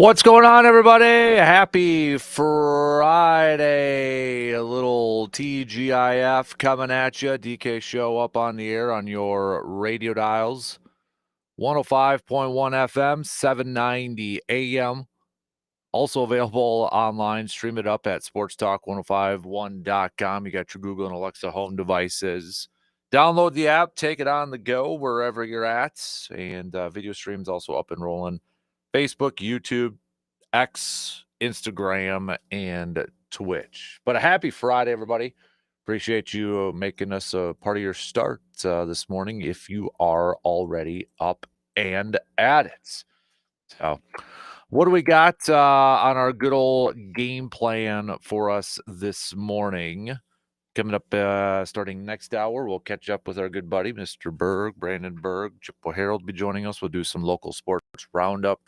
What's going on, everybody? Happy Friday. A little TGIF coming at you. DK Show up on the air on your radio dials. 105.1 FM, 790 AM. Also available online. Stream it up at sportstalk1051.com. You got your Google and Alexa home devices. Download the app. Take it on the go wherever you're at. And video streams also up and rolling. Facebook, YouTube, X, Instagram, and Twitch. But a happy Friday, everybody. Appreciate you making us a part of your start this morning if you are already up and at it. So, what do we got on our good old game plan for us this morning? Coming up starting next hour, we'll catch up with our good buddy, Mr. Berg, Brandon Berg. Chip O'Hara will be joining us. We'll do some local sports roundup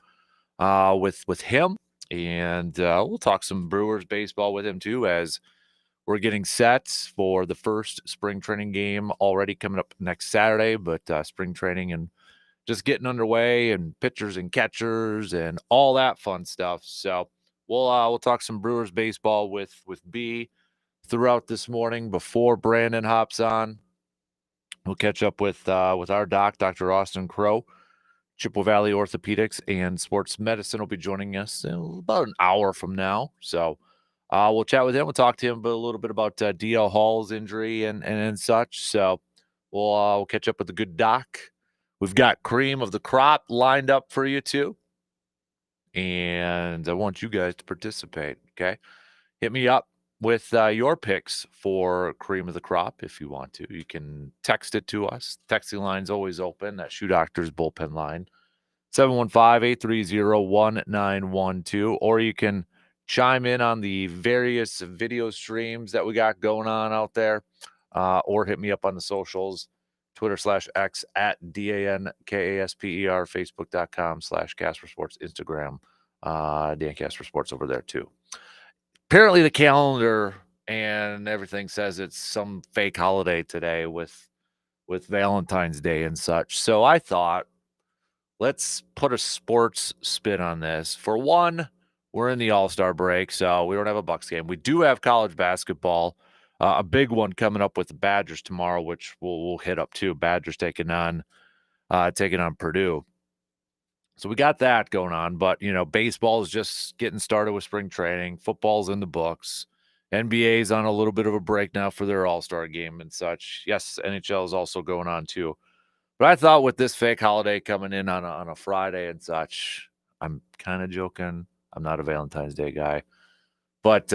with him, and we'll talk some Brewers baseball with him too, as we're getting set for the first spring training game already coming up next Saturday. But spring training and just getting underway, and pitchers and catchers and all that fun stuff. So we'll talk some Brewers baseball with B throughout this morning before Brandon hops on. We'll catch up with our doc, Dr. Austin Crow. Chippewa Valley Orthopedics and Sports Medicine will be joining us about an hour from now. So we'll chat with him. We'll talk to him a little bit about D.L. Hall's injury and such. So we'll catch up with the good doc. We've got cream of the crop lined up for you too. And I want you guys to participate, okay? Hit me up with your picks for cream of the crop if you want to. You can text it to us. Texting line's always open. That Shoe Doctor's bullpen line, 715-830-1912. Or you can chime in on the various video streams that we got going on out there, or hit me up on the socials, Twitter/X at DANKASPER, Facebook.com/Kasper Sports, Instagram, Dan Kasper Sports over there too. Apparently the calendar and everything says it's some fake holiday today with Valentine's Day and such. So I thought, let's put a sports spin on this. For one, we're in the All-Star break, so we don't have a Bucks game. We do have college basketball, a big one coming up with the Badgers tomorrow, which we'll hit up too. Badgers taking on Purdue. So we got that going on, but, baseball is just getting started with spring training. Football's in the books. NBA's on a little bit of a break now for their All-Star game and such. Yes, NHL is also going on too. But I thought with this fake holiday coming in on a Friday and such, I'm kind of joking. I'm not a Valentine's Day guy. But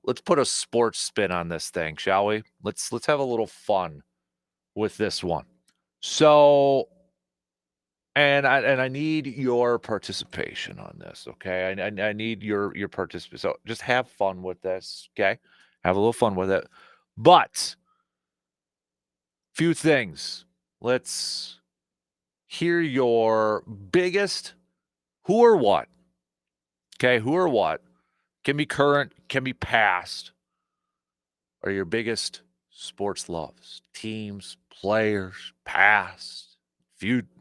let's put a sports spin on this thing, shall we? Let's have a little fun with this one. So... And I need your participation on this, okay? I need your participation. So just have fun with this, okay? Have a little fun with it. But few things. Let's hear your biggest who or what. Okay, who or what can be current, can be past, are your biggest sports loves. Teams, players, past.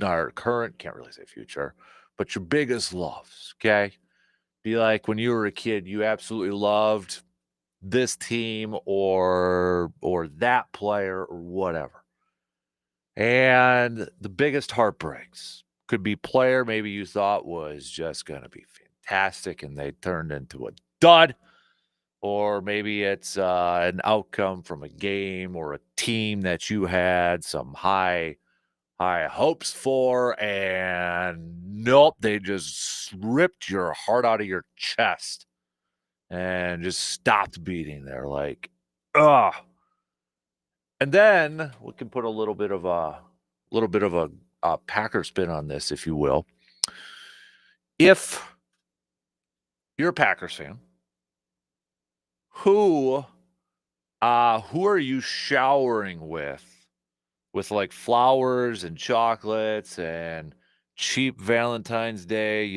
Or current, can't really say future, but your biggest loves, okay? Be like when you were a kid, you absolutely loved this team or that player or whatever. And the biggest heartbreaks could be player maybe you thought was just going to be fantastic and they turned into a dud. Or maybe it's an outcome from a game or a team that you had some high hopes for, and nope, they just ripped your heart out of your chest and just stopped beating. They're like, ugh. And then we can put a little bit of a Packer spin on this, if you will. If you're a Packers fan, who are you showering with like flowers and chocolates and cheap Valentine's Day,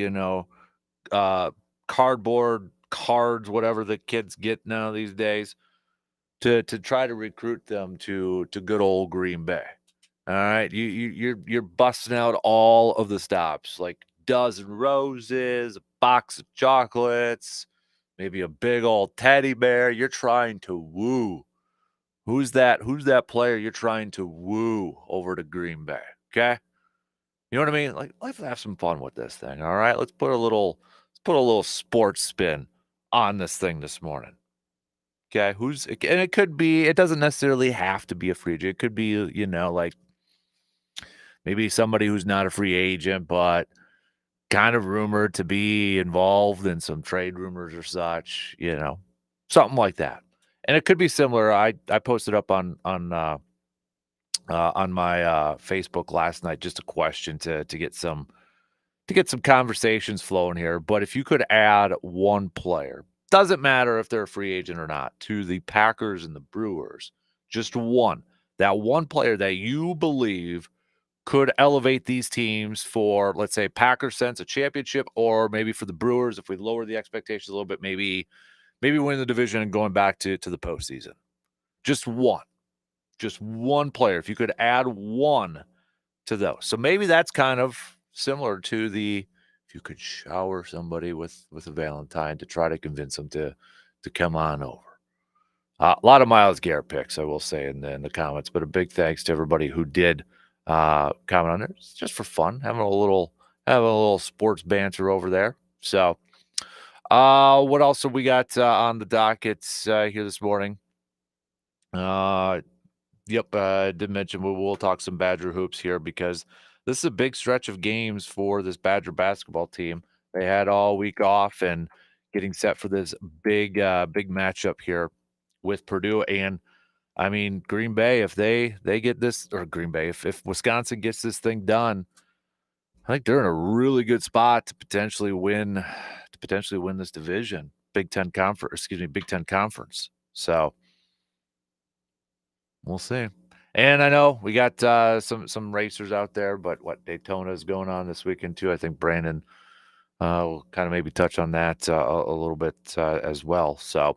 cardboard cards, whatever the kids get now these days, to try to recruit them to good old Green Bay? All right, you're busting out all of the stops, like dozen roses, a box of chocolates, maybe a big old teddy bear. You're trying to woo. Who's that player you're trying to woo over to Green Bay? Okay? You know what I mean? Like, let's have some fun with this thing. All right. Let's put a little sports spin on this thing this morning. Okay. And it could be, it doesn't necessarily have to be a free agent. It could be, like maybe somebody who's not a free agent, but kind of rumored to be involved in some trade rumors or such, something like that. And it could be similar. I posted up on my Facebook last night just a question to get some conversations flowing here. But if you could add one player, doesn't matter if they're a free agent or not, to the Packers and the Brewers, just one, that one player that you believe could elevate these teams for, let's say, Packers sense a championship, or maybe for the Brewers, if we lower the expectations a little bit, maybe win the division and going back to the postseason. Just one player. If you could add one to those. So maybe that's kind of similar to if you could shower somebody with a Valentine to try to convince them to come on over. A lot of Myles Garrett picks, I will say, in the comments, but a big thanks to everybody who did comment on there. It's just for fun, having a little sports banter over there. So, what else have we got on the docket here this morning? Yep, I did mention we'll talk some Badger hoops here because this is a big stretch of games for this Badger basketball team. They had all week off and getting set for this big matchup here with Purdue. And I mean, Green Bay, if they get this, or Green Bay, if Wisconsin gets this thing done, I think they're in a really good spot to potentially win this division, Big Ten conference. So we'll see. And I know we got some racers out there, but Daytona is going on this weekend too. I think Brandon will kind of maybe touch on that a little bit as well. So,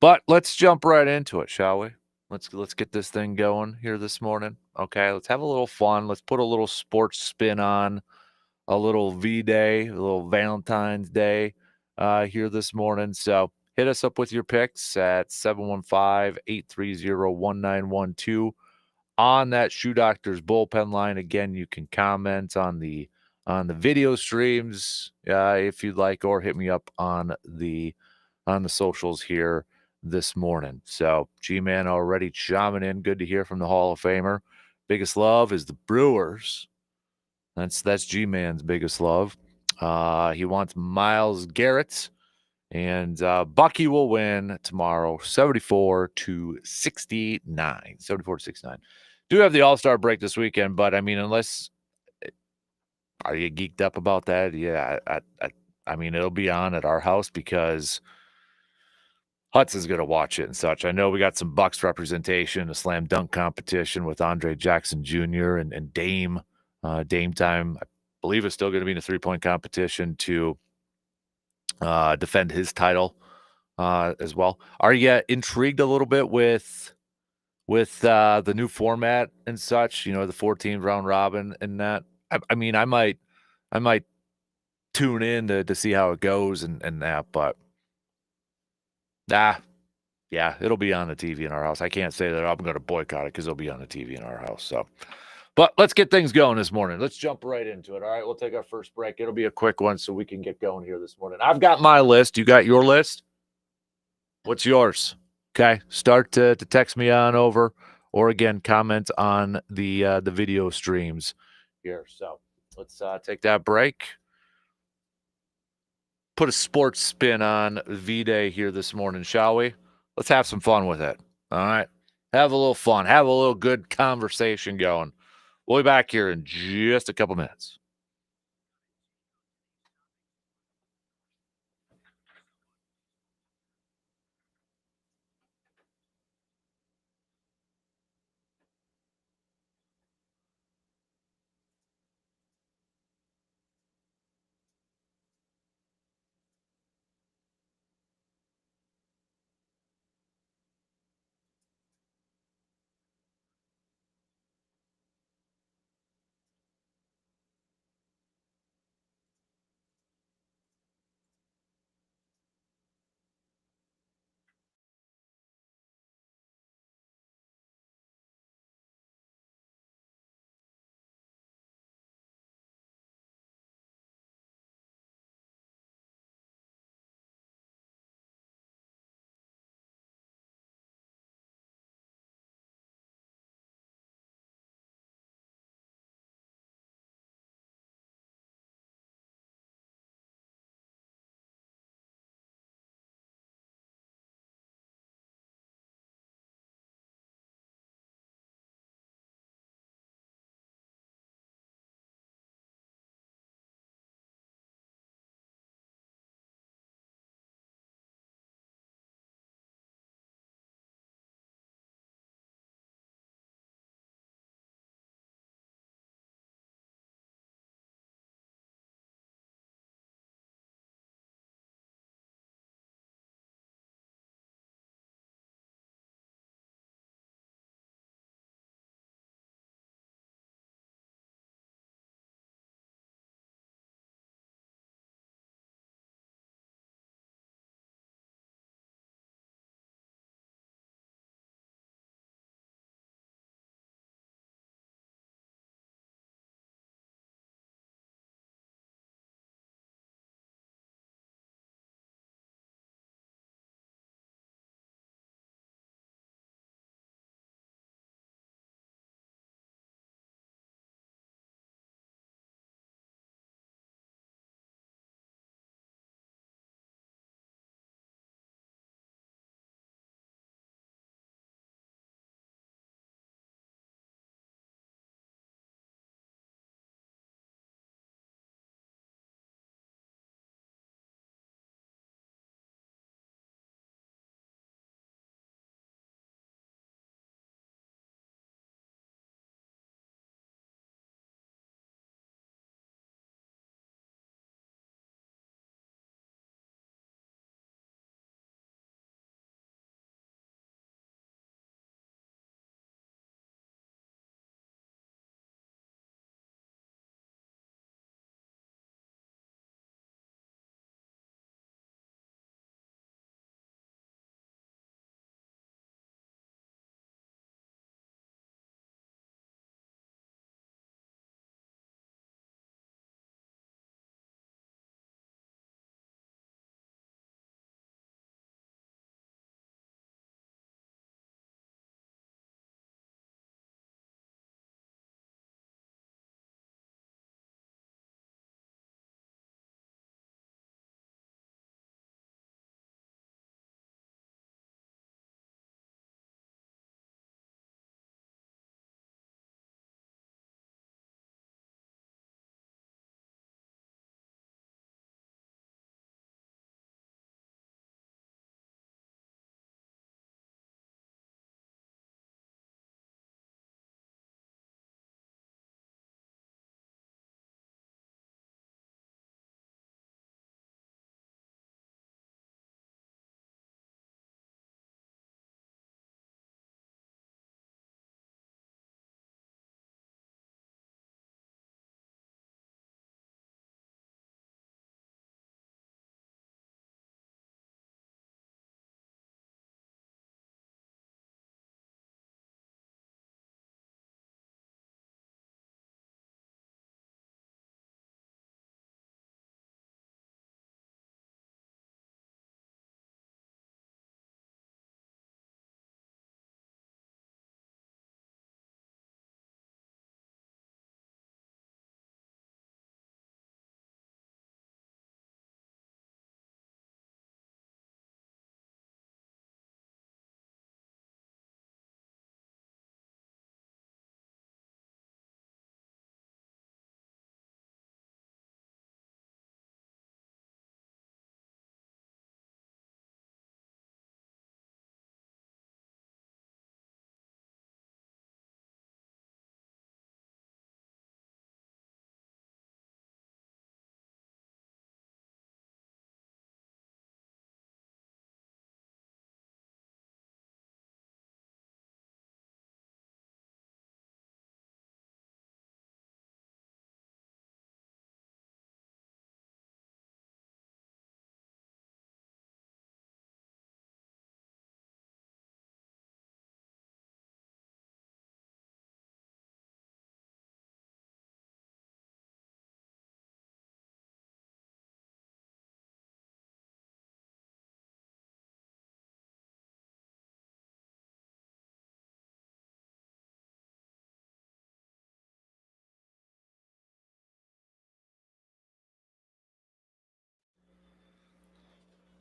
but let's jump right into it, shall we? Let's get this thing going here this morning. Okay, let's have a little fun. Let's put a little sports spin on a little V-Day, a little Valentine's Day here this morning. So hit us up with your picks at 715-830-1912 on that Shoe Doctors bullpen line. Again, you can comment on the video streams if you'd like, or hit me up on the socials here this morning. So G-Man already chiming in. Good to hear from the Hall of Famer. Biggest love is the Brewers. That's G-Man's biggest love. He wants Myles Garrett. And Bucky will win tomorrow, 74-69. 74-69. Do have the All-Star break this weekend, but I mean, are you geeked up about that? Yeah, I mean, it'll be on at our house because Hudson's going to watch it and such. I know we got some Bucks representation, a slam dunk competition with Andre Jackson Jr. and Dame. Dame time, I believe, is still going to be in a 3-point competition to defend his title as well. Are you intrigued a little bit with the new format and such? The 14 round robin and that. I mean, I might tune in to see how it goes and that, but yeah, it'll be on the TV in our house. I can't say that I'm going to boycott it because it'll be on the TV in our house. So, but let's get things going this morning. Let's jump right into it. All right, we'll take our first break. It'll be a quick one so we can get going here this morning. I've got my list. You got your list? What's yours? Okay, start to text me on over, or again, comment on the video streams here. So let's take that break. Put a sports spin on V-Day here this morning, shall we? Let's have some fun with it. All right, have a little fun, have a little good conversation going. We'll be back here in just a couple minutes.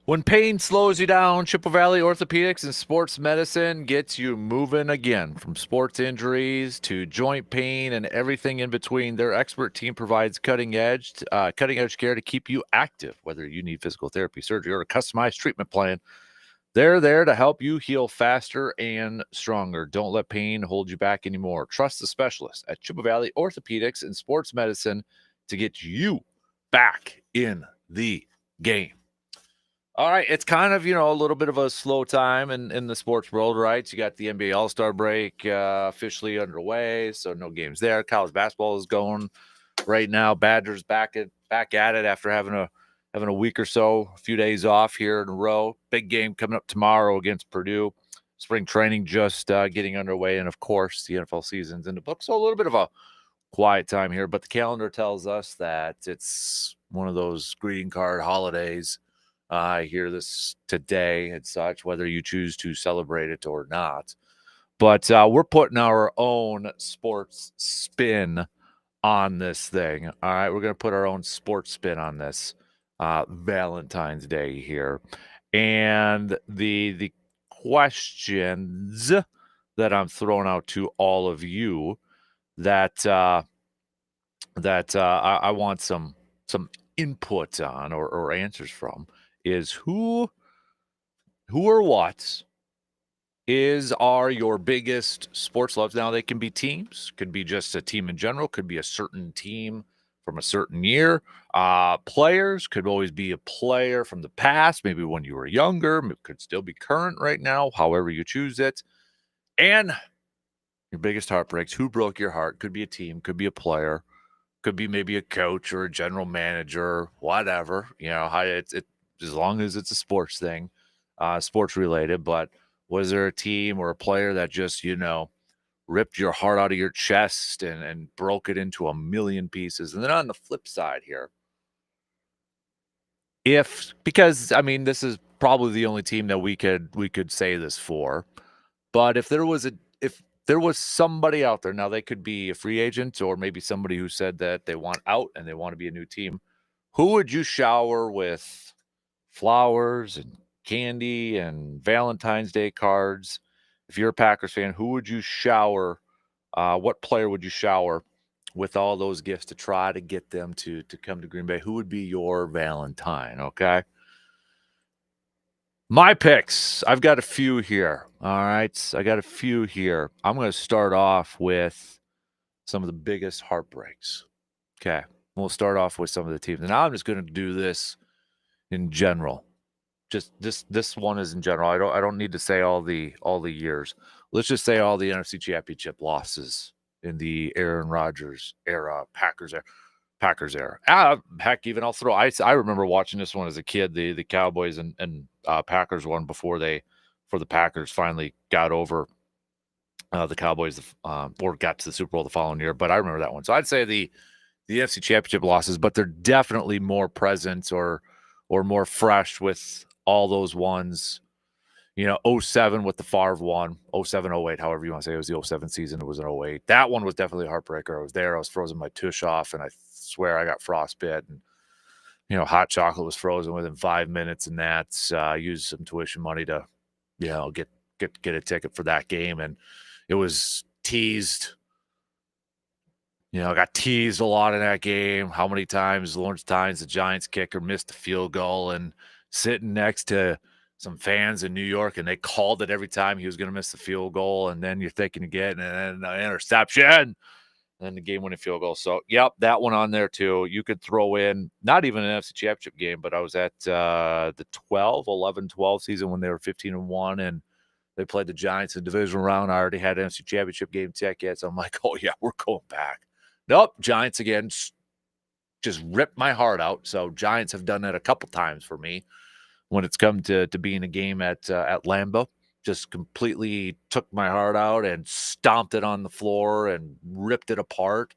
When pain slows you down, Chippewa Valley Orthopedics and Sports Medicine gets you moving again. From sports injuries to joint pain and everything in between, their expert team provides cutting-edge care to keep you active. Whether you need physical therapy, surgery, or a customized treatment plan, they're there to help you heal faster and stronger. Don't let pain hold you back anymore. Trust the specialists at Chippewa Valley Orthopedics and Sports Medicine to get you back in the game. All right, it's kind of, a little bit of a slow time in the sports world, right? So you got the NBA All-Star break officially underway, so no games there. College basketball is going right now. Badgers back at it after having a week or so, a few days off here in a row. Big game coming up tomorrow against Purdue. Spring training just getting underway, and of course the NFL season's in the book. So a little bit of a quiet time here, but the calendar tells us that it's one of those greeting card holidays. I hear this today and such, whether you choose to celebrate it or not. But we're putting our own sports spin on this thing. All right, we're going to put our own sports spin on this Valentine's Day here. And the questions that I'm throwing out to all of you that I want some input on or answers from is who or what are your biggest sports loves? Now they can be teams, could be just a team in general, could be a certain team from a certain year. Players could always be a player from the past, maybe when you were younger, could still be current right now, however you choose it. And your biggest heartbreaks, who broke your heart? Could be a team, could be a player, could be maybe a coach or a general manager, whatever. How it as long as it's a sports thing, sports related. But was there a team or a player that just ripped your heart out of your chest and broke it into a million pieces? And then on the flip side here, because I mean this is probably the only team that we could say this for, but if there was somebody out there, now they could be a free agent or maybe somebody who said that they want out and they want to be a new team, who would you shower with flowers and candy and Valentine's Day cards? If you're a Packers fan, who would you shower? What player would you shower with all those gifts to try to get them to come to Green Bay? Who would be your Valentine? Okay. My picks. I've got a few here. All right. I got a few here. I'm going to start off with some of the biggest heartbreaks. Okay. We'll start off with some of the teams. And now I'm just going to do this in general. Just this one is in general. I don't need to say all the years. Let's just say all the NFC Championship losses in the Aaron Rodgers era, Packers era. Heck, even I'll throw. I remember watching this one as a kid. The Cowboys and Packers one before the Packers finally got over the Cowboys or got to the Super Bowl the following year. But I remember that one. So I'd say the NFC Championship losses, but they're definitely more present or more fresh with all those ones. 07 with the Favre one, 07, 08, however you want to say it. Was the 07 season. It was an 08. That one was definitely a heartbreaker. I was there. I was frozen my tush off, and I swear I got frostbite. And, hot chocolate was frozen within 5 minutes, and that's used some tuition money to, get a ticket for that game. And it was teased. I got teased a lot in that game. How many times Lawrence Tynes, the Giants kicker, missed a field goal, and sitting next to some fans in New York, and they called it every time he was going to miss the field goal. And then you're thinking again, and then an interception, and then the game-winning field goal. So, yep, that one on there too. You could throw in not even an NFC Championship game, but I was at the 11-12 season when they were 15-1, and they played the Giants in divisional round. I already had an NFC Championship game ticket, so I'm like, oh yeah, we're going back. Nope, Giants again just ripped my heart out. So Giants have done that a couple times for me when it's come to being a game at Lambeau. Just completely took my heart out and stomped it on the floor and ripped it apart.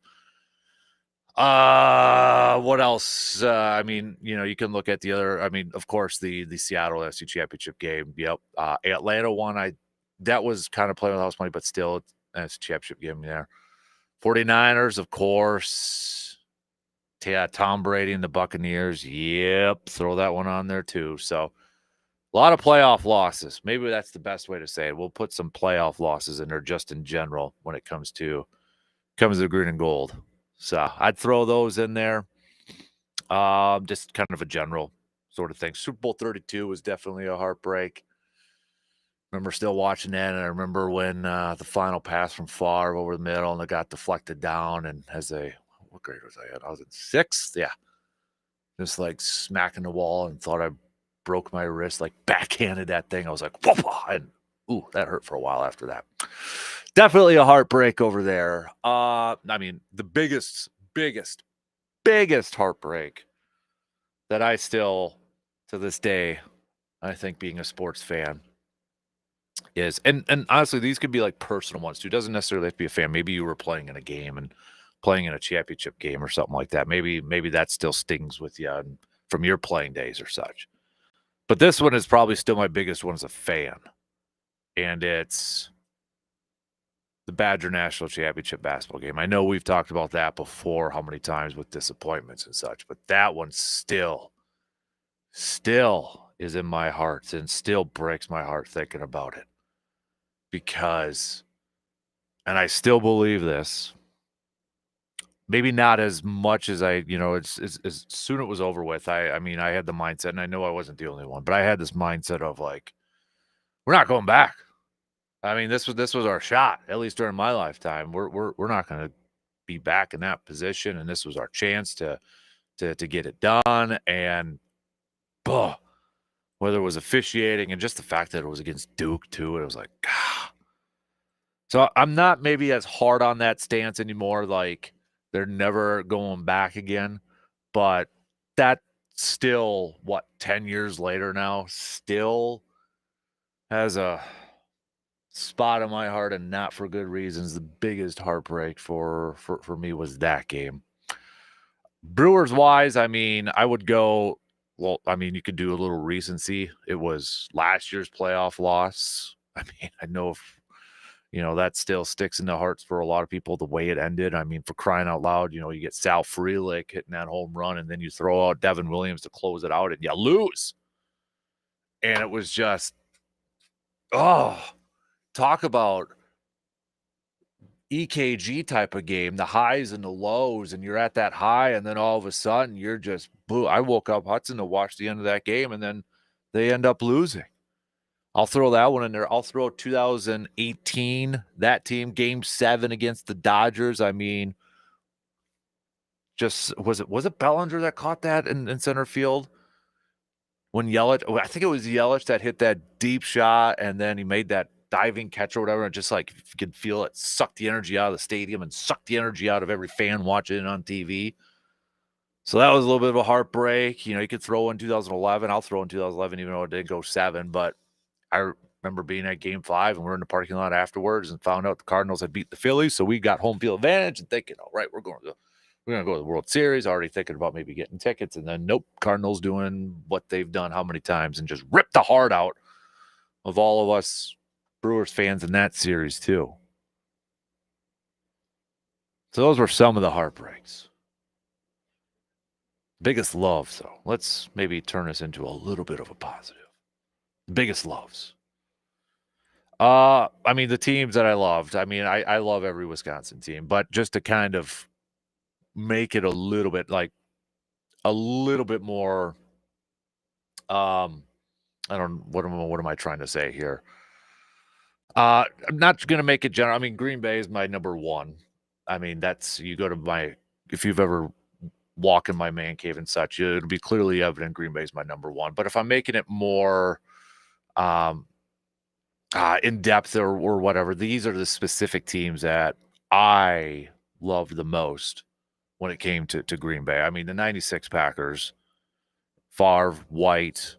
What else? I mean, you can look at the other. I mean, of course, the Seattle FC Championship game. Yep. Atlanta one. That was kind of playing with house money, but still, it's a championship game there. 49ers, of course. Yeah, Tom Brady and the Buccaneers. Yep, throw that one on there too. So A lot of playoff losses. Maybe that's the best way to say it. We'll put some playoff losses in there just in general when it comes to green and gold. So I'd throw those in there. Just kind of a general sort of thing. Super Bowl 32 was definitely a heartbreak. Remember still watching that, and I remember when the final pass from Favre over the middle, and it got deflected down. And what grade was I at? I was in sixth. Yeah, just like smacking the wall, and thought I broke my wrist. Like backhanded that thing. I was like, whoop, and ooh, that hurt for a while after that. Definitely a heartbreak over there. I mean, the biggest heartbreak that I still, to this day, I think being a sports fan is, and honestly, these could be like personal ones too. It doesn't necessarily have to be a fan. Maybe you were playing in a game and playing in a championship game or something like that. Maybe that still stings with you from your playing days or such. But this one is probably still my biggest one as a fan, and it's the Badger National Championship basketball game. I know we've talked about that before, how many times with disappointments and such, but that one still is in my heart and still breaks my heart thinking about it. Because, and I still believe this, maybe not as much as it's as soon it was over with. I mean, I had the mindset, and I know I wasn't the only one, but I had this mindset of like, we're not going back. I mean, this was our shot, at least during my lifetime. We're not going to be back in that position, and this was our chance to get it done. And whether it was officiating and just the fact that it was against Duke too, it was like, God. So I'm not maybe as hard on that stance anymore. Like they're never going back again, but that still, 10 years later now, still has a spot in my heart, and not for good reasons. The biggest heartbreak for me was that game. Brewers wise, I mean, I would go, well, I mean, you could do a little recency. It was last year's playoff loss. I mean, I know if, that still sticks in the hearts for a lot of people, the way it ended. I mean, for crying out loud, you get Sal Frelick hitting that home run, and then you throw out Devin Williams to close it out, and you lose. And it was just, talk about EKG type of game, the highs and the lows, and you're at that high, and then all of a sudden you're just, boo. I woke up Hudson to watch the end of that game, and then they end up losing. I'll throw that one in there. I'll throw 2018, that team, Game 7 against the Dodgers. I mean, just was it Bellinger that caught that in center field? When Yelich, I think it was Yelich that hit that deep shot, and then he made that diving catch or whatever, and just like you could feel it suck the energy out of the stadium and suck the energy out of every fan watching it on TV. So that was a little bit of a heartbreak. You could throw in 2011. I'll throw in 2011, even though it didn't go 7, but I remember being at Game 5, and we're in the parking lot afterwards and found out the Cardinals had beat the Phillies. So we got home field advantage and thinking, all right, we're going to go to the World Series, already thinking about maybe getting tickets. And then, nope, Cardinals doing what they've done how many times and just ripped the heart out of all of us Brewers fans in that series too. So those were some of the heartbreaks. Biggest loves, though. Let's maybe turn this into a little bit of a positive. Biggest loves. I mean, the teams that I loved. I mean, I love every Wisconsin team, but just to kind of make it a little bit more. I don't. What am I trying to say here? I'm not going to make it general. I mean, Green Bay is my number one. I mean, you go to if you've ever walked in my man cave and such, it'll be clearly evident Green Bay is my number one. But if I'm making it more in depth or whatever, these are the specific teams that I loved the most when it came to Green Bay. I mean, the 96 Packers, Favre, White,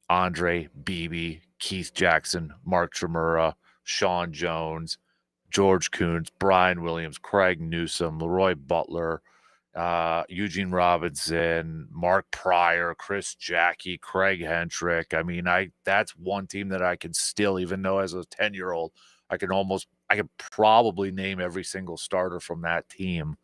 Andre, Beebe, Keith Jackson, Mark Tremura, Sean Jones, George Kuntz, Brian Williams, Craig Newsome, Leroy Butler, Eugene Robinson, Mark Pryor, Chris Jackie, Craig Hentrick. I mean, that's one team that I can still, even though as a 10-year-old, I could probably name every single starter from that team.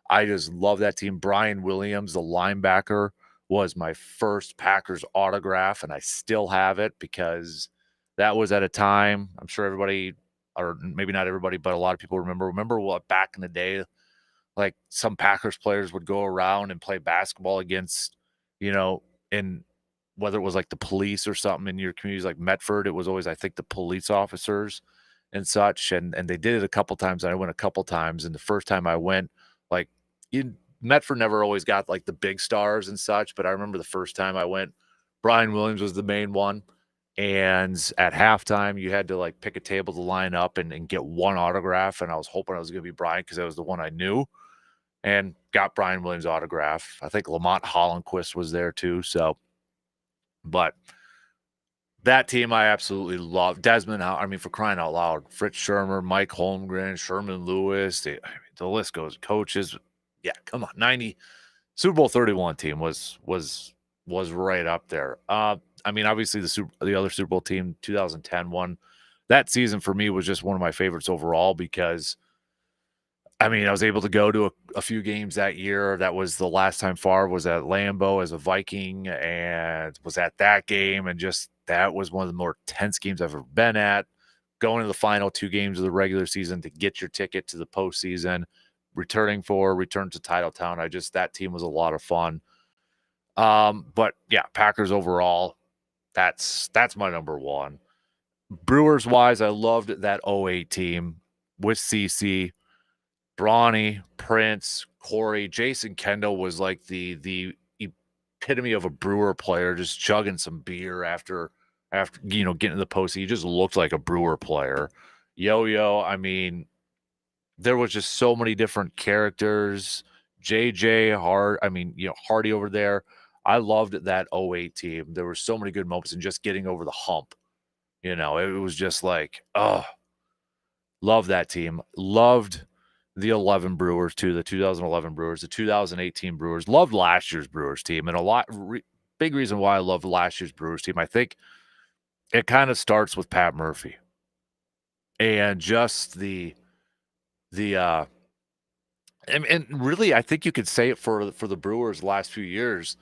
I just love that team. Brian Williams, the linebacker, was my first Packers autograph, and I still have it because that was at a time, I'm sure everybody, or maybe not everybody, but a lot of people remember what back in the day, like some Packers players would go around and play basketball against, in whether it was like the police or something in your communities like Medford, it was always, I think, the police officers and such. And they did it a couple times. And I went a couple times. And the first time I went, like in Medford never always got like the big stars and such. But I remember the first time I went, Brian Williams was the main one. And at halftime, you had to like pick a table to line up and get one autograph. And I was hoping I was going to be Brian because that was the one I knew, and got Brian Williams' autograph. I think Lamont Hollenquist was there too. So, but that team I absolutely love. Desmond, I mean, for crying out loud, Fritz Shermer, Mike Holmgren, Sherman Lewis, the list goes. Coaches, yeah, come on, 90 Super Bowl 31 team was right up there. I mean, obviously the other Super Bowl team, 2010 one. That season for me was just one of my favorites overall because, I mean, I was able to go to a few games that year. That was the last time Favre was at Lambeau as a Viking and was at that game. And just that was one of the more tense games I've ever been at. Going to the final 2 games of the regular season to get your ticket to the postseason, return to Titletown. That team was a lot of fun. But yeah, Packers overall, that's my number one. Brewers wise, I loved that 08 team with CC. Bronny, Prince, Corey, Jason Kendall was like the epitome of a Brewer player, just chugging some beer after getting to the postseason. He just looked like a Brewer player. Yo-Yo, I mean, there was just so many different characters. JJ Hardy over there. I loved that 08 team. There were so many good moments and just getting over the hump. It was just like, oh, love that team. Loved the 11 Brewers too, the 2011 Brewers, the 2018 Brewers. Loved last year's Brewers team, and big reason why I love last year's Brewers team. I think it kind of starts with Pat Murphy and just and really, I think you could say it for the Brewers last few years.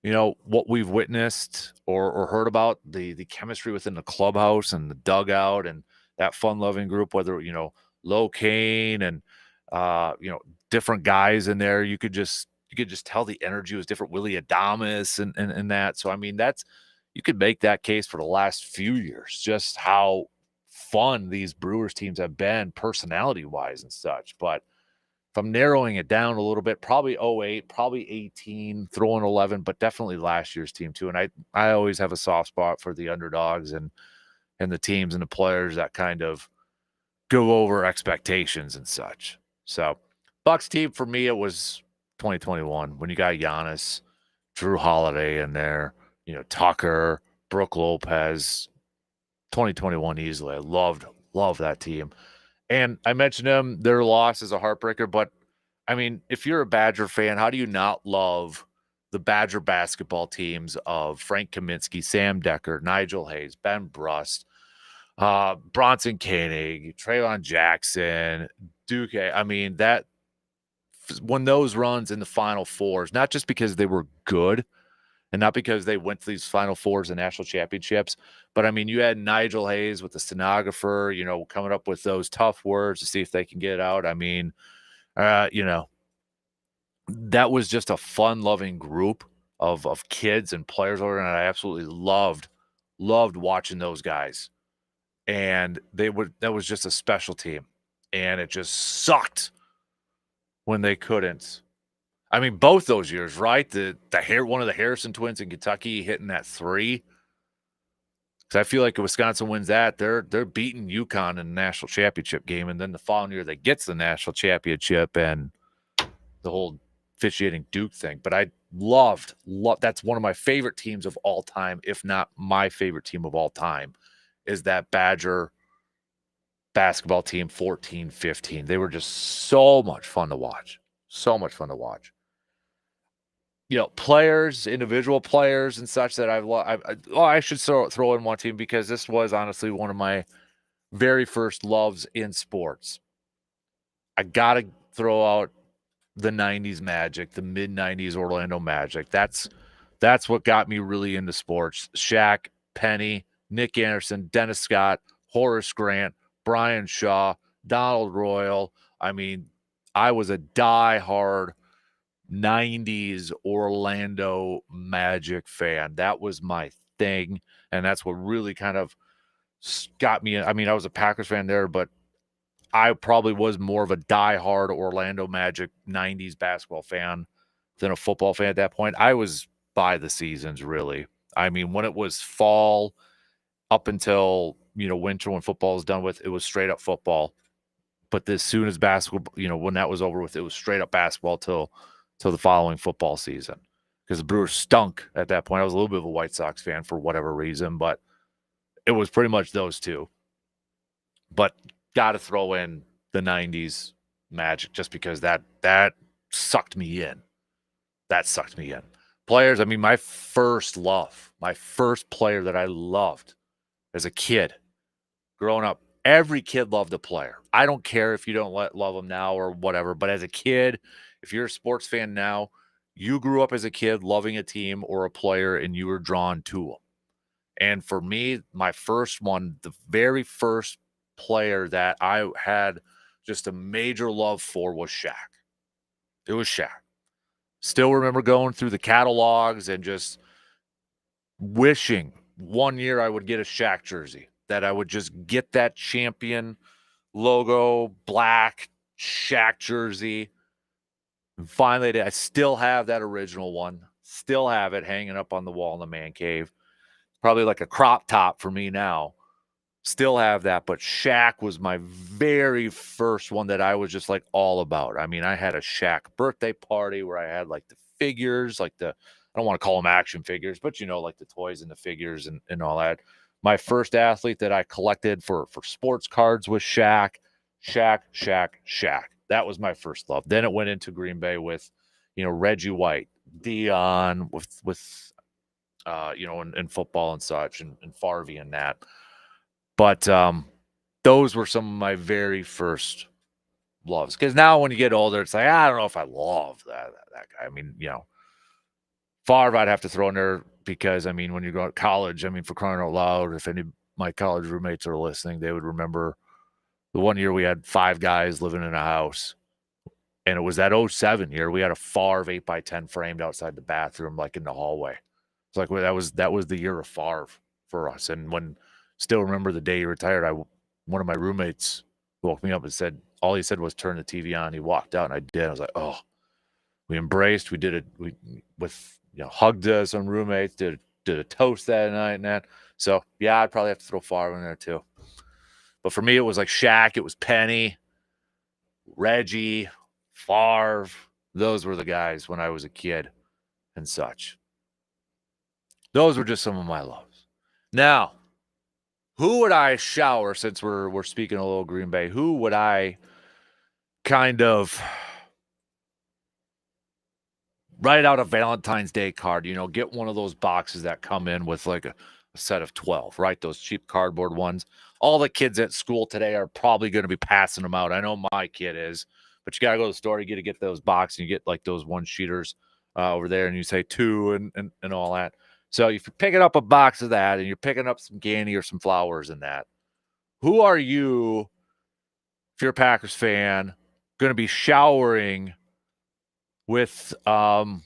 What we've witnessed or heard about the chemistry within the clubhouse and the dugout and that fun-loving group, whether Lo Kane and different guys in there. You could just tell the energy was different. Willie Adames and that. So I mean, you could make that case for the last few years, just how fun these Brewers teams have been personality-wise and such. But if I'm narrowing it down a little bit, probably 08, probably 18, throw in 11, but definitely last year's team too. And I always have a soft spot for the underdogs and the teams and the players that kind of go over expectations and such. So Bucks team for me, it was 2021 when you got Giannis, Drew Holiday in there, Tucker, Brooke Lopez. 2021 easily. I loved that team. And I mentioned them, their loss is a heartbreaker, but I mean, if you're a Badger fan, how do you not love the Badger basketball teams of Frank Kaminsky, Sam Decker, Nigel Hayes, Ben Brust, Bronson Koenig, Traylon Jackson, Duke? I mean, that when those runs in the Final Fours, not just because they were good and not because they went to these Final Fours and national championships, but I mean, you had Nigel Hayes with the stenographer, coming up with those tough words to see if they can get out. I mean, that was just a fun-loving group of kids and players over there, and I absolutely loved watching those guys. And that was just a special team, and it just sucked when they couldn't. I mean, both those years, right? One of the Harrison twins in Kentucky hitting that 3. Because I feel like if Wisconsin wins that, they're beating UConn in the national championship game, and then the following year they gets the national championship and the whole officiating Duke thing. But I loved that's one of my favorite teams of all time, if not my favorite team of all time, is that Badger basketball team 14-15. They were just so much fun to watch. So much fun to watch. Players, individual players and such that I should throw in one team because this was honestly one of my very first loves in sports. I got to throw out the 90s Magic, the mid-90s Orlando Magic. That's That's what got me really into sports. Shaq, Penny, Nick Anderson, Dennis Scott, Horace Grant, Brian Shaw, Donald Royal. I mean, I was a diehard 90s Orlando Magic fan. That was my thing. And that's what really kind of got me. I mean, I was a Packers fan there, but I probably was more of a diehard Orlando Magic 90s basketball fan than a football fan at that point. I was by the seasons, really. I mean, when it was fall up until, winter when football was done with, it was straight up football. But as soon as basketball, when that was over with, it was straight up basketball till the following football season. Because the Brewers stunk at that point. I was a little bit of a White Sox fan for whatever reason, but it was pretty much those two. But got to throw in the 90s Magic just because that sucked me in. That sucked me in. Players, I mean, my first player that I loved as a kid growing up, every kid loved a player. I don't care if you don't love them now or whatever, but as a kid, if you're a sports fan now, you grew up as a kid loving a team or a player and you were drawn to them. And for me, my first one, the very first player that I had just a major love for was Shaq. It was Shaq. Still remember going through the catalogs and just wishing one year I would get a Shaq jersey, that I would just get that champion logo, black Shaq jersey. And finally, I still have that original one. Still have it hanging up on the wall in the man cave. Probably like a crop top for me now. Still have that, but Shaq was my very first one that I was just like all about. I mean, I had a Shaq birthday party where I had like the figures, like I don't want to call them action figures, but like the toys and the figures and all that. My first athlete that I collected for sports cards was Shaq. That was my first love. Then it went into Green Bay with, Reggie White, Dion, with in football and such, and Farvey and that. But those were some of my very first loves. Because now when you get older, it's like, I don't know if I love that guy. I mean, Favre I'd have to throw in there because, I mean, when you go to college, I mean, for crying out loud, if any of my college roommates are listening, they would remember the one year we had 5 guys living in a house. And it was that 07 year. We had a Favre 8x10 framed outside the bathroom, like in the hallway. It's like, well, that was the year of Favre for us. And still remember the day he retired. One of my roommates woke me up and said, all he said was turn the TV on. He walked out and I did. I was like, oh, we embraced. We did it. We hugged some roommates, did a toast that night and that. So yeah, I'd probably have to throw Favre in there too. But for me, it was like Shaq. It was Penny, Reggie, Favre. Those were the guys when I was a kid and such. Those were just some of my loves. Now, who would I shower, since we're speaking a little Green Bay, who would I kind of write out a Valentine's Day card, get one of those boxes that come in with like a set of 12, right? Those cheap cardboard ones. All the kids at school today are probably going to be passing them out. I know my kid is, but you got to go to the store, you got to get those boxes, and you get like those one-sheeters over there, and you say 2 and all that. So if you're picking up a box of that and you're picking up some candy or some flowers and that, who are you, if you're a Packers fan, going to be showering with some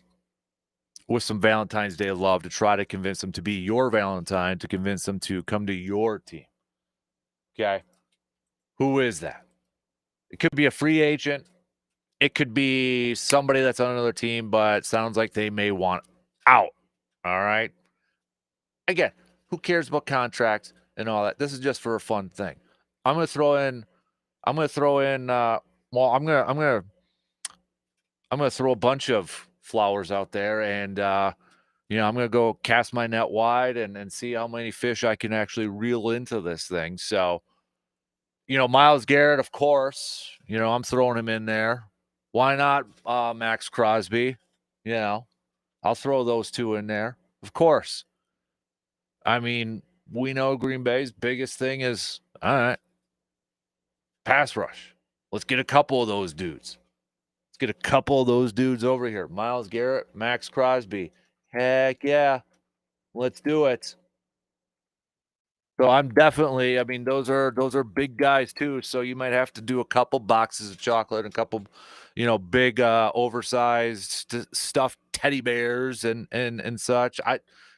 Valentine's Day love to try to convince them to be your Valentine, to convince them to come to your team? Okay. Who is that? It could be a free agent. It could be somebody that's on another team, but sounds like they may want out. All right. Again, who cares about contracts and all that? This is just for a fun thing. I'm going to throw in, I'm going to throw a bunch of flowers out there, and I'm going to go cast my net wide and see how many fish I can actually reel into this thing. So, Myles Garrett, of course, I'm throwing him in there. Why not Max Crosby? I'll throw those 2 in there. Of course. I mean, we know Green Bay's biggest thing is, all right, pass rush. Let's get a couple of those dudes. Let's get a couple of those dudes over here. Myles Garrett, Max Crosby. Heck yeah. Let's do it. So I'm definitely, I mean, those are big guys too. So you might have to do a couple boxes of chocolate, a couple, big oversized stuffed teddy bears and such.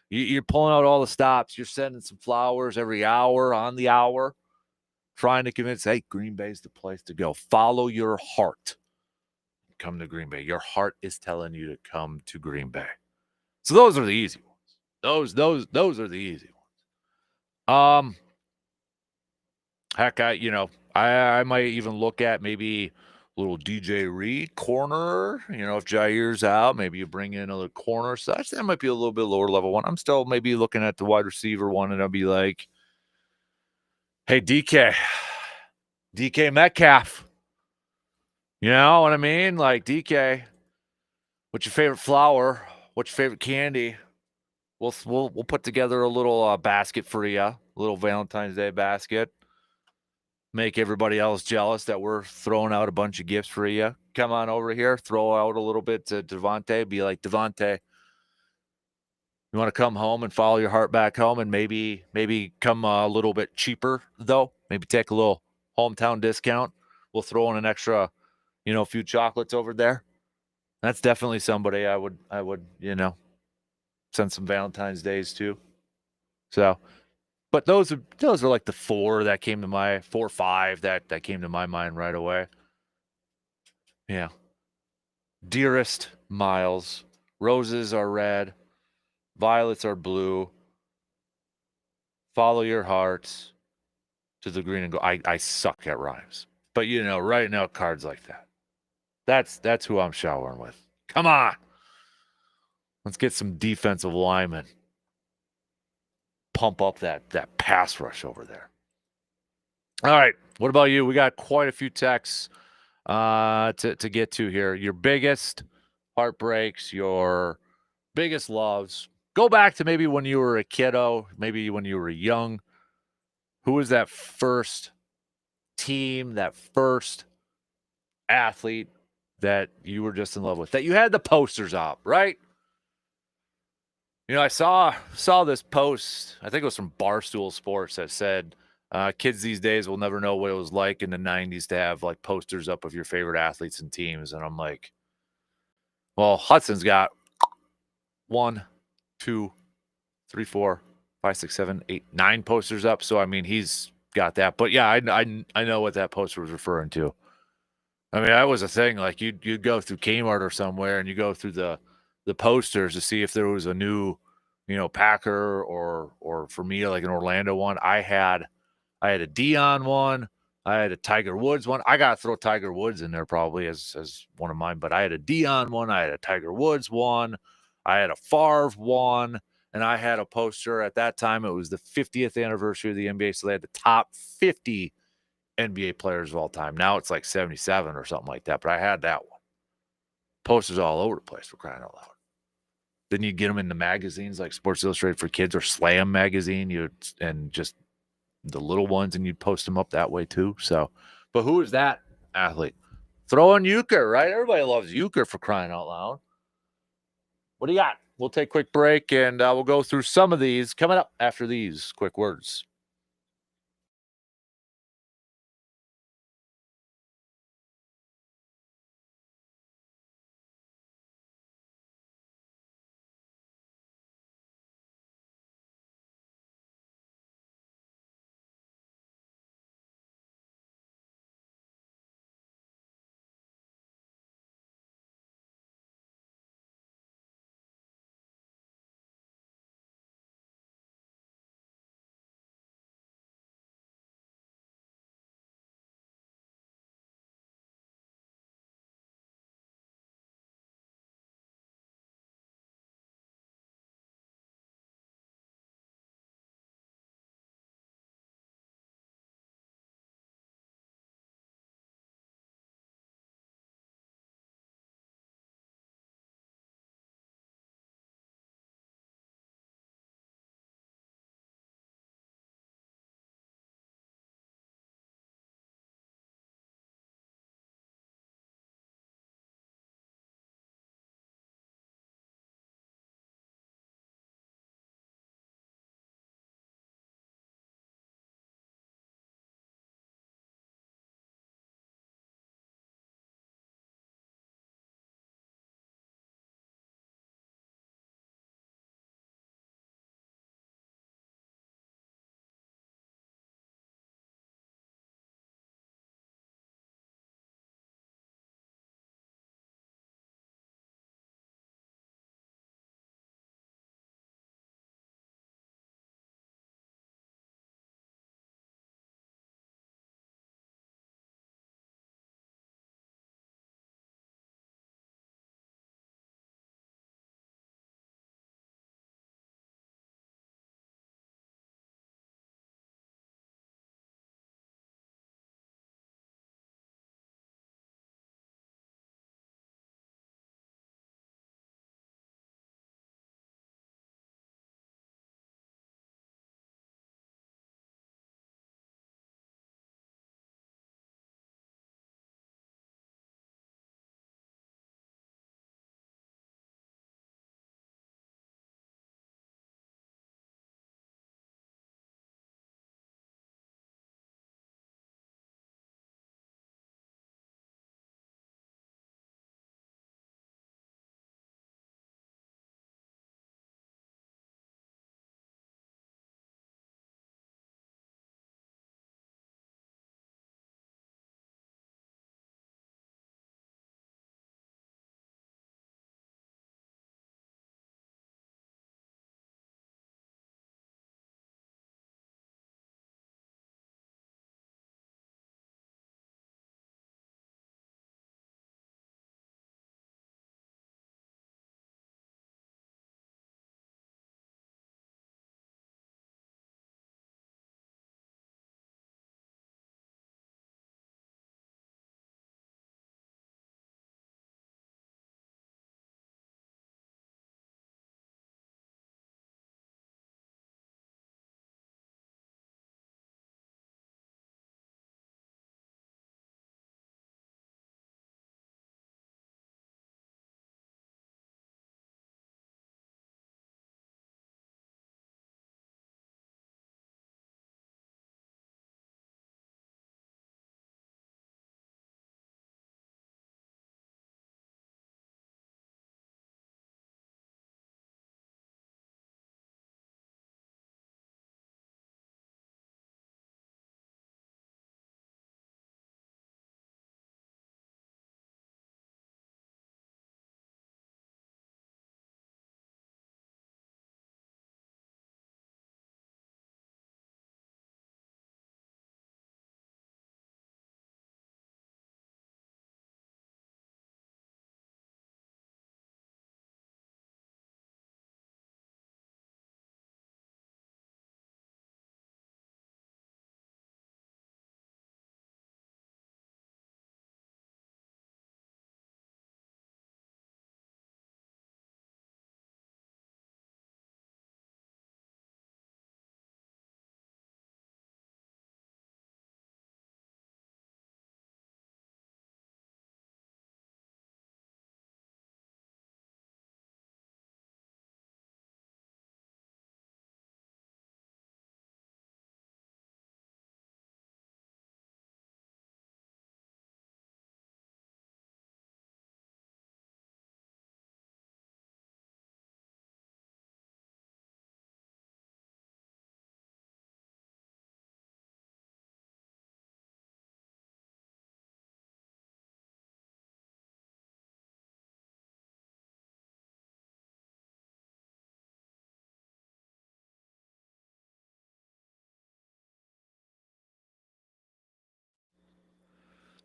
You're pulling out all the stops. You're sending some flowers every hour on the hour, trying to convince, hey, Green Bay's the place to go. Follow your heart. Come to Green Bay. Your heart is telling you to come to Green Bay. So those are the easy ones. Those are the easy ones. Heck, I might even look at maybe a little DJ Reed corner. If Jair's out, maybe you bring in another corner such. That might be a little bit lower level one. I'm still maybe looking at the wide receiver one, and I'll be like, hey, DK Metcalf. You know what I mean? Like, DK, what's your favorite flower? What's your favorite candy? We'll put together a little basket for you, a little Valentine's Day basket. Make everybody else jealous that we're throwing out a bunch of gifts for you. Come on over here, throw out a little bit to Devontae. Be like, Devontae, you want to come home and follow your heart back home, and maybe come a little bit cheaper though. Maybe take a little hometown discount. We'll throw in an extra, few chocolates over there. That's definitely somebody I would send some Valentine's days to. So, but those are like the four or five that came to my mind right away. Yeah. Dearest Miles, roses are red, violets are blue. Follow your hearts to the green and go. I suck at rhymes, but writing out cards like that. That's who I'm showering with. Come on, let's get some defensive linemen. Pump up that pass rush over there. All right, what about you? We got quite a few texts to get to here. Your biggest heartbreaks, your biggest loves. Go back to maybe when you were a kiddo, maybe when you were young. Who was that first team, that first athlete that you were just in love with, that you had the posters up, right? I saw this post. I think it was from Barstool Sports that said, kids these days will never know what it was like in the '90s to have like posters up of your favorite athletes and teams. And I'm like, well, Hudson's got 1, 2, 3, 4, 5, 6, 7, 8, 9 posters up. So I mean, he's got that. But yeah, I know what that poster was referring to. I mean, that was a thing. Like you'd go through Kmart or somewhere, and you go through the posters to see if there was a new, Packer or for me like an Orlando one. I had a Dion one. I had a Tiger Woods one. I gotta throw Tiger Woods in there probably as one of mine. But I had a Dion one. I had a Tiger Woods one. I had a Favre one, and I had a poster at that time. It was the 50th anniversary of the NBA, so they had the top 50 NBA players of all time. Now it's like 77 or something like that, but I had that one. Posters all over the place, for crying out loud. Then you get them in the magazines like Sports Illustrated for Kids or Slam magazine, and just the little ones, and you'd post them up that way too. So, but who is that athlete? Throw in Euchre, right? Everybody loves Euchre, for crying out loud. What do you got? We'll take a quick break, and we'll go through some of these coming up after these quick words.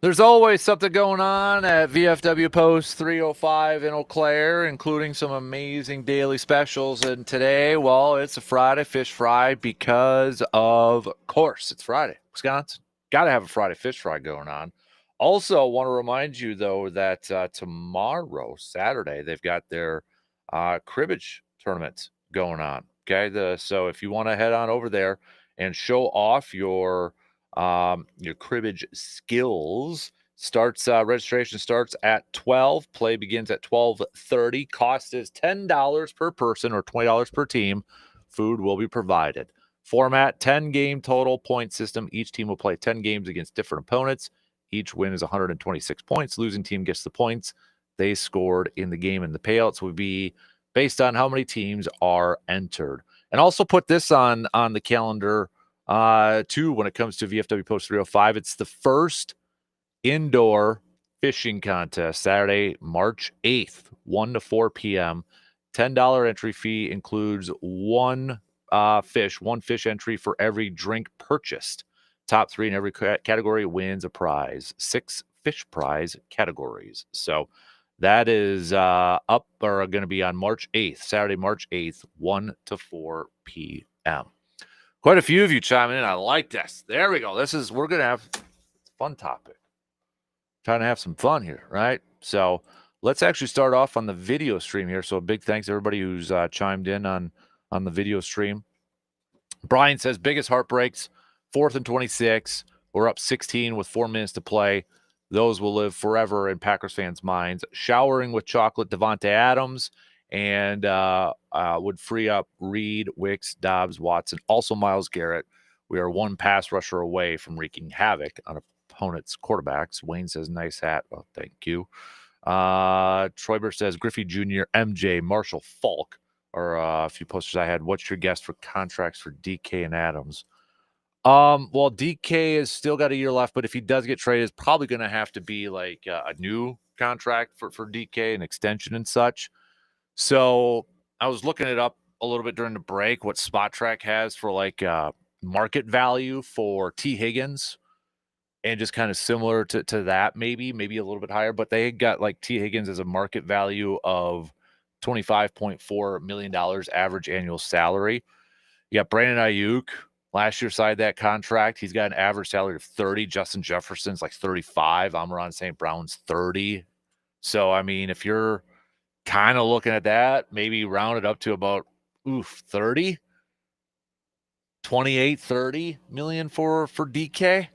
There's always something going on at VFW Post 305 in Eau Claire, including some amazing daily specials. And today, well, it's a Friday fish fry because, of course, it's Friday. Wisconsin, got to have a Friday fish fry going on. Also, want to remind you, though, that tomorrow, Saturday, they've got their cribbage tournament going on. Okay, so if you want to head on over there and show off your cribbage skills, registration starts at 12. Play begins at 12:30. Cost is $10 per person or $20 per team. Food will be provided. Format: 10 game total point system. Each team will play 10 games against different opponents. Each win is 126 points. Losing team gets the points they scored in the game, and the payouts will be based on how many teams are entered. And also put this on the calendar too, when it comes to VFW Post 305. It's the first indoor fishing contest, Saturday, March 8th, 1 to 4 p.m. $10 entry fee includes one fish entry for every drink purchased. Top 3 in every category wins a prize. 6 fish prize categories. So that is up or going to be on March 8th, Saturday, March 8th, 1 to 4 p.m. Quite a few of you chiming in. I like this. There we go. We're going to have a fun topic. Trying to have some fun here, right? So let's actually start off on the video stream here. So a big thanks to everybody who's chimed in on the video stream. Brian says, biggest heartbreaks, 4th and 26. We're up 16 with 4 minutes to play. Those will live forever in Packers fans' minds. Showering with chocolate, Devontae Adams, and would free up Reed, Wicks, Dobbs, Watson, also Myles Garrett. We are one pass rusher away from wreaking havoc on opponents' quarterbacks. Wayne says, nice hat. Well, thank you. Troyber says, Griffey Jr., MJ, Marshall, Falk are a few posters I had. What's your guess for contracts for DK and Adams? Well, DK has still got a year left, but if he does get traded, it's probably going to have to be like a new contract for DK, an extension and such. So I was looking it up a little bit during the break, what Spot Track has for like market value for T. Higgins, and just kind of similar to that, maybe a little bit higher, but they got like T. Higgins as a market value of $25.4 million average annual salary. You got Brandon Ayuk. Last year signed that contract. He's got an average salary of 30. Justin Jefferson's like 35. Amon St. Brown's 30. So, I mean, if you're kind of looking at that, maybe round it up to about 30, 28, 30 million for DK,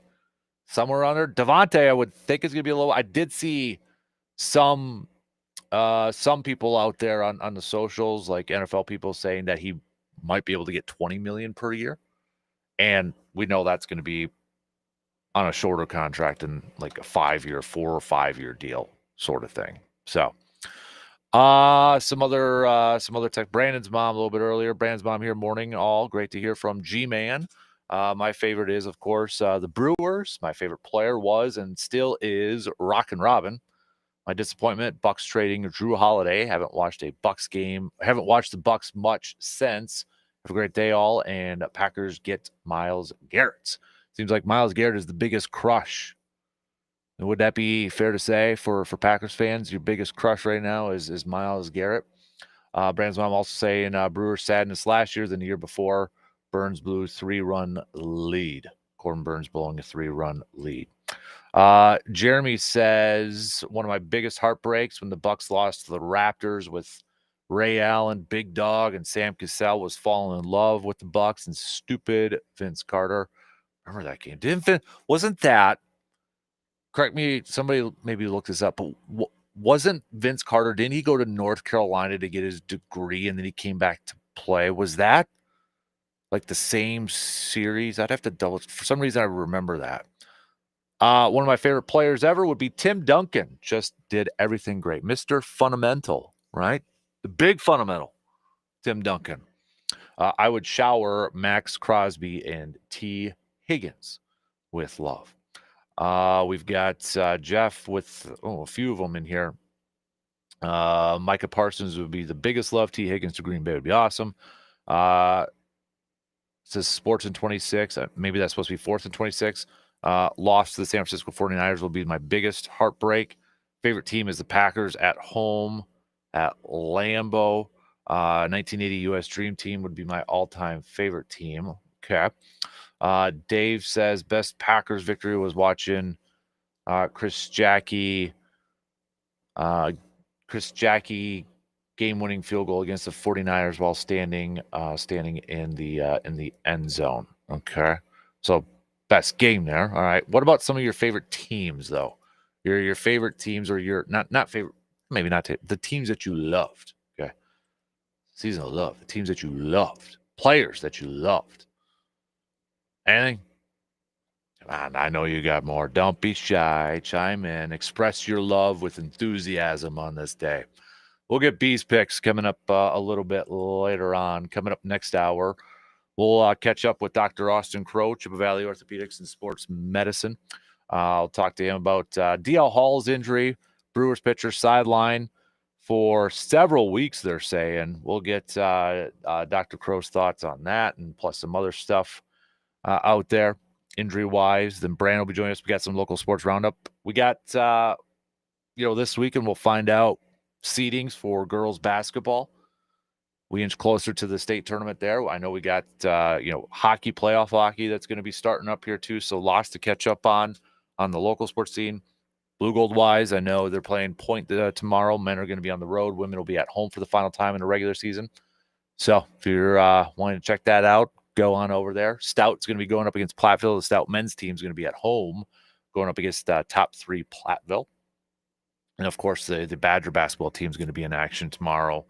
somewhere around there. Devontae, I would think is going to be a little. I did see some people out there on the socials, like NFL people, saying that he might be able to get 20 million per year. And we know that's going to be on a shorter contract and like a 4 or 5 year deal sort of thing. So, some other tech. Brandon's mom a little bit earlier. Brandon's mom here, morning all. Great to hear from G-Man. My favorite is, of course, the Brewers. My favorite player was and still is Rockin' Robin. My disappointment, Bucks trading Drew Holiday. Haven't watched a Bucks game. Haven't watched the Bucks much since. Have a great day, all. And Packers get Myles Garrett. Seems like Myles Garrett is the biggest crush. And would that be fair to say for Packers fans? Your biggest crush right now is Myles Garrett. Brandon's mom also saying Brewers sadness last year than the year before. Burns blew 3-run lead. Corbin Burns blowing a 3-run lead. Jeremy says one of my biggest heartbreaks when the Bucks lost to the Raptors with Ray Allen, Big Dog, and Sam Cassell was falling in love with the Bucks and stupid Vince Carter. Remember that game? Wasn't that? Correct me. Somebody maybe look this up. But wasn't Vince Carter? Didn't he go to North Carolina to get his degree and then he came back to play? Was that like the same series? I'd have to double. For some reason, I remember that. One of my favorite players ever would be Tim Duncan. Just did everything great. Mr. Fundamental, right? The big fundamental, Tim Duncan. I would shower Max Crosby and T. Higgins with love. We've got Jeff with a few of them in here. Micah Parsons would be the biggest love. T. Higgins to Green Bay would be awesome. It says sports in 26. Maybe that's supposed to be 4th and 26. Loss to the San Francisco 49ers will be my biggest heartbreak. Favorite team is the Packers at home at Lambeau. 1980 U.S. Dream Team would be my all-time favorite team. Okay. Dave says best Packers victory was watching Chris Jackie game-winning field goal against the 49ers while standing in the end zone. Okay. So best game there. All right. What about some of your favorite teams though? Your favorite teams, or your not favorite, maybe not the teams that you loved. Okay. Season of love, the teams that you loved, players that you loved. Anything? Come on, I know you got more. Don't be shy. Chime in. Express your love with enthusiasm on this day. We'll get B's picks coming up a little bit later on. Coming up next hour, we'll catch up with Dr. Austin Crow, Chippewa Valley Orthopedics and Sports Medicine. I'll talk to him about DL Hall's injury, Brewers pitcher sideline for several weeks, they're saying. We'll get Dr. Crow's thoughts on that and plus some other stuff out there injury-wise. Then Brandon will be joining us. We got some local sports roundup. We got, this weekend we'll find out seedings for girls basketball. We inch closer to the state tournament there. I know we got, hockey, playoff hockey that's going to be starting up here too. So lots to catch up on the local sports scene. Blue Gold wise, I know they're playing Point tomorrow. Men are going to be on the road. Women will be at home for the final time in the regular season. So if you're wanting to check that out, go on over there. Stout's going to be going up against Platteville. The Stout men's team is going to be at home going up against top 3 Platteville. And, of course, the Badger basketball team is going to be in action tomorrow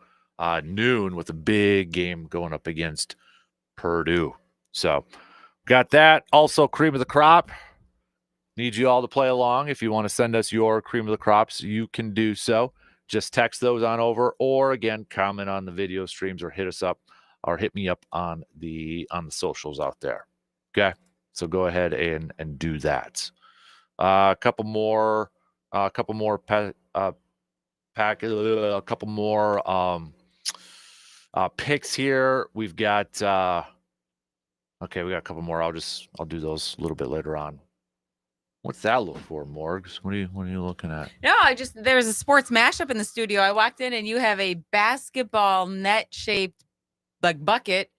noon with a big game going up against Purdue. So got that. Also, cream of the crop. Need you all to play along. If you want to send us your cream of the crops, you can do so. Just text those on over, or again, comment on the video streams, or hit us up, or hit me up on the socials out there. Okay, so go ahead and do that. A couple more picks here. We've got we got a couple more. I'll do those a little bit later on. What's that look for, Morgs? What are you looking at? No, there's a sports mashup in the studio. I walked in and you have a basketball net shaped bucket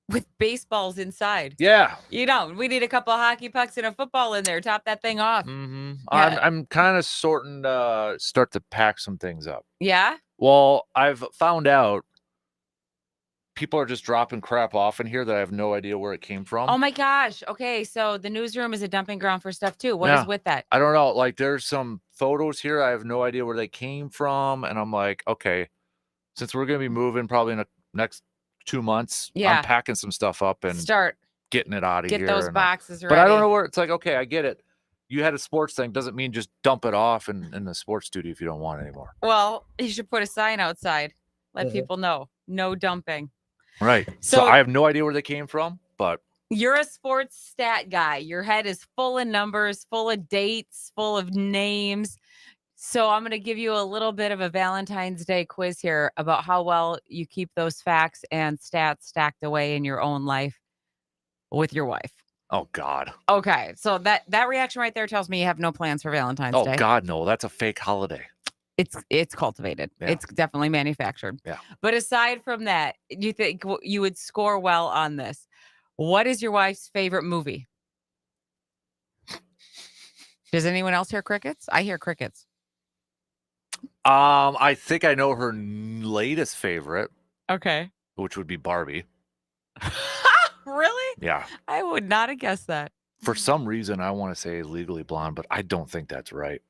with baseballs inside. Yeah. We need a couple of hockey pucks and a football in there. Top that thing off. Mm-hmm. Yeah. I'm kind of start to pack some things up. Yeah? Well, I've found out people are just dropping crap off in here that I have no idea where it came from. Oh my gosh. Okay, so the newsroom is a dumping ground for stuff too. What is with that? I don't know. Like, there's some photos here. I have no idea where they came from. And I'm like, okay, since we're going to be moving probably in the next 2 months, I'm packing some stuff up and start getting it out of here. Get those boxes ready. But I don't know where it's like, okay, I get it. You had a sports thing. Doesn't mean just dump it off in the sports studio if you don't want it anymore. Well, you should put a sign outside. Let people know. No dumping. Right. So I have no idea where they came from, but you're a sports stat guy. Your head is full of numbers, full of dates, full of names. So I'm going to give you a little bit of a Valentine's Day quiz here about how well you keep those facts and stats stacked away in your own life with your wife. Oh, God. Okay. So that reaction right there tells me you have no plans for Valentine's Day. Oh, God, no. That's a fake holiday. It's cultivated. Yeah. It's definitely manufactured. Yeah. But aside from that, you think you would score well on this. What is your wife's favorite movie? Does anyone else hear crickets? I hear crickets. I think I know her latest favorite. Okay. Which would be Barbie. Really? Yeah. I would not have guessed that. For some reason, I want to say Legally Blonde, but I don't think that's right.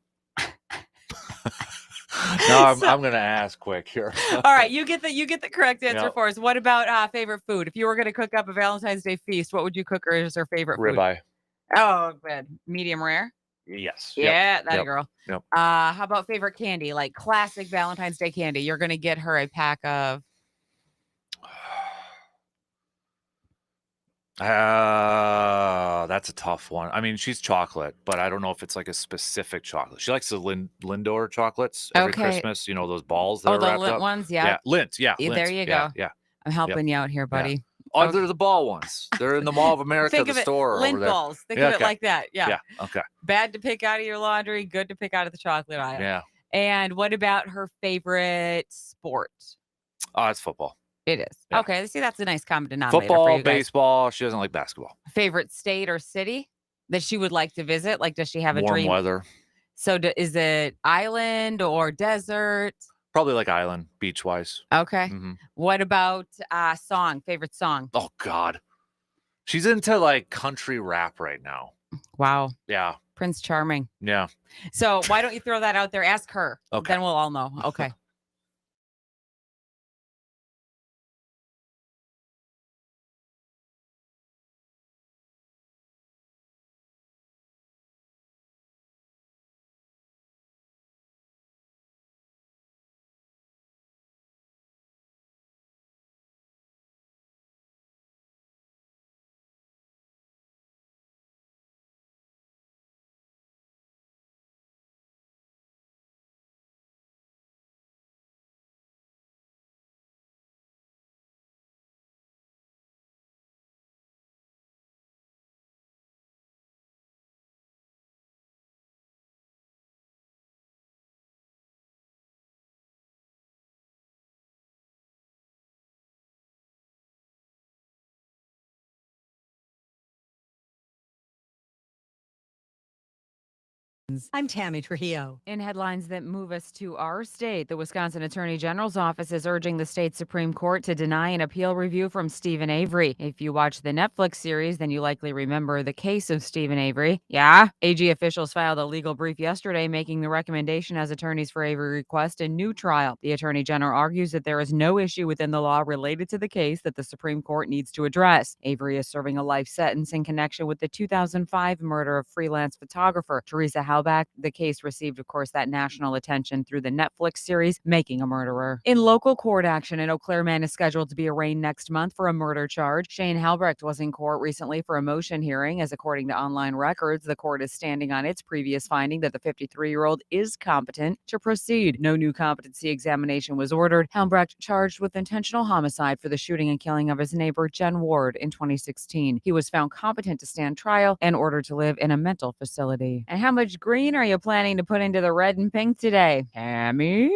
No, I'm going to ask quick here. All right, you get the correct answer for us. What about favorite food? If you were going to cook up a Valentine's Day feast, what would you cook her as her favorite food? Ribeye. Oh, good. Medium rare? Yes. Yeah, that girl. Yep. How about favorite candy? Like classic Valentine's Day candy. You're going to get her a pack of... That's a tough one. I mean, she's chocolate, but I don't know if it's like a specific chocolate. She likes the Lindor chocolates every Christmas. You know, those balls that are wrapped Lint up. ones, yeah. Yeah, Lint, yeah. There you go. Yeah. I'm helping you out here, buddy. Oh, they're the ball ones. They're in the Mall of America, Think the of it, store lint over there. balls. Think Yeah, of it okay. like that. Yeah. Yeah. Okay. Bad to pick out of your laundry, good to pick out of the chocolate aisle. Yeah. And what about her favorite sport? Oh, it's football. It is. Yeah. Okay. See, that's a nice common denominator for Football, you guys. baseball. She doesn't like basketball. Favorite state or city that she would like to visit? Like, does she have a Warm dream? weather. So is it island or desert? Probably like island, beach wise. Okay. Mhm. What about song? Favorite song? Oh God. She's into like country rap right now. Wow. Yeah. Prince Charming. Yeah. So why don't you throw that out there? Ask her. Okay. Then we'll all know. Okay. I'm Tammy Trujillo. In headlines that move us to our state, the Wisconsin Attorney General's office is urging the state Supreme Court to deny an appeal review from Stephen Avery. If you watch the Netflix series, then you likely remember the case of Stephen Avery. Yeah? AG officials filed a legal brief yesterday making the recommendation as attorneys for Avery request a new trial. The Attorney General argues that there is no issue within the law related to the case that the Supreme Court needs to address. Avery is serving a life sentence in connection with the 2005 murder of freelance photographer Teresa Halbach. The case received, of course, that national attention through the Netflix series, Making a Murderer. In local court action, an Eau Claire man is scheduled to be arraigned next month for a murder charge. Shane Halbrecht was in court recently for a motion hearing, as according to online records, the court is standing on its previous finding that the 53-year-old is competent to proceed. No new competency examination was ordered. Halbrecht charged with intentional homicide for the shooting and killing of his neighbor, Jen Ward, in 2016. He was found competent to stand trial and ordered to live in a mental facility. And how much green are you planning to put into the red and pink today, Tammy?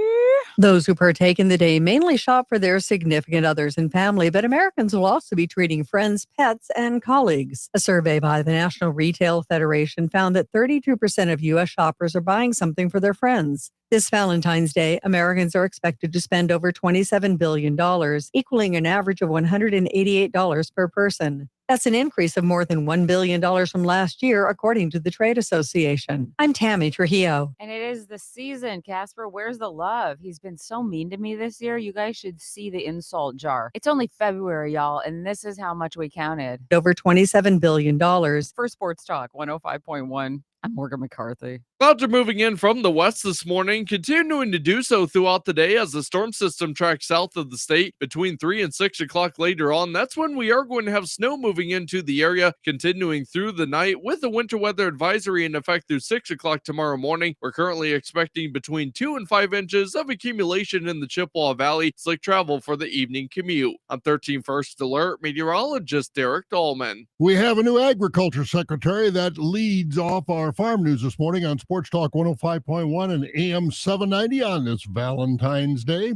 Those who partake in the day mainly shop for their significant others and family, but Americans will also be treating friends, pets, and colleagues. A survey by the National Retail Federation found that 32% of U.S. shoppers are buying something for their friends. This Valentine's Day, Americans are expected to spend over $27 billion, equaling an average of $188 per person. That's an increase of more than $1 billion from last year, according to the Trade Association. I'm Tammy Trujillo. And it is the season, Casper. Where's the love? He's been so mean to me this year. You guys should see the insult jar. It's only February, y'all, and this is how much we counted. Over $27 billion. For Sports Talk 105.1, I'm Morgan McCarthy. Clouds are moving in from the west this morning, continuing to do so throughout the day as the storm system tracks south of the state between 3 and 6 o'clock later on. That's when we are going to have snow moving into the area, continuing through the night with a winter weather advisory in effect through 6 o'clock tomorrow morning. We're currently expecting between 2 and 5 inches of accumulation in the Chippewa Valley. Slick travel for the evening commute. I'm 13 First Alert meteorologist Derek Dahlman. We have a new agriculture secretary that leads off our farm news this morning on Sports Talk 105.1 and AM 790 on this Valentine's Day.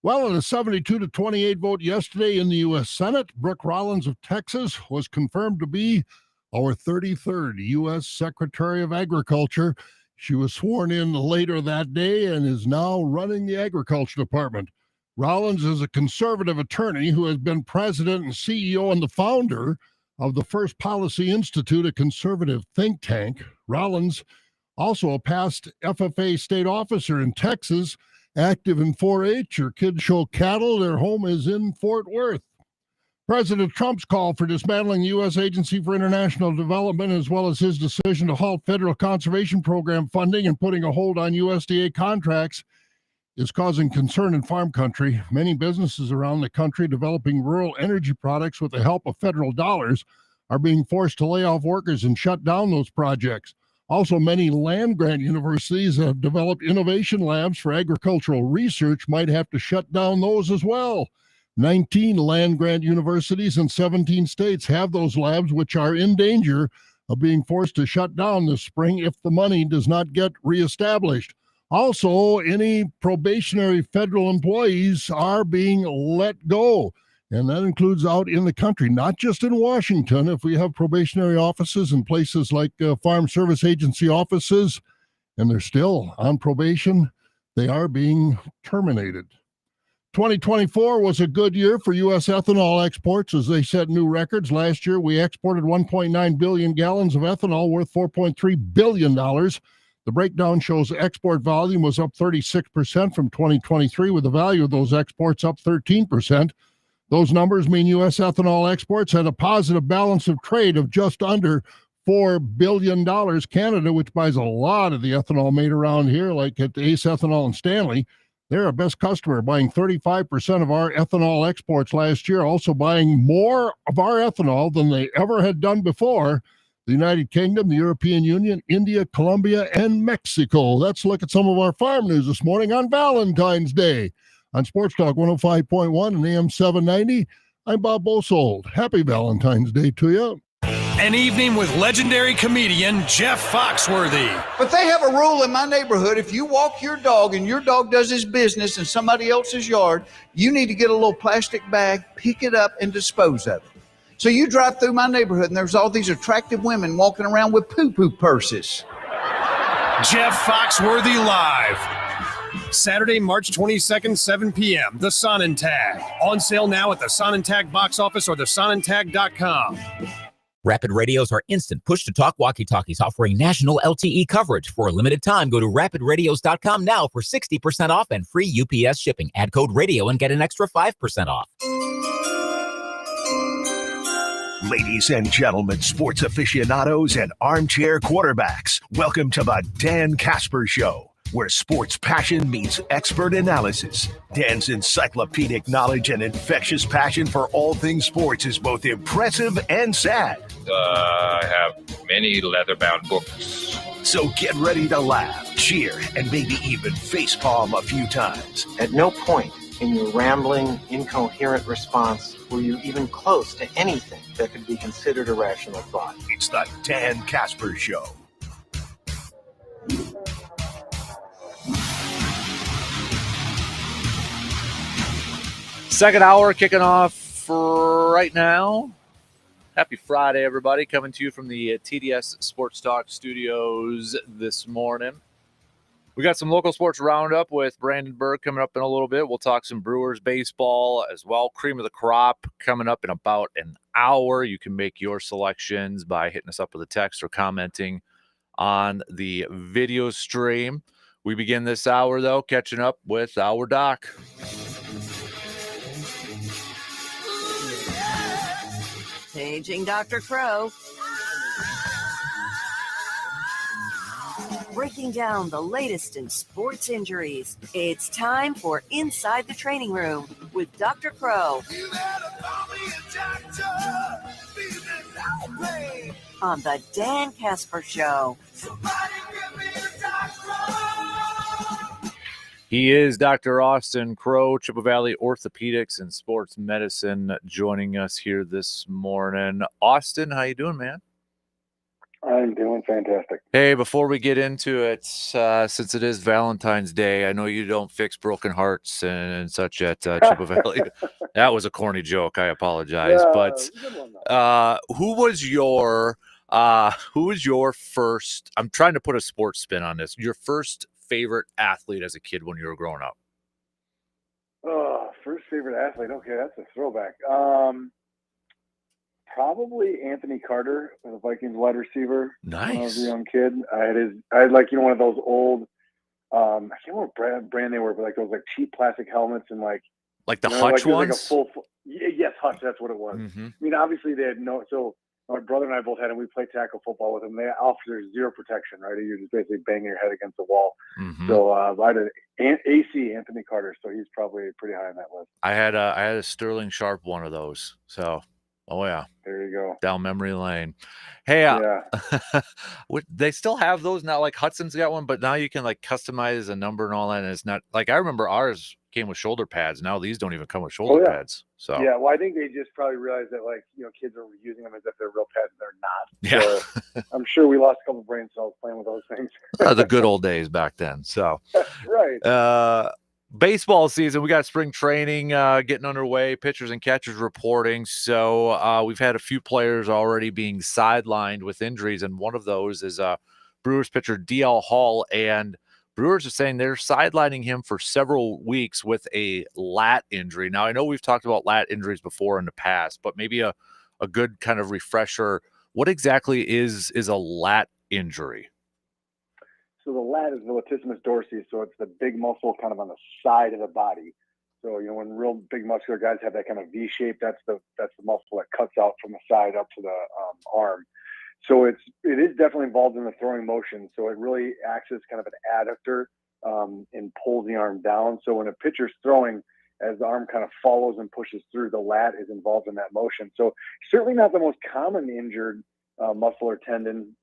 Well, in a 72-28 vote yesterday in the U.S. Senate, Brooke Rollins of Texas was confirmed to be our 33rd U.S. Secretary of Agriculture. She was sworn in later that day and is now running the Agriculture Department. Rollins is a conservative attorney who has been president and CEO and the founder of the First Policy Institute, a conservative think tank. Rollins, also a past FFA state officer in Texas, active in 4-H. Her kids show cattle. Their home is in Fort Worth. President Trump's call for dismantling the U.S. Agency for International Development, as well as his decision to halt federal conservation program funding and putting a hold on USDA contracts, is causing concern in farm country. Many businesses around the country developing rural energy products with the help of federal dollars are being forced to lay off workers and shut down those projects. Also, many land-grant universities that have developed innovation labs for agricultural research might have to shut down those as well. 19 land-grant universities in 17 states have those labs, which are in danger of being forced to shut down this spring if the money does not get reestablished. Also, any probationary federal employees are being let go, and that includes out in the country, not just in Washington. If we have probationary offices in places like Farm Service Agency offices, and they're still on probation, they are being terminated. 2024 was a good year for U.S. ethanol exports as they set new records. Last year, we exported 1.9 billion gallons of ethanol worth $4.3 billion. The breakdown shows export volume was up 36% from 2023, with the value of those exports up 13%. Those numbers mean U.S. ethanol exports had a positive balance of trade of just under $4 billion. Canada, which buys a lot of the ethanol made around here, like at Ace Ethanol and Stanley, they're our best customer, buying 35% of our ethanol exports last year, also buying more of our ethanol than they ever had done before. The United Kingdom, the European Union, India, Colombia, and Mexico. Let's look at some of our farm news this morning on Valentine's Day. On Sports Talk 105.1 and AM 790, I'm Bob Bosold. Happy Valentine's Day to you. An evening with legendary comedian Jeff Foxworthy. But they have a rule in my neighborhood. If you walk your dog and your dog does his business in somebody else's yard, you need to get a little plastic bag, pick it up, and dispose of it. So you drive through my neighborhood and there's all these attractive women walking around with poo-poo purses. Jeff Foxworthy Live. Saturday, March 22nd, 7 p.m. The Sonnentag. On sale now at the Sonnentag box office or thesonnentag.com. Rapid Radios are instant push-to-talk walkie-talkies offering national LTE coverage. For a limited time, go to rapidradios.com now for 60% off and free UPS shipping. Add code RADIO and get an extra 5% off. Ladies and gentlemen, sports aficionados and armchair quarterbacks, welcome to the Dan Kasper Show, where sports passion meets expert analysis. Dan's encyclopedic knowledge and infectious passion for all things sports is both impressive and sad. I have many leather-bound books. So get ready to laugh, cheer, and maybe even facepalm a few times. At no point in your rambling, incoherent response were you even close to anything that could be considered a rational thought. It's the Dan Kasper Show. Second hour kicking off right now. Happy Friday, everybody. Coming to you from the TDS Sports Talk studios this morning. We got some local sports roundup with Brandon Berg coming up in a little bit. We'll talk some Brewers baseball as well. Cream of the crop coming up in about an hour. You can make your selections by hitting us up with a text or commenting on the video stream. We begin this hour, though, catching up with our doc. Paging Dr. Crow. Breaking down the latest in sports injuries. It's time for Inside the Training Room with Dr. Crow. On the Dan Kasper Show. He is Dr. Austin Crow, Chippewa Valley Orthopedics and Sports Medicine, joining us here this morning. Austin, how you doing, man? I'm doing fantastic. Hey, before we get into it, since it is Valentine's Day, I know you don't fix broken hearts and such at Chippewa Valley. That was a corny joke. I apologize. Yeah, but who was your first? I'm trying to put a sports spin on this. Your first favorite athlete as a kid when you were growing up? Oh, first favorite athlete. Okay, that's a throwback. Probably Anthony Carter, the Vikings wide receiver. Nice. When I was a young kid. I had like, one of those old, I can't remember what brand they were, but like those like cheap plastic helmets and like the Hutch ones? Like a full, yes, Hutch, that's what it was. Mm-hmm. I mean, obviously they had so my brother and I both had them. We played tackle football with them. They offer zero protection, right? You're just basically banging your head against the wall. Mm-hmm. So I had an AC, Anthony Carter, so he's probably pretty high on that list. I had a Sterling Sharp one of those. So, oh yeah. There you go. Down memory lane. Hey, yeah. They still have those now. Like Hudson's got one, but now you can like customize a number and all that. And it's not like I remember ours came with shoulder pads. Now these don't even come with shoulder pads. So yeah, well, I think they just probably realized that, like, kids are using them as if they're real pads and they're not. Yeah. So I'm sure we lost a couple brain cells playing with those things. The good old days back then. So right. Baseball season, we got spring training getting underway, pitchers and catchers reporting. So we've had a few players already being sidelined with injuries, and one of those is Brewers pitcher DL Hall, and Brewers are saying they're sidelining him for several weeks with a lat injury. Now, I know we've talked about lat injuries before in the past, but maybe a good kind of refresher. What exactly is a lat injury? So the lat is the latissimus dorsi, so it's the big muscle kind of on the side of the body. So when real big muscular guys have that kind of V shape, that's the muscle that cuts out from the side up to the arm. So it is definitely involved in the throwing motion. So it really acts as kind of an adductor and pulls the arm down. So when a pitcher's throwing, as the arm kind of follows and pushes through, the lat is involved in that motion. So certainly not the most common injured muscle or tendon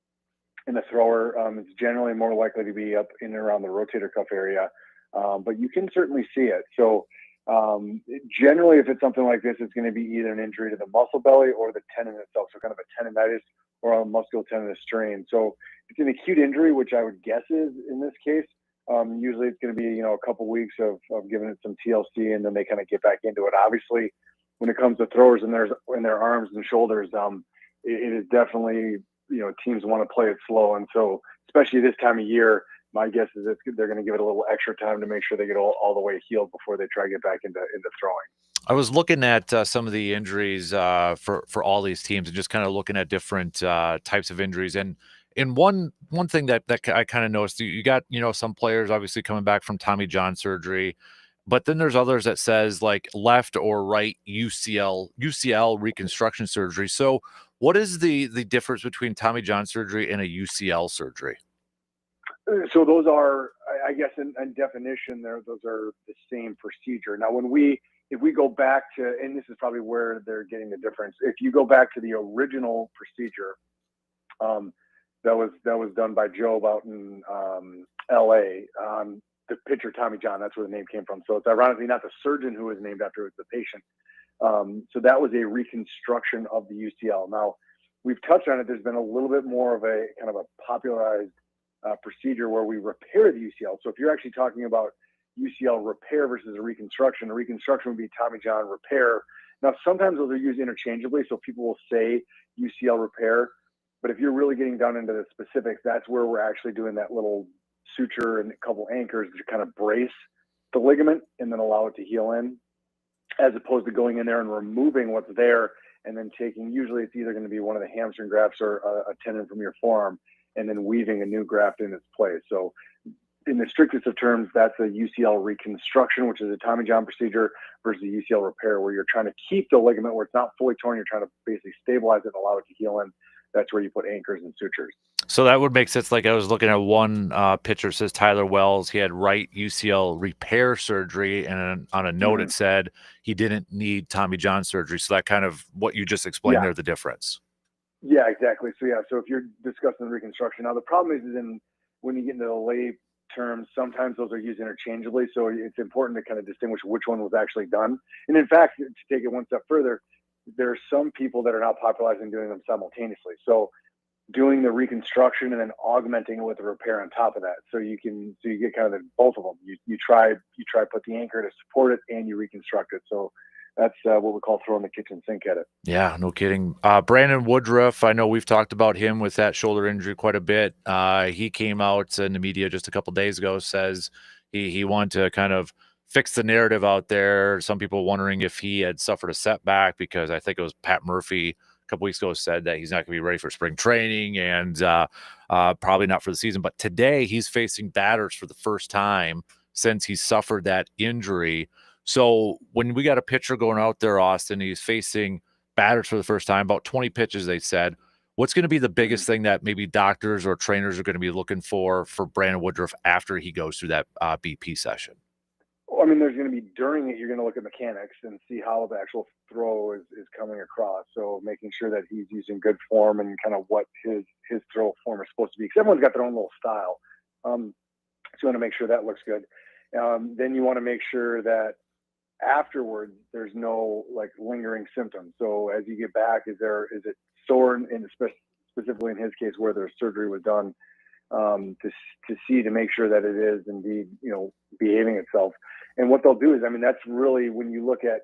in the thrower. It's generally more likely to be up in and around the rotator cuff area, but you can certainly see it. So generally, if it's something like this, it's going to be either an injury to the muscle belly or the tendon itself, so kind of a tendinitis or a musculotendinous strain. So it's an acute injury, which I would guess is in this case. Usually it's going to be, a couple weeks of giving it some TLC, and then they kind of get back into it. Obviously, when it comes to throwers and their arms and shoulders, it is definitely, teams want to play it slow. And so, especially this time of year, my guess is they're going to give it a little extra time to make sure they get all the way healed before they try to get back into throwing. I was looking at some of the injuries for all these teams and just kind of looking at different types of injuries. And one thing that I kind of noticed, you got, some players obviously coming back from Tommy John surgery, but then there's others that says like left or right UCL reconstruction surgery. So what is the difference between Tommy John surgery and a UCL surgery? So those are, I guess, in definition, those are the same procedure. Now, if we go back to, and this is probably where they're getting the difference. If you go back to the original procedure, that was done by Job out in L.A. The pitcher Tommy John, that's where the name came from. So it's ironically not the surgeon who was named after, it was the patient. So that was a reconstruction of the UCL. Now, we've touched on it. There's been a little bit more of a kind of a popularized procedure where we repair the UCL. So if you're actually talking about UCL repair versus a reconstruction would be Tommy John repair. Now, sometimes those are used interchangeably, so people will say UCL repair, but if you're really getting down into the specifics, that's where we're actually doing that little suture and a couple anchors to kind of brace the ligament and then allow it to heal in, as opposed to going in there and removing what's there and then taking, usually it's either going to be one of the hamstring grafts or a tendon from your forearm, and then weaving a new graft in its place. So in the strictest of terms, that's a UCL reconstruction, which is a Tommy John procedure, versus a UCL repair, where you're trying to keep the ligament where it's not fully torn. You're trying to basically stabilize it and allow it to heal in. That's where you put anchors and sutures. So that would make sense. Like I was looking at one pitcher, says Tyler Wells, he had right UCL repair surgery, and on a note it said he didn't need Tommy John surgery. So that kind of what you just explained there, the difference. Yeah, exactly. So if you're discussing reconstruction, now the problem is when you get into the lay terms, sometimes those are used interchangeably. So it's important to kind of distinguish which one was actually done. And in fact, to take it one step further, there are some people that are now popularizing doing them simultaneously. So doing the reconstruction and then augmenting it with the repair on top of that. So you get kind of both of them. You try put the anchor to support it and you reconstruct it. So that's what we call throwing the kitchen sink at it. Yeah, no kidding. Brandon Woodruff, I know we've talked about him with that shoulder injury quite a bit. He came out in the media just a couple days ago, says he wanted to kind of fix the narrative out there. Some people wondering if he had suffered a setback, because I think it was Pat Murphy a couple weeks ago said that he's not going to be ready for spring training and probably not for the season. But today he's facing batters for the first time since he suffered that injury. So when we got a pitcher going out there, Austin, he's facing batters for the first time, about 20 pitches, they said. What's going to be the biggest thing that maybe doctors or trainers are going to be looking for Brandon Woodruff after he goes through that BP session? Well, I mean, there's going to be, during it, you're going to look at mechanics and see how the actual throw is coming across. So making sure that he's using good form and kind of what his throw form is supposed to be. Because everyone's got their own little style. So you want to make sure that looks good. then you want to make sure that afterwards there's no like lingering symptoms. So as you get back, is it sore, and specifically in his case where their surgery was done, to make sure that it is indeed, behaving itself. And what they'll do is, that's really, when you look at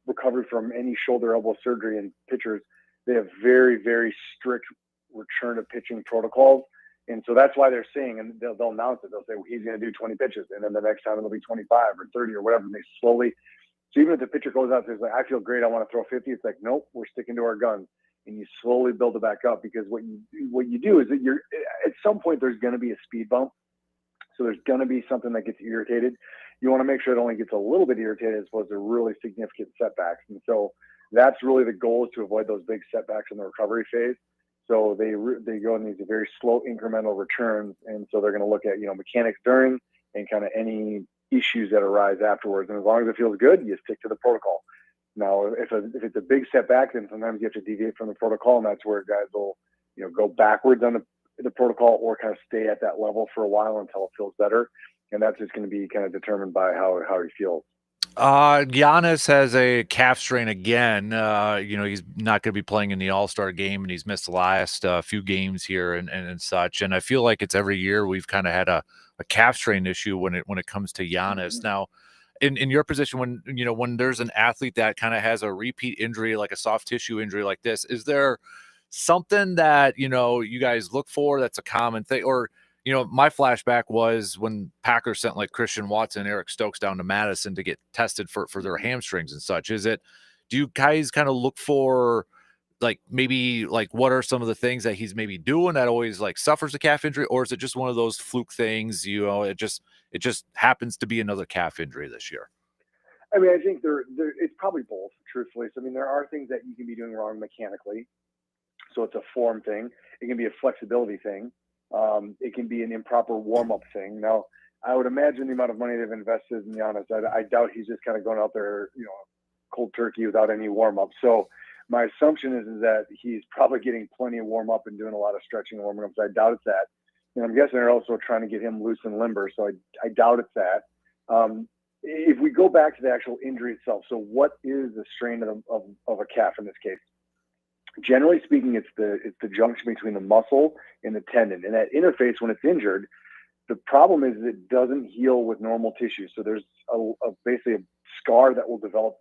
recovery from any shoulder elbow surgery in pitchers, they have very, very strict return to pitching protocols. And so that's why they're saying, and they'll announce it. They'll say, well, he's going to do 20 pitches. And then the next time it'll be 25 or 30 or whatever. And they slowly, so even if the pitcher goes out there, like, I feel great, I want to throw 50. It's like, nope, we're sticking to our guns. And you slowly build it back up, because what you do is that at some point there's going to be a speed bump. So there's going to be something that gets irritated. You want to make sure it only gets a little bit irritated as opposed to really significant setbacks. And so that's really the goal, is to avoid those big setbacks in the recovery phase. So they go in these very slow incremental returns. And so they're going to look at, mechanics during and kind of any issues that arise afterwards. And as long as it feels good, you stick to the protocol. Now, if it's a big setback, then sometimes you have to deviate from the protocol, and that's where guys will, go backwards on the protocol, or kind of stay at that level for a while until it feels better. And that's just going to be kind of determined by how he feels. Giannis has a calf strain again. He's not going to be playing in the All-Star game, and he's missed the last few games here and such. And I feel like it's every year we've kind of had a calf strain issue when it comes to Giannis. Mm-hmm. Now, in your position, when there's an athlete that kind of has a repeat injury, like a soft tissue injury like this, is there something that you guys look for that's a common thing? Or my flashback was when Packers sent like Christian Watson and Eric Stokes down to Madison to get tested for their hamstrings and such. Do you guys kind of look for like maybe like what are some of the things that he's maybe doing that always like suffers a calf injury, or is it just one of those fluke things? It just happens to be another calf injury this year. I think it's probably both, truthfully. So there are things that you can be doing wrong mechanically. So it's a form thing. It can be a flexibility thing. It can be an improper warm-up thing. Now, I would imagine the amount of money they've invested in Giannis, I doubt he's just kind of going out there, cold turkey without any warm-up. So my assumption is that he's probably getting plenty of warm-up and doing a lot of stretching and warming up. So I doubt it's that. And I'm guessing they're also trying to get him loose and limber. So I doubt it's that. If we go back to the actual injury itself, so what is the strain of a calf in this case? Generally speaking, it's the junction between the muscle and the tendon. And that interface, when it's injured, the problem is it doesn't heal with normal tissue. So there's basically a scar that will develop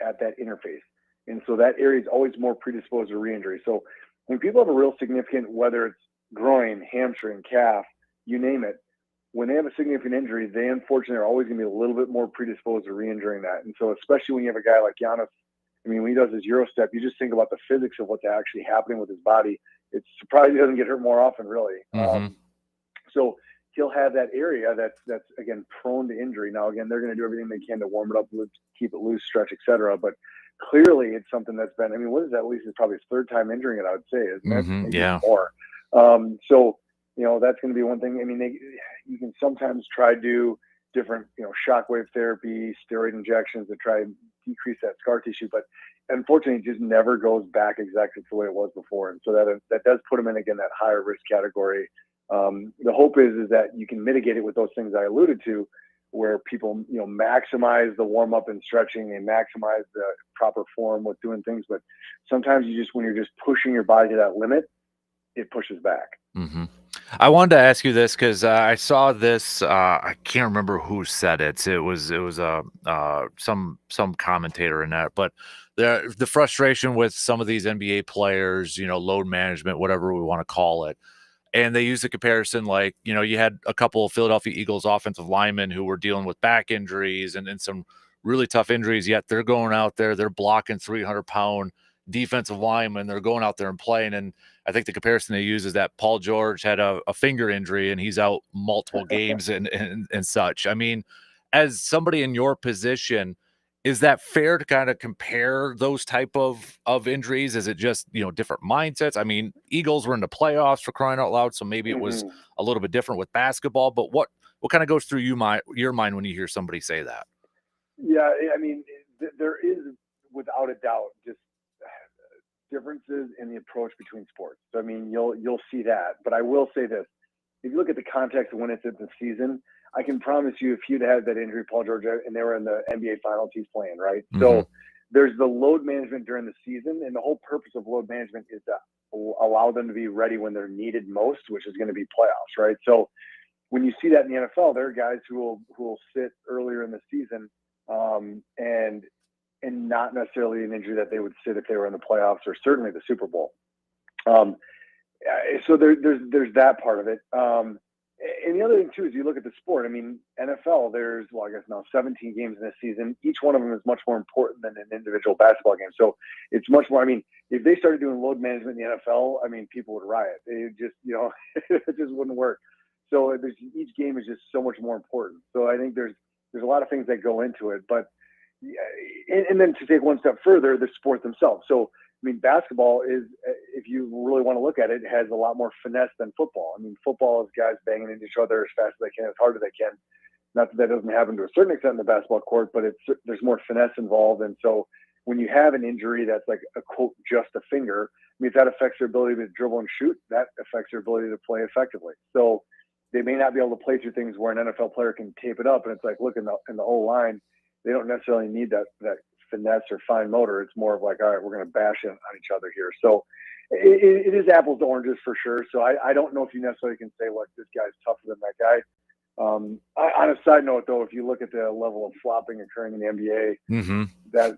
at that interface. And so that area is always more predisposed to re-injury. So when people have a real significant, whether it's groin, hamstring, calf, you name it, when they have a significant injury, they unfortunately are always going to be a little bit more predisposed to re-injuring that. And so especially when you have a guy like Giannis, when he does his Euro step, you just think about the physics of what's actually happening with his body. It's surprising he doesn't get hurt more often, really. Mm-hmm. So he'll have that area that's again prone to injury. Now, again, they're going to do everything they can to warm it up, keep it loose, stretch, etc. But clearly, it's something that's been. What is that? At least it's probably his third time injuring it, I would say, isn't it? Mm-hmm. Maybe Yeah. more. So that's going to be one thing. You can sometimes try to do different, shockwave therapy, steroid injections to try and decrease that scar tissue, but unfortunately, it just never goes back exactly to the way it was before. And so that does put them in, again, that higher risk category. The hope is that you can mitigate it with those things I alluded to, where people, maximize the warm up and stretching and maximize the proper form with doing things. But sometimes when you're just pushing your body to that limit, it pushes back. Mm-hmm. I wanted to ask you this because I saw this. I can't remember who said it. It was some commentator in that. But the frustration with some of these NBA players, load management, whatever we want to call it, and they use the comparison like you had a couple of Philadelphia Eagles offensive linemen who were dealing with back injuries and some really tough injuries. Yet they're going out there, they're blocking 300-pound defensive linemen. They're going out there and playing. And I think the comparison they use is that Paul George had a finger injury and he's out multiple games and such. As somebody in your position, is that fair to kind of compare those type of injuries? Is it just, different mindsets? Eagles were in the playoffs, for crying out loud, so maybe it was a little bit different with basketball, but what kind of goes through your mind when you hear somebody say that? Yeah, there is, without a doubt, just differences in the approach between sports. So, you'll see that. But I will say this. If you look at the context of when it's in the season, I can promise you, if you'd had that injury, Paul George, and they were in the NBA Finals, he's playing, right? Mhm. So there's the load management during the season, and the whole purpose of load management is to allow them to be ready when they're needed most, which is going to be playoffs, right? So when you see that in the NFL, there are guys who will sit earlier in the season, and not necessarily an injury that they would sit if they were in the playoffs or certainly the Super Bowl. So there's that part of it. And the other thing too is you look at the sport. I mean, NFL, there's, well, I guess now 17 games in this season. Each one of them is much more important than an individual basketball game. So it's much more. I mean, if they started doing load management in the NFL, I mean, people would riot. It just, it just wouldn't work. So each game is just so much more important. So I think there's a lot of things that go into it. But and then to take one step further, the sport themselves. So I mean, basketball is, if you really want to look at it, has a lot more finesse than football. I mean, football is guys banging into each other as fast as they can, as hard as they can. Not that doesn't happen to a certain extent in the basketball court, but there's more finesse involved. And so when you have an injury that's like a quote, just a finger, I mean, if that affects their ability to dribble and shoot, that affects their ability to play effectively. So they may not be able to play through things where an NFL player can tape it up. And it's like, look, in the O-line, they don't necessarily need that finesse or fine motor. It's more of like, all right, we're going to bash on each other here. So it is apples to oranges for sure. So I don't know if you necessarily can say, look, this guy's tougher than that guy. On a side note, though, if you look at the level of flopping occurring in the NBA, Mm-hmm.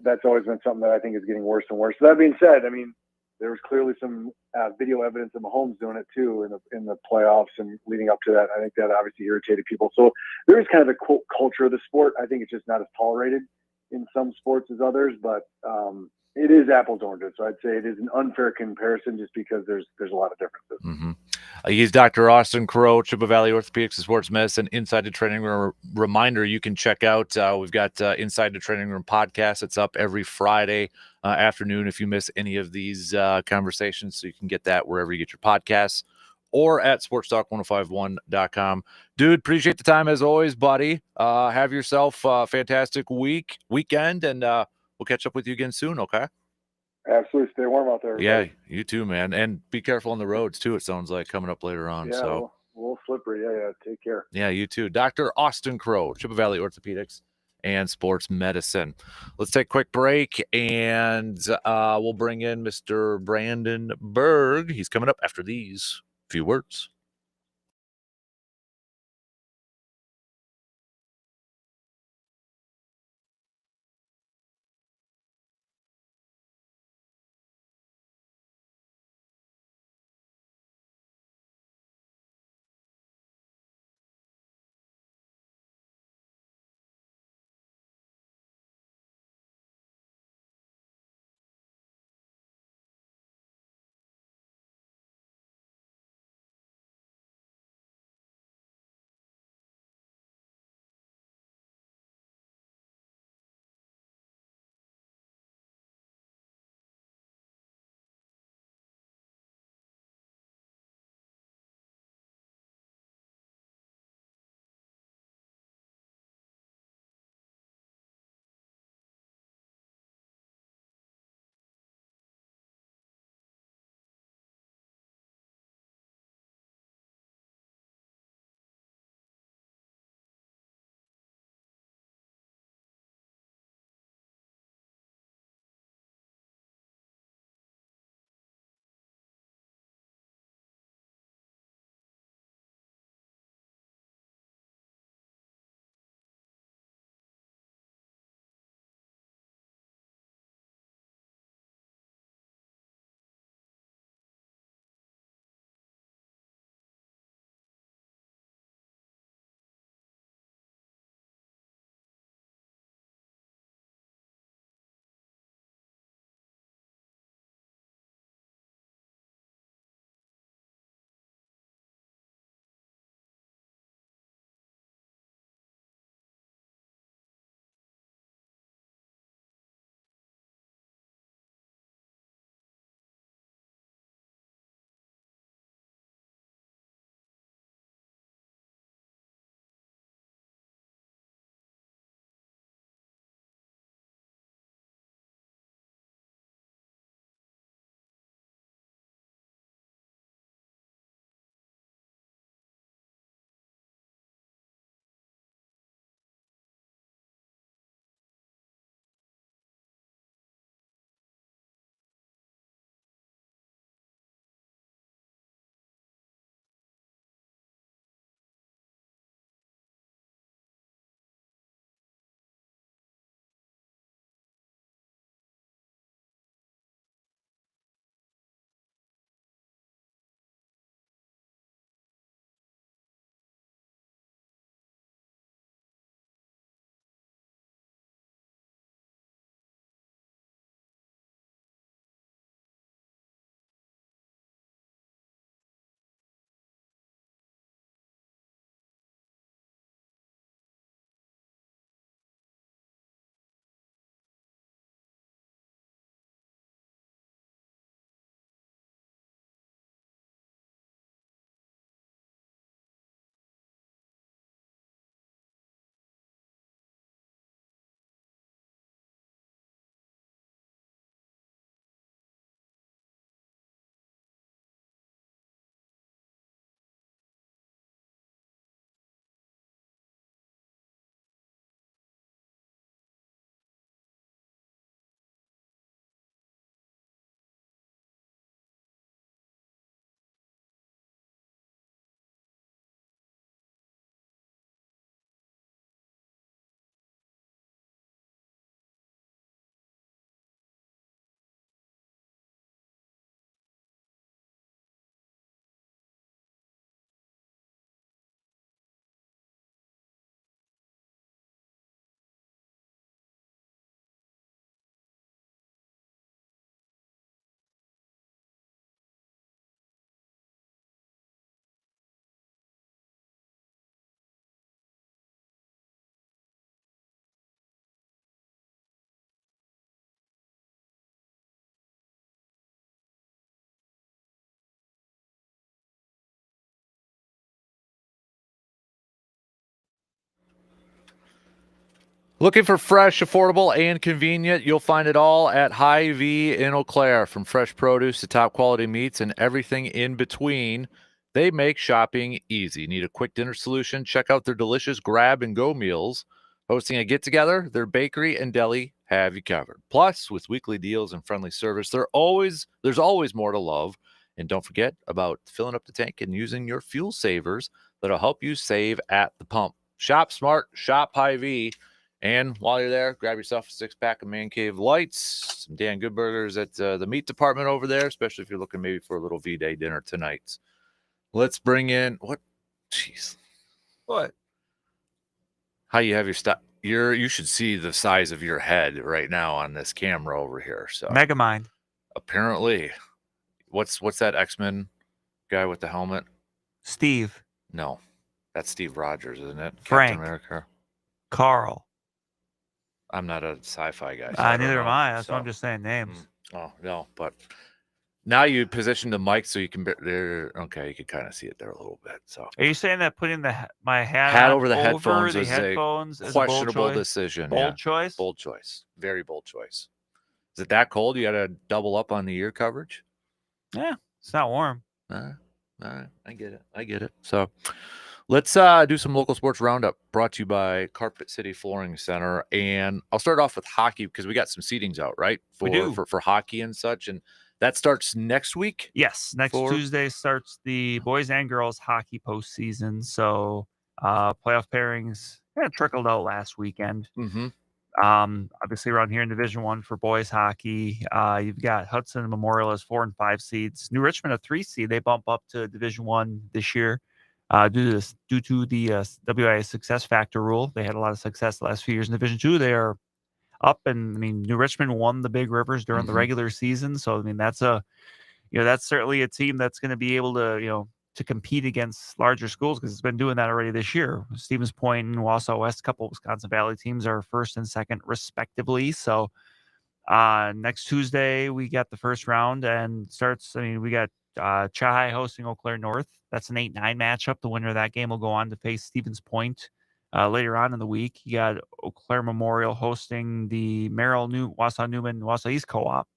that's always been something that I think is getting worse and worse. So that being said, I mean, there was clearly some video evidence of Mahomes doing it too in the playoffs and leading up to that. I think that obviously irritated people. So there is kind of the quote culture of the sport. I think it's just not as tolerated in some sports as others, but it is apples to oranges. So I'd say it is an unfair comparison just because there's a lot of differences. Mm-hmm. He's Dr. Austin Crow, Chippewa Valley Orthopedics and Sports Medicine. Inside the Training Room reminder, you can check out, we've got Inside the Training Room podcast. It's up every Friday afternoon if you miss any of these conversations. So you can get that wherever you get your podcasts or at sportstalk1051.com. Dude, appreciate the time as always, buddy. Have yourself a fantastic weekend, and we'll catch up with you again soon, okay? Absolutely. Stay warm out there, everybody. Yeah, you too, man. And be careful on the roads, too, it sounds like, coming up later on. Yeah, so a little slippery. Yeah. Take care. Yeah, you too. Dr. Austin Crow, Chippewa Valley Orthopedics and Sports Medicine. Let's take a quick break, and we'll bring in Mr. Brandon Berg. He's coming up after these few words. Looking for fresh, affordable, and convenient? You'll find it all at Hy-Vee in Eau Claire. From fresh produce to top quality meats and everything in between, they make shopping easy. Need a quick dinner solution? Check out their delicious grab-and-go meals. Hosting a get-together, their bakery and deli have you covered. Plus, with weekly deals and friendly service, there's always more to love. And don't forget about filling up the tank and using your fuel savers that'll help you save at the pump. Shop smart, shop Hy-Vee. And while you're there, grab yourself a 6-pack of Man Cave Lights, some Dan Good Burgers at the meat department over there, especially if you're looking maybe for a little V-Day dinner tonight. Let's bring in what? Jeez. What? How you have your stuff? You should see the size of your head right now on this camera over here. So Megamind. Apparently, what's that X-Men guy with the helmet? Steve. No, that's Steve Rogers, isn't it? Frank. Captain America. Carl. I'm not a sci-fi guy. So Neither am I. That's why I'm just saying names. Oh no, but now you position the mic so you can there. Okay, you can kind of see it there a little bit. So are you saying that putting my hat over the headphones is a questionable decision? Bold choice. Bold choice. Very bold choice. Is it that cold? You got to double up on the ear coverage. Yeah, it's not warm. All right, I get it. So let's do some local sports roundup brought to you by Carpet City Flooring Center. And I'll start off with hockey because we got some seedings out, right? For hockey and such. And that starts next week? Yes. Next Tuesday starts the boys and girls hockey postseason. So playoff pairings kind of trickled out last weekend. Mm-hmm. Obviously around here in Division I for boys hockey, you've got Hudson and Memorial as 4 and 5 seeds. New Richmond a 3 seed. They bump up to Division I this year. Due to the WIA success factor rule. They had a lot of success the last few years in Division II. They are up, and I mean, New Richmond won the Big Rivers during the regular season. So I mean, that's certainly a team that's going to be able to to compete against larger schools because it's been doing that already this year. Stevens Point and Wausau West, a couple of Wisconsin Valley teams are 1st and 2nd respectively. So next Tuesday we got the first round and starts. I mean, we got Chai hosting Eau Claire North. That's an 8-9 matchup. The winner of that game will go on to face Stevens Point later on in the week. You got Eau Claire Memorial hosting the Merrill Wausau Newman Wausau East Co-op.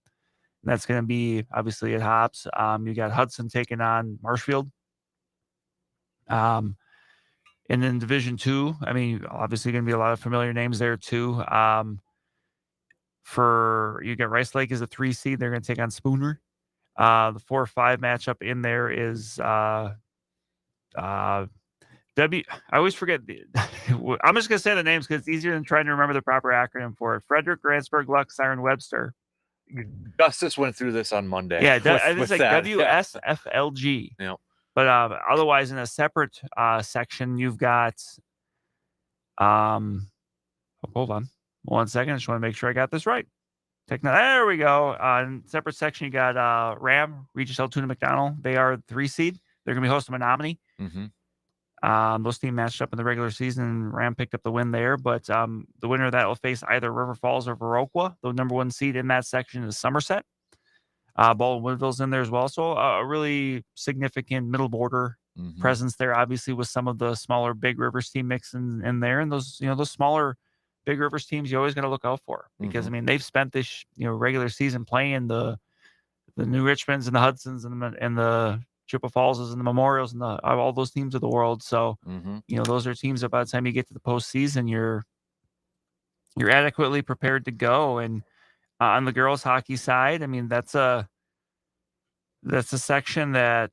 And that's going to be obviously at Hops. You got Hudson taking on Marshfield. And then Division II, I mean, obviously going to be a lot of familiar names there too. You got Rice Lake as a 3 seed. They're going to take on Spooner. The 4-5 matchup in there is I always forget. I'm just going to say the names because it's easier than trying to remember the proper acronym for it. Frederick, Grantsburg, Luck, Siren, Webster. Justice went through this on Monday. Yeah, it's like WSFLG. Yeah. But otherwise, in a separate section, you've got hold on 1 second. I just want to make sure I got this right. There we go. In separate section, you got Ram, Regis Altoona McDonald. They are the 3 seed. They're going to be hosting Menominee. Mm-hmm. Those teams matched up in the regular season, and Ram picked up the win there. But the winner of that will face either River Falls or Viroqua. The number 1 seed in that section is Somerset. Baldwin Woodville's in there as well. So a really significant middle border presence there, obviously, with some of the smaller Big Rivers team mix in there. And those smaller Big Rivers teams you always got to look out for because I mean they've spent this regular season playing the New Richmonds and the Hudsons and the Chippewa Fallses and the Memorials and all those teams of the world. So those are teams that by the time you get to the postseason you're adequately prepared to go. And on the girls hockey side, I mean that's a section that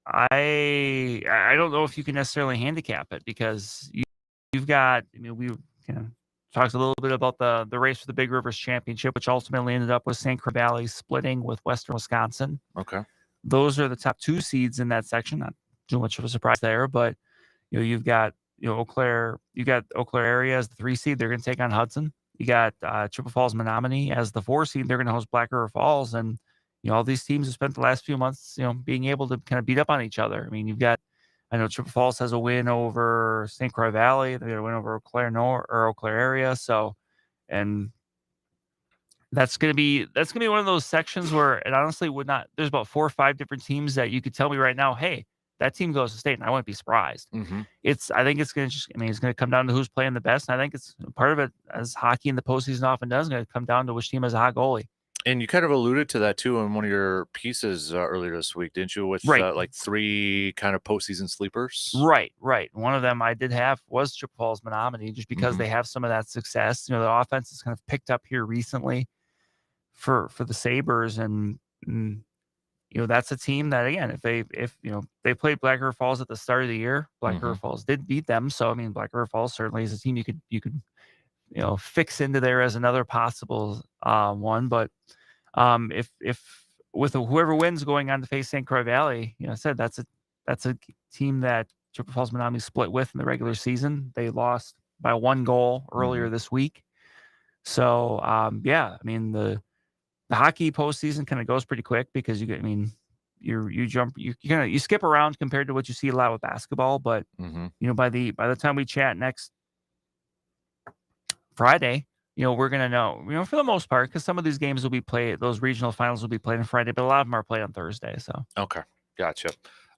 I don't know if you can necessarily handicap it because you've got we talked a little bit about the race for the Big Rivers Championship, which ultimately ended up with St. Croix Valley splitting with Western Wisconsin. Okay. Those are the top 2 seeds in that section. Not too much of a surprise there, but you've got Eau Claire area as the 3 seed. They're going to take on Hudson. You got Chippewa Falls Menominee as the 4 seed. They're going to host Black River Falls, and all these teams have spent the last few months being able to kind of beat up on each other. I mean, I know Chippewa Falls has a win over St. Croix Valley. They got a win over Eau Claire Eau Claire area. So, and that's gonna be one of those sections where it honestly would not. There's about 4 or 5 different teams that you could tell me right now. Hey, that team goes to state, and I wouldn't be surprised. Mm-hmm. I think it's going to it's going to come down to who's playing the best. And I think it's part of it, as hockey in the postseason often does, going to come down to which team has a hot goalie. And you kind of alluded to that too in one of your pieces earlier this week, didn't you? With Right. like 3 kind of postseason sleepers. Right. One of them I did have was Chippewa Falls Menominee, just because they have some of that success. The offense has kind of picked up here recently for the Sabres, and that's a team that, again, if they played Black River Falls at the start of the year, Black River Falls did beat them. So Black River Falls certainly is a team you could fix into there as another possible one. But if with whoever wins going on to face St. Croix Valley, I said that's a team that Chippewa Falls Menominee split with in the regular season. They lost by 1 goal earlier this week. So the hockey postseason kind of goes pretty quick, because you skip around compared to what you see a lot with basketball. But by the time we chat next Friday, we're gonna know, for the most part, because some of these games will be played, those regional finals will be played on Friday, but a lot of them are played on Thursday. So okay, gotcha.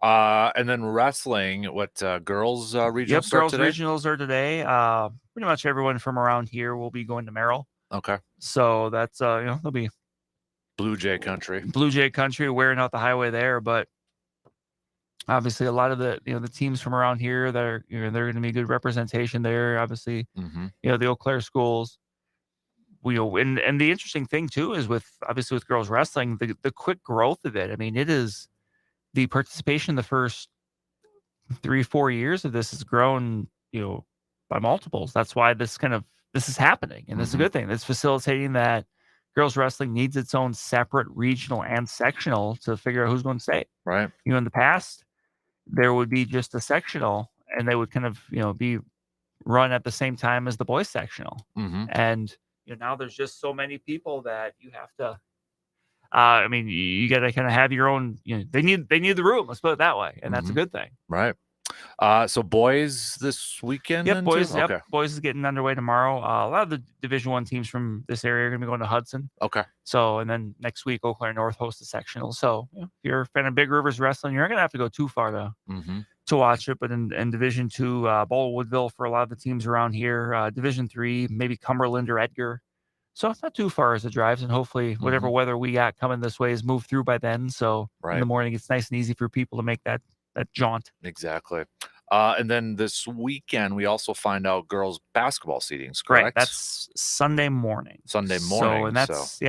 And then wrestling, what girls regionals start girls today? Regionals are today. Pretty much everyone from around here will be going to Merrill. Okay. So that's they'll be Blue Jay country, wearing out the highway there. But obviously, a lot of the the teams from around here, they're going to be good representation there. Obviously, the Eau Claire schools. And the interesting thing too is with girls wrestling, the quick growth of it. It is the participation the first 3-4 years of this has grown, by multiples. That's why this is happening, and this is a good thing. It's facilitating that girls wrestling needs its own separate regional and sectional to figure out who's going to stay. Right. In the past, there would be just a sectional, and they would kind of be run at the same time as the boys sectional. And now there's just so many people that you have to. You got to kind of have your own. They need the room. Let's put it that way, and that's a good thing. Right. So boys this weekend. Yep, then boys. too? Yep, Okay. boys is getting underway tomorrow. A lot of the Division I teams from this area are going to be going to Hudson. Okay. So, and then next week, Eau Claire North hosts a sectional. So, if you're a fan of Big Rivers wrestling, you're not going to have to go too far to watch it. But in Division II, Bowl Woodville for a lot of the teams around here. Division III, maybe Cumberland or Edgar. So it's not too far as it drives, and hopefully whatever weather we got coming this way is moved through by then. So in the morning, it's nice and easy for people to make that jaunt. Exactly. And then this weekend, we also find out girls basketball seedings, correct? Right. That's Sunday morning. So, and that's,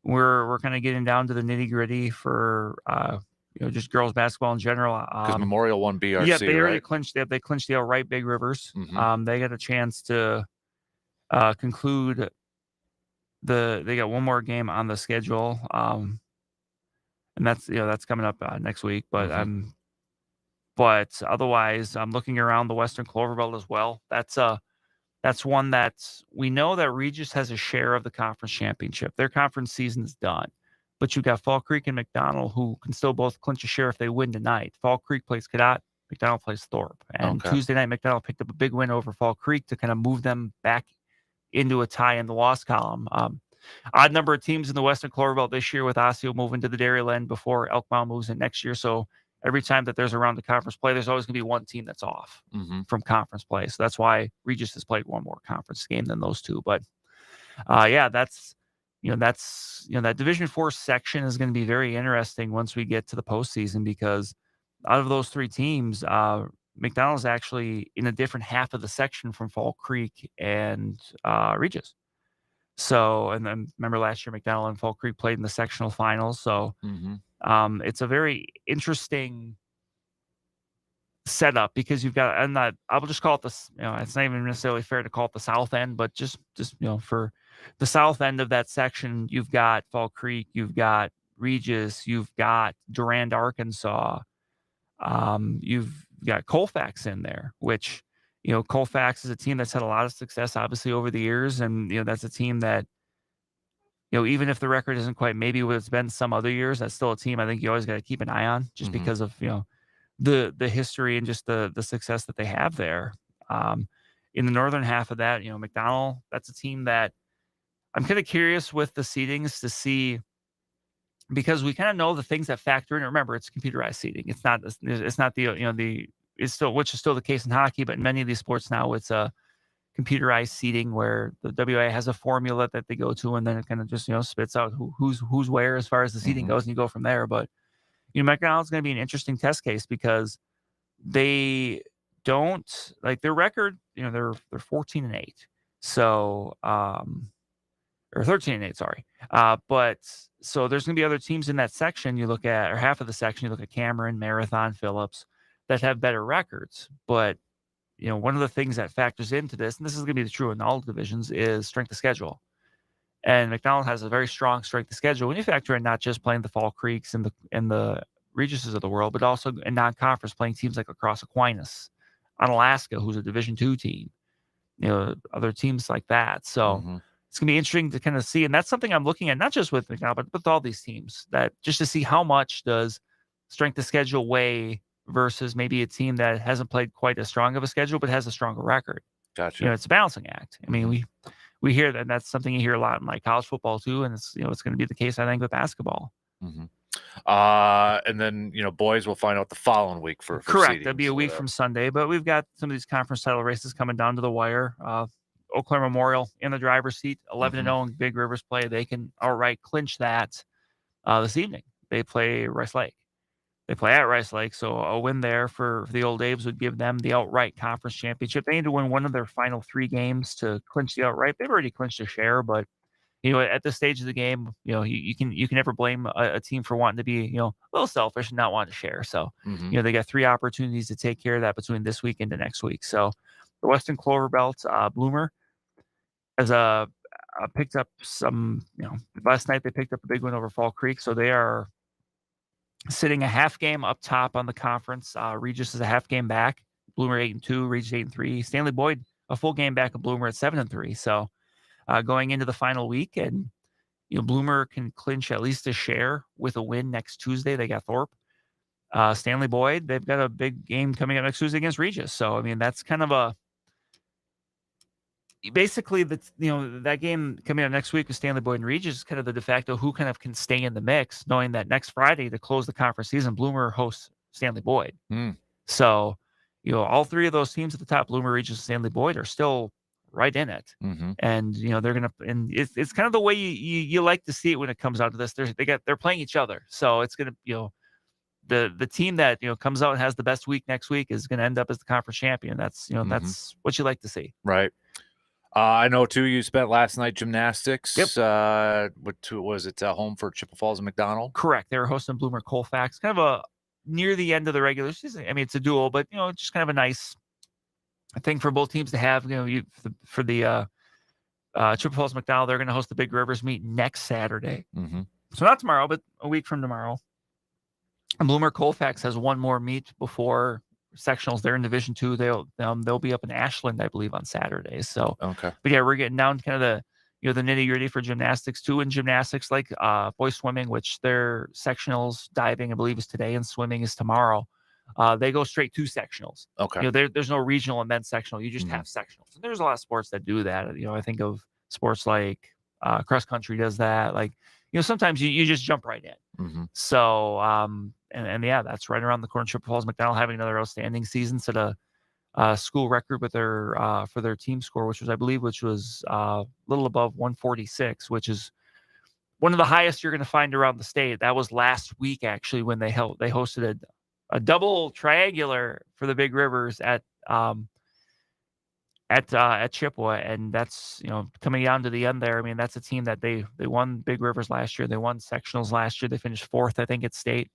we're kind of getting down to the nitty gritty for, just girls basketball in general. Because Memorial won BRC, yeah, they already right? clinched it. They clinched the outright Big Rivers. They got a chance to conclude they got one more game on the schedule. And that's coming up next week. But but otherwise, I'm looking around the Western Clover Belt as well. That's one that we know that Regis has a share of the conference championship. Their conference season is done. But you've got Fall Creek and McDonald, who can still both clinch a share if they win tonight. Fall Creek plays Cadott, McDonald plays Thorpe. And Tuesday night, McDonald picked up a big win over Fall Creek to kind of move them back into a tie in the loss column. Odd number of teams in the Western Clover Belt this year, with Osseo moving to the Dairyland before Elk Mound moves in next year. So every time that there's a round of conference play, there's always going to be one team that's off from conference play. So that's why Regis has played one more conference game than those two. But that's that Division IV section is going to be very interesting once we get to the postseason, because out of those 3 teams, McDonald's actually in a different half of the section from Fall Creek and Regis. So, and then remember last year, McDonald and Fall Creek played in the sectional finals. So it's a very interesting setup, because you've got, and I will just call it this, it's not even necessarily fair to call it the south end, but just for the south end of that section, you've got Fall Creek, you've got Regis, you've got Durand, Arkansas, you've got Colfax in there, which, Colfax is a team that's had a lot of success, obviously, over the years. And, that's a team that, even if the record isn't quite maybe what it's been some other years, that's still a team I think you always got to keep an eye on, just because of, the history and just the success that they have there. In the northern half of that, McDonald, that's a team that I'm kind of curious with the seedings to see because we kind of know the things that factor in. Remember, it's computerized seating. It's not it's still, which is still the case in hockey, but in many of these sports now, it's a computerized seating where the WA has a formula that they go to, and then it kind of just spits out who's where as far as the seating goes, and you go from there. But McDonald's going to be an interesting test case because they don't like their record. They're 14-8, so or 13-8, sorry. But so there's going to be other teams in that section. You look at, or half of the section, you look at Cameron, Marathon, Phillips, that have better records. But one of the things that factors into this, and this is going to be true in all divisions, is strength of schedule. And McDonald has a very strong strength of schedule when you factor in not just playing the Fall Creeks and the Regises of the world, but also in non-conference playing teams like Lacrosse Aquinas, Unalaska, who's a Division II team, other teams like that. So it's going to be interesting to kind of see. And that's something I'm looking at, not just with McDonald, but with all these teams, that just to see how much does strength of schedule weigh versus maybe a team that hasn't played quite as strong of a schedule, but has a stronger record. Gotcha. It's a balancing act. I mean, we hear that, and that's something you hear a lot in like college football too. And it's, it's going to be the case, I think, with basketball. And then, boys will find out the following week for correct. That'd be a week from Sunday, but we've got some of these conference title races coming down to the wire. Eau Claire Memorial in the driver's seat, 11-0 in Big Rivers play. They can outright clinch that this evening. They play Rice Lake. They play at Rice Lake, so a win there for the Old Aves would give them the outright conference championship. They need to win one of their final 3 games to clinch the outright. They've already clinched a share, but at this stage of the game, you can never blame a team for wanting to be a little selfish and not wanting to share. So they got 3 opportunities to take care of that between this week and the next week. So the Western Clover Belt, Bloomer has picked up some. Last night they picked up a big win over Fall Creek, so they are sitting a half game up top on the conference. Regis is a half game back. Bloomer 8-2, Regis 8-3. Stanley Boyd a full game back of Bloomer at 7-3. So going into the final week, and Bloomer can clinch at least a share with a win next Tuesday. They got Thorpe. Stanley Boyd, they've got a big game coming up next Tuesday against Regis. So I mean, that's kind of basically that game coming up next week with Stanley Boyd and Regis is kind of the de facto who kind of can stay in the mix, knowing that next Friday to close the conference season, Bloomer hosts Stanley Boyd. So, all 3 of those teams at the top, Bloomer, Regis, and Stanley Boyd, are still right in it. And they're gonna, and it's kind of the way you like to see it when it comes out to this. They're playing each other, so it's gonna the team that comes out and has the best week next week is gonna end up as the conference champion. That's that's what you like to see. Right. I know too. You spent last night gymnastics. Yep. What was it? Home for Chippewa Falls and McDonald. Correct. They were hosting Bloomer Colfax. Kind of a near the end of the regular season. I mean, it's a duel, but just kind of a nice thing for both teams to have. For the Chippewa Falls McDonald, they're going to host the Big Rivers meet next Saturday. So not tomorrow, but a week from tomorrow. And Bloomer Colfax has one more meet before sectionals. They're in Division II. They'll be up in Ashland, I believe, on Saturday. So okay. But yeah, we're getting down to kind of the the nitty gritty for gymnastics too. In gymnastics, like boys swimming, which their sectionals, diving, I believe, is today, and swimming is tomorrow. They go straight to sectionals. Okay. There's no regional and men's sectional. You just have sectionals. And there's a lot of sports that do that. I think of sports like cross country does that. Like sometimes you just jump right in. So and yeah, that's right around the corner. Chippewa Falls McDonald having another outstanding season, set a school record with their for their team score, which was a little above 146, which is one of the highest you're going to find around the state. That was last week actually when they hosted a double triangular for the Big Rivers at Chippewa, and that's coming down to the end there. I mean, that's a team that they won Big Rivers last year. They won sectionals last year. They finished 4th, I think, at state.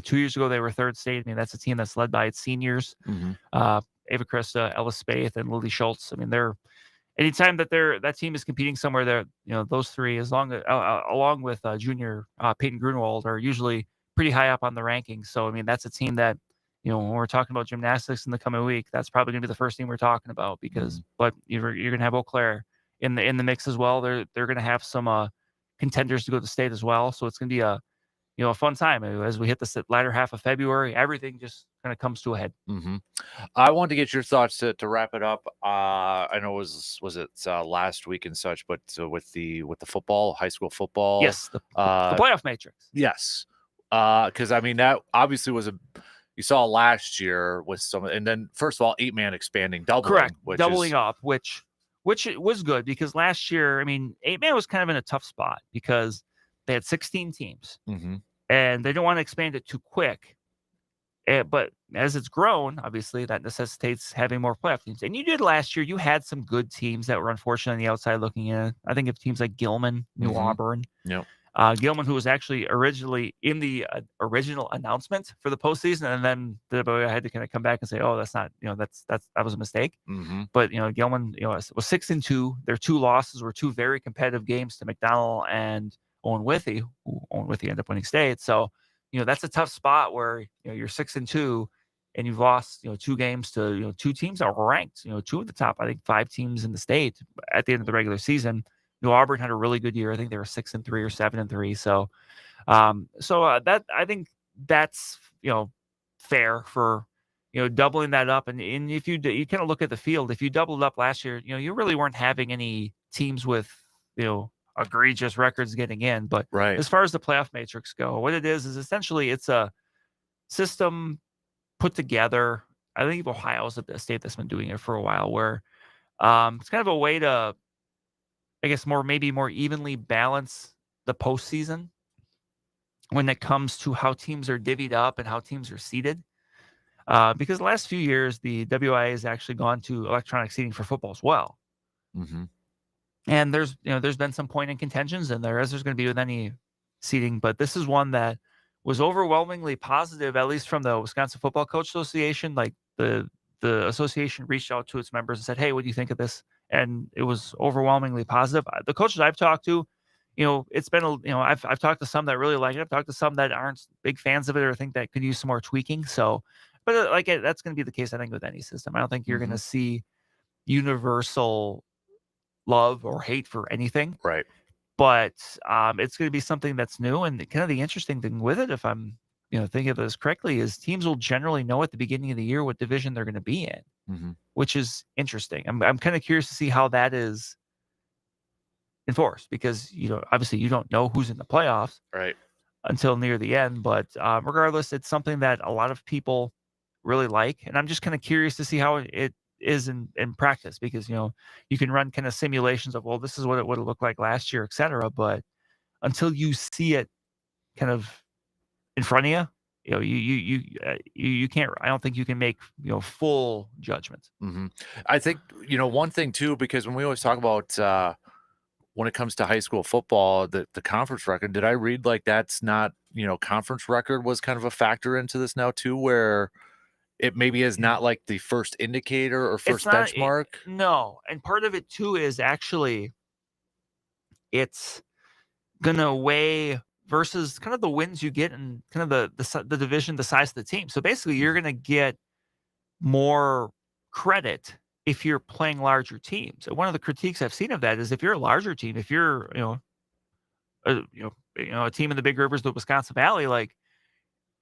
2 years ago they were 3rd state. I mean, that's a team that's led by its seniors, Ava Krista, Ellis Spaeth, and Lily Schultz. I mean, they're anytime that team is competing somewhere, there those 3, along with junior Peyton Grunwald, are usually pretty high up on the rankings. So I mean, that's a team that when we're talking about gymnastics in the coming week, that's probably going to be the first team we're talking about because. But you're going to have Eau Claire in the mix as well. They're going to have some contenders to go to state as well. So it's going to be a fun time as we hit the latter half of February. Everything just kind of comes to a head. Mm-hmm. I want to get your thoughts to wrap it up. I know was it last week and such, but with the football, high school football, Yes, the playoff matrix. Yes, because I mean that obviously was you saw last year with some, and then first of all, 8-man expanding, doubling, Correct, doubling up, which it was good because last year, I mean, 8-man was kind of in a tough spot because they had 16 teams, and they don't want to expand it too quick. But as it's grown, obviously that necessitates having more playoff teams. And you did last year. You had some good teams that were unfortunately on the outside looking in. I think of teams like Gilman, New Auburn. Yep. Gilman, who was actually originally in the original announcement for the postseason, and then the WA had to kind of come back and say, "Oh, that's not, that was a mistake." But Gilman, was 6-2. Their 2 losses were 2 very competitive games to McDonald and Owen Withy, who Owen Withy ended up winning state. So, that's a tough spot where you're 6-2 and you've lost 2 games to 2 teams that were ranked, 2 of the top, I think 5 teams in the state at the end of the regular season. New Auburn had a really good year. I think they were 6-3 or 7-3. So, that I think that's fair for doubling that up. And if you kind of look at the field, if you doubled up last year, you really weren't having any teams with egregious records getting in. But as far as the playoff matrix go, what it is essentially it's a system put together. I think Ohio's a state that's been doing it for a while, where it's kind of a way to, I guess, maybe more evenly balance the postseason when it comes to how teams are divvied up and how teams are seeded. Because the last few years, the WIA has actually gone to electronic seeding for football as well. And there's been some point in contentions in there, as there's going to be with any seeding, but this is one that was overwhelmingly positive, at least from the Wisconsin Football Coach Association. Like the association reached out to its members and said, "Hey, what do you think of this?" And it was overwhelmingly positive. The coaches I've talked to, it's been I've talked to some that really like it. I've talked to some that aren't big fans of it or think that could use some more tweaking. So, but that's going to be the case, I think, with any system. I don't think you're going to see universal love or hate for anything. Right. But it's going to be something that's new. And kind of the interesting thing with it, if I'm thinking of this correctly, is teams will generally know at the beginning of the year what division they're going to be in, which is interesting. I'm kind of curious to see how that is enforced, because obviously you don't know who's in the playoffs until near the end. But regardless, it's something that a lot of people really like, and I'm just kind of curious to see how it is in practice, because you can run kind of simulations of, well, this is what it would have looked like last year, etc. But until you see it kind of in front of you, you can't. I don't think you can make full judgments. I think one thing too, because when we always talk about when it comes to high school football, the conference record, did I read like that's not conference record was kind of a factor into this now too, where it maybe is not like the first indicator or first benchmark? No. And part of it too is actually it's going to weigh versus kind of the wins you get in kind of the division, the size of the team. So basically you're going to get more credit if you're playing larger teams. And one of the critiques I've seen of that is if you're a larger team, if you're, a team in the Big Rivers, the Wisconsin Valley, like,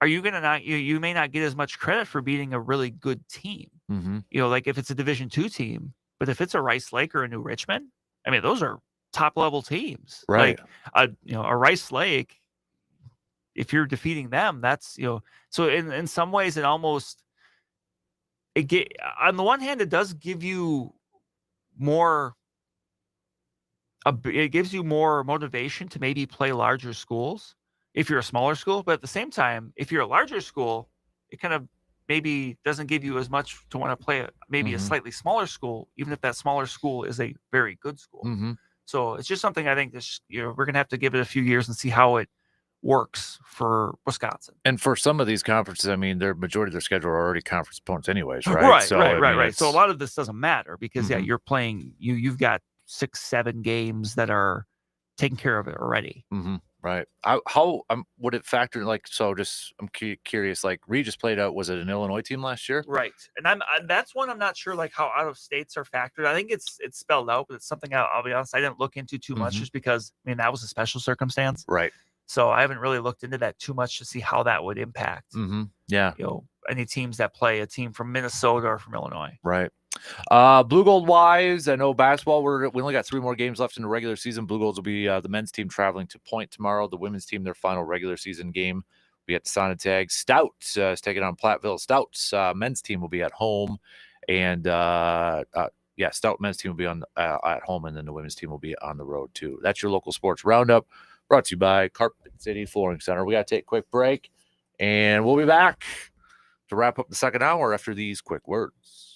are you going to not, you may not get as much credit for beating a really good team. Like if it's a Division II team, but if it's a Rice Lake or a New Richmond, I mean, those are top level teams. Right. Like a Rice Lake, if you're defeating them, that's, so in some ways it almost, on the one hand, it does give you more, it gives you more motivation to maybe play larger schools if you're a smaller school. But at the same time, if you're a larger school, it kind of maybe doesn't give you as much to want to play maybe a slightly smaller school, even if that smaller school is a very good school. So it's just something I think this, we're going to have to give it a few years and see how it works for Wisconsin. And for some of these conferences, I mean, their majority of their schedule are already conference opponents anyways, right? Right. So a lot of this doesn't matter because you're playing, you've got 6-7 games that are taken care of it already. Right. How would it factor like, so just, I'm curious, like Regis played out, was it an Illinois team last year? Right. And that's one I'm not sure like how out of states are factored. I think it's spelled out, but it's something I'll be honest, I didn't look into too much just because, I mean, that was a special circumstance. Right. So I haven't really looked into that too much to see how that would impact, Yeah. Any teams that play a team from Minnesota or from Illinois. Right. Blue Gold wise, I know basketball, we only got 3 more games left in the regular season. Blue Golds will be the men's team traveling to Point tomorrow. The women's team, their final regular season game, we at Sonotag. Stout is taking on Platteville. Stout's men's team will be at home. And Stout men's team will be on at home, and then the women's team will be on the road too. That's your local sports roundup, brought to you by Carpet City Flooring Center. We got to take a quick break, and we'll be back to wrap up the second hour after these quick words.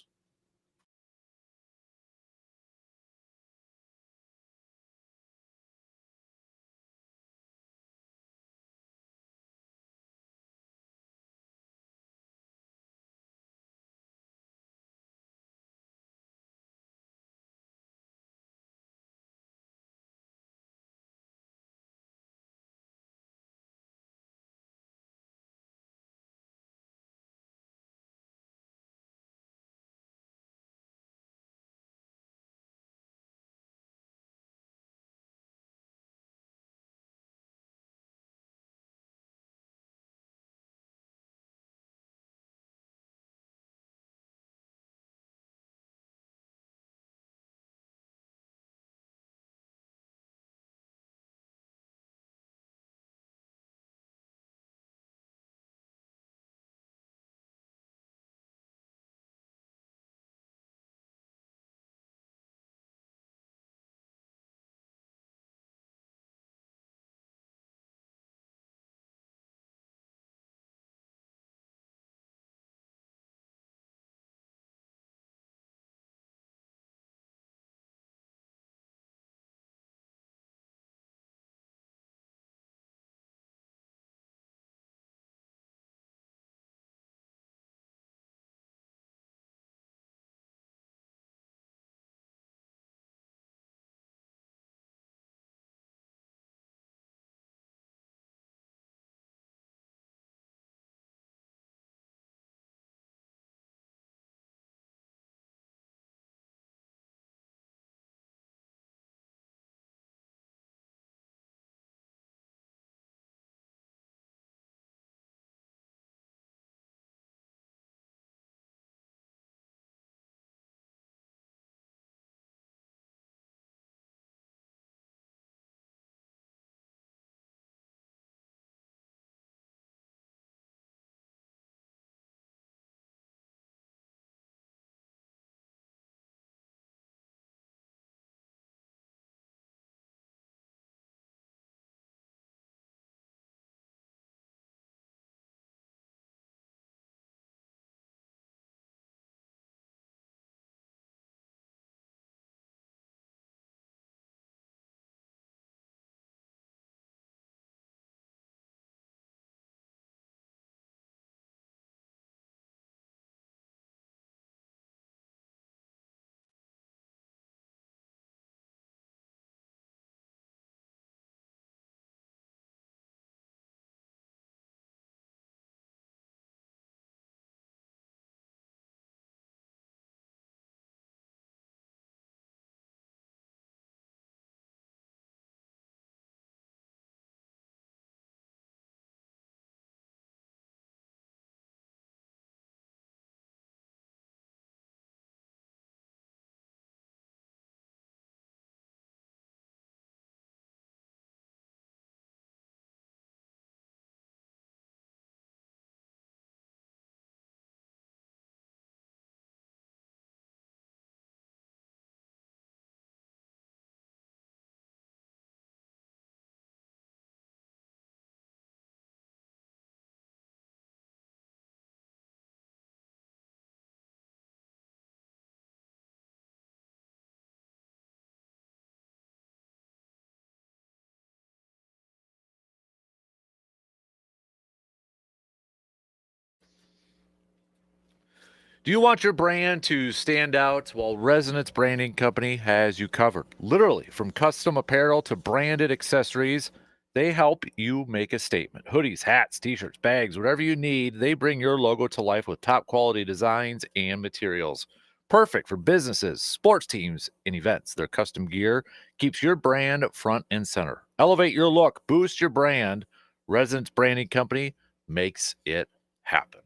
Do you want your brand to stand out? Well, Resonance Branding Company has you covered. Literally, from custom apparel to branded accessories, they help you make a statement. Hoodies, hats, t-shirts, bags, whatever you need, they bring your logo to life with top quality designs and materials. Perfect for businesses, sports teams, and events. Their custom gear keeps your brand front and center. Elevate your look, boost your brand. Residence Branding Company makes it happen.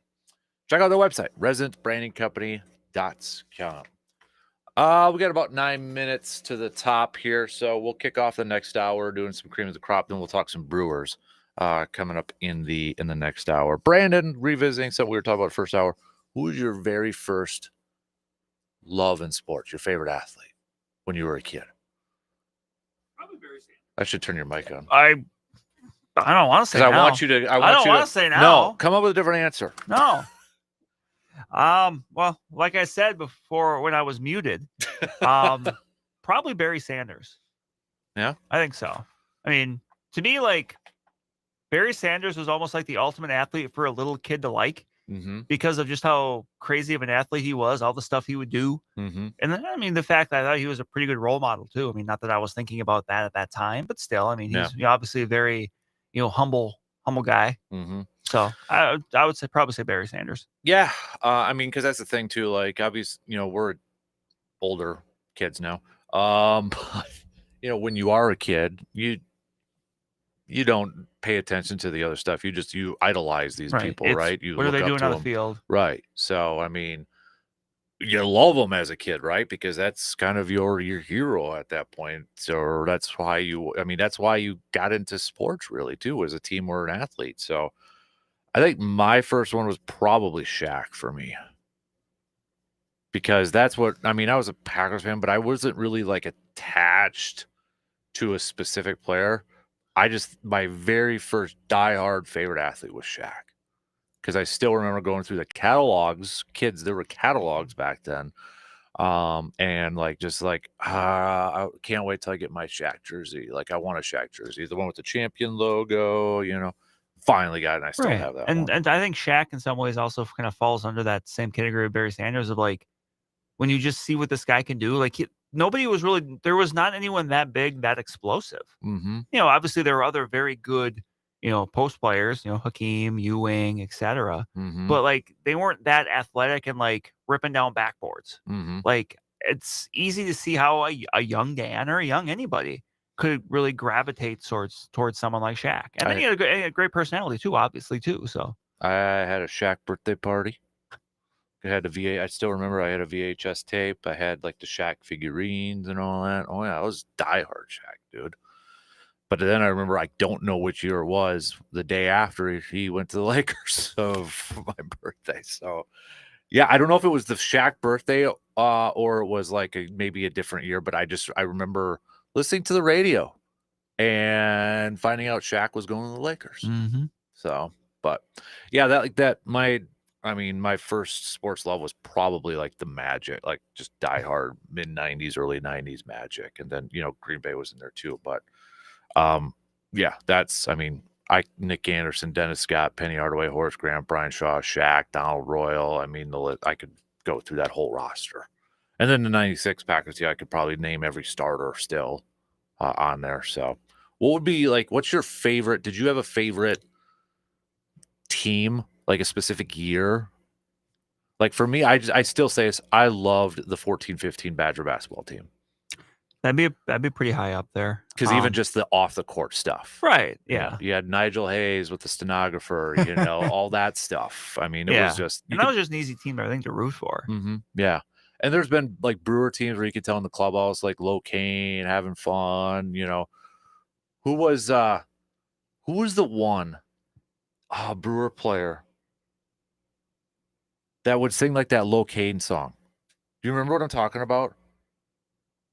Check out their website, residencebrandingcompany.com. We got about 9 minutes to the top here, so we'll kick off the next hour doing some cream of the crop, then we'll talk some Brewers coming up in the next hour. Brandon, revisiting something we were talking about first hour. Who was your very first love in sports? Your favorite athlete when you were a kid? Probably Barry Sanders. I should turn your mic on. I don't want to say Because now. I want you to. I don't want to say now. No, come up with a different answer. No. Well, like I said before when I was muted, probably Barry Sanders. Yeah, I think so. I mean, to me, like Barry Sanders was almost like the ultimate athlete for a little kid to like because of just how crazy of an athlete he was, all the stuff he would do. And then, I mean, the fact that I thought he was a pretty good role model too. I mean, not that I was thinking about that at that time, but still, I mean, he's obviously a very, humble guy. So I would probably say Barry Sanders. Yeah. I mean, because that's the thing too. Like, obviously, we're older kids now. But, when you are a kid, you don't pay attention to the other stuff. You idolize these people, right? You what are look they up doing to on the them. field? Right. So, I mean, you love them as a kid, right? Because that's kind of your hero at that point. So that's why you got into sports really too, as a team or an athlete. So I think my first one was probably Shaq for me. Because that's what, I was a Packers fan, but I wasn't really like attached to a specific player. My very first diehard favorite athlete was Shaq. Because I still remember going through the catalogs. Kids, there were catalogs back then. And I can't wait till I get my Shaq jersey. Like, I want a Shaq jersey, the one with the champion logo, finally got it. And I still have that one. And I think Shaq in some ways also kind of falls under that same category of Barry Sanders of like, when you just see what this guy can do, like there was not anyone that big, that explosive. Obviously there were other very good, post players, Hakeem, Ewing, etc. But like they weren't that athletic and like ripping down backboards. Like it's easy to see how a young Dan or a young anybody could really gravitate towards someone like Shaq. And then he had a great personality too, obviously too. So I had a Shaq birthday party. I still remember I had a VHS tape. I had like the Shaq figurines and all that. Oh yeah, I was diehard Shaq, dude. But then I remember, I don't know which year it was, the day after he went to the Lakers of my birthday. So yeah, I don't know if it was the Shaq birthday or it was like maybe a different year, but I remember listening to the radio and finding out Shaq was going to the Lakers. So, but yeah, my first sports love was probably like the Magic, like just diehard mid-90s, early 90s Magic. And then, Green Bay was in there too. But yeah, Nick Anderson, Dennis Scott, Penny Hardaway, Horace Grant, Brian Shaw, Shaq, Donald Royal. I could go through that whole roster. And then the 96 Packers, I could probably name every starter still on there. So what would be like, what's your favorite? Did you have a favorite team? Like a specific year? Like for me, I still say this, I loved the 14-15 Badger basketball team. That'd be pretty high up there. Because even just the off the court stuff. Right. Yeah. You had Nigel Hayes with the stenographer, all that stuff. It was just that was just an easy team, I think, to root for. Yeah. And there's been like Brewer teams where you could tell in the clubhouse, like Low Kane having fun, Who was the one Brewer player that would sing like that Low Kane song? Do you remember what I'm talking about?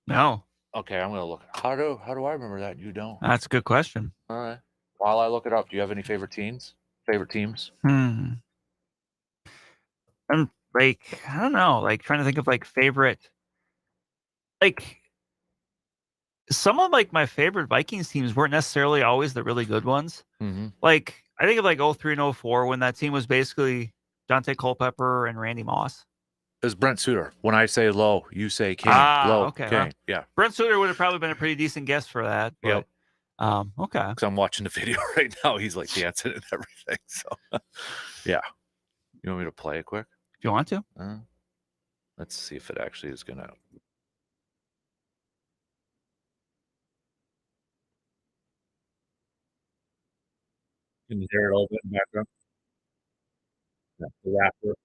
No. Okay, I'm gonna look. How do I remember that? You don't. That's a good question. All right. While I look it up, do you have any favorite teams? I'm like, I don't know, like trying to think of like favorite. Like some of like my favorite Vikings teams weren't necessarily always the really good ones. Like I think of like 03 and 04 when that team was basically Dante Culpepper and Randy Moss. It was Brent Suter. When I say low, you say King. Low, okay. King. Yeah. Brent Suter would have probably been a pretty decent guess for that. But, okay. Because I'm watching the video right now. He's like dancing and everything. So, yeah. You want me to play it quick? If you want to. Let's see if it actually is going to. Can you hear it a little bit in the background? Yeah, the rapper.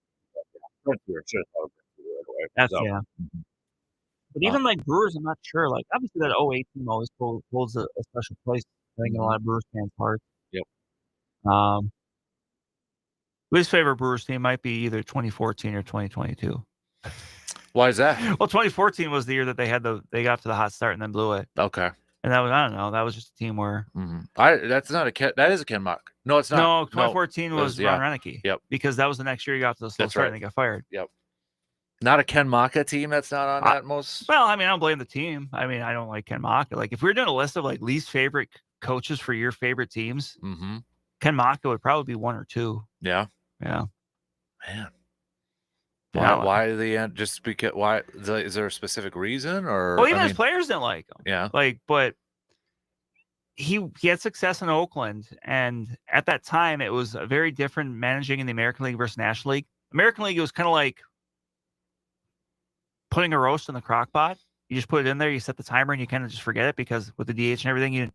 That's So, yeah. But uh, even like Brewers, I'm not sure. Like obviously that '08 team always holds a special place. I think in a lot of Brewers fans' hearts. Yep. Least favorite Brewers team might be either 2014 or 2022. why is that? Well, 2014 was the year that they got to the hot start and then blew it. Okay. And that was I don't know. That was just a team where That's not a Ken. That is a Ken Mock. No, it's not. no 2014 was yeah. Ron Renicky. Yep. Because that was the next year he got to the slow That's start right. and they got fired. Yep. Not a Ken Maka team that's not on that most. Well, I mean, I don't blame the team. I mean, I don't like Ken Maka. Like, if we were doing a list of like least favorite coaches for your favorite teams, Ken Maka would probably be 1 or 2. Yeah. Yeah. Man. Yeah. Why do they just because? Why is there a specific reason or? Well, even his players didn't like him. Yeah. Like, but he had success in Oakland, and at that time, it was a very different managing in the American League versus National League. American League, it was kind of like putting a roast in the crock pot. You just put it in there, you set the timer, and you kind of just forget it because with the DH and everything, and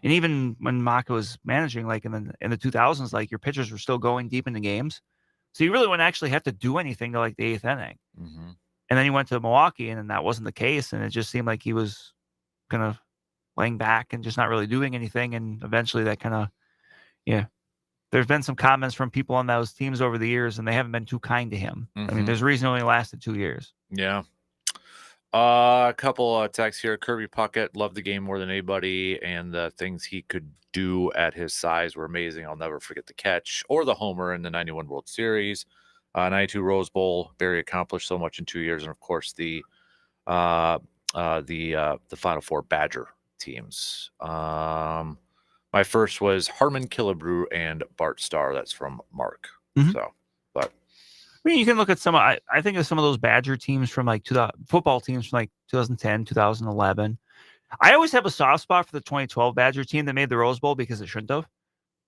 even when Maka was managing, like in the 2000s, like your pitchers were still going deep into games, so you really wouldn't actually have to do anything to like the 8th inning. And then he went to Milwaukee, and then that wasn't the case, and it just seemed like he was kind of laying back and just not really doing anything, and eventually that kind of There's been some comments from people on those teams over the years, and they haven't been too kind to him. I mean, there's a reason it only lasted 2 years. Yeah. A couple texts here. Kirby Puckett loved the game more than anybody, and the things he could do at his size were amazing. I'll never forget the catch or the homer in the 91 World Series, 92 Rose Bowl. Very accomplished so much in 2 years, and of course the Final Four Badger teams. My first was Harmon Killebrew and Bart Starr. That's from Mark. So, but I mean, you can look at some. I think of some of those Badger teams from like football teams from like 2010, 2011. I always have a soft spot for the 2012 Badger team that made the Rose Bowl because it shouldn't have.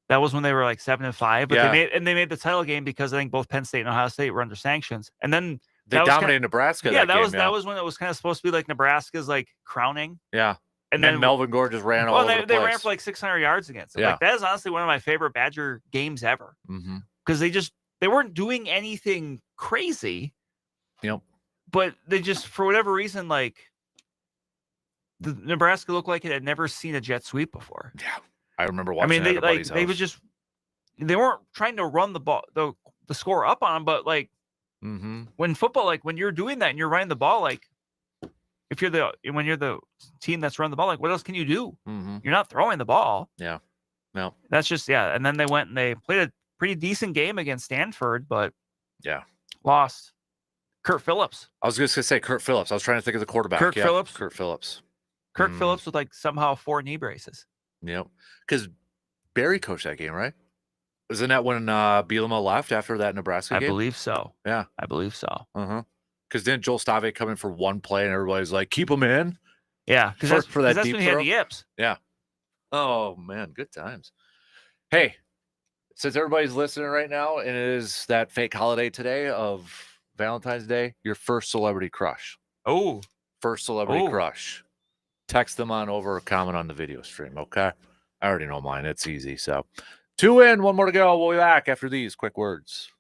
That was when they were like 7-5, but they made the title game because I think both Penn State and Ohio State were under sanctions, and then they dominated Nebraska. Yeah, that was when it was kind of supposed to be like Nebraska's like crowning. Yeah. And then Melvin Gore just ran all over the place. They ran for like 600 yards against them. Yeah. Like that is honestly one of my favorite Badger games ever. Because they weren't doing anything crazy. Yep. But they just, for whatever reason, like the Nebraska looked like it had never seen a jet sweep before. Yeah. I remember watching they weren't trying to run the ball, the score up on them, but like when football, like when you're doing that and you're running the ball, like when you're the team that's running the ball, like what else can you do? You're not throwing the ball. Yeah. No. That's just And then they went and they played a pretty decent game against Stanford, but lost. Kurt Phillips. I was just gonna say Kurt Phillips. I was trying to think of the quarterback. Kurt Phillips. Kurt Phillips with like somehow 4 knee braces. Yep. Because Barry coached that game, right? Wasn't that when Bielema left after that Nebraska game? I believe so. Yeah. I believe so. Because didn't Joel Stave come in for one play and everybody's like, keep him in? Yeah. Because for that that's deep when he throw? had the yips. Yeah. Oh, man. Good times. Hey, since everybody's listening right now and it is that fake holiday today of Valentine's Day, your first celebrity crush. Oh. First celebrity crush. Text them on over or comment on the video stream, okay? I already know mine. It's easy. So 2 in, 1 more to go. We'll be back after these quick words.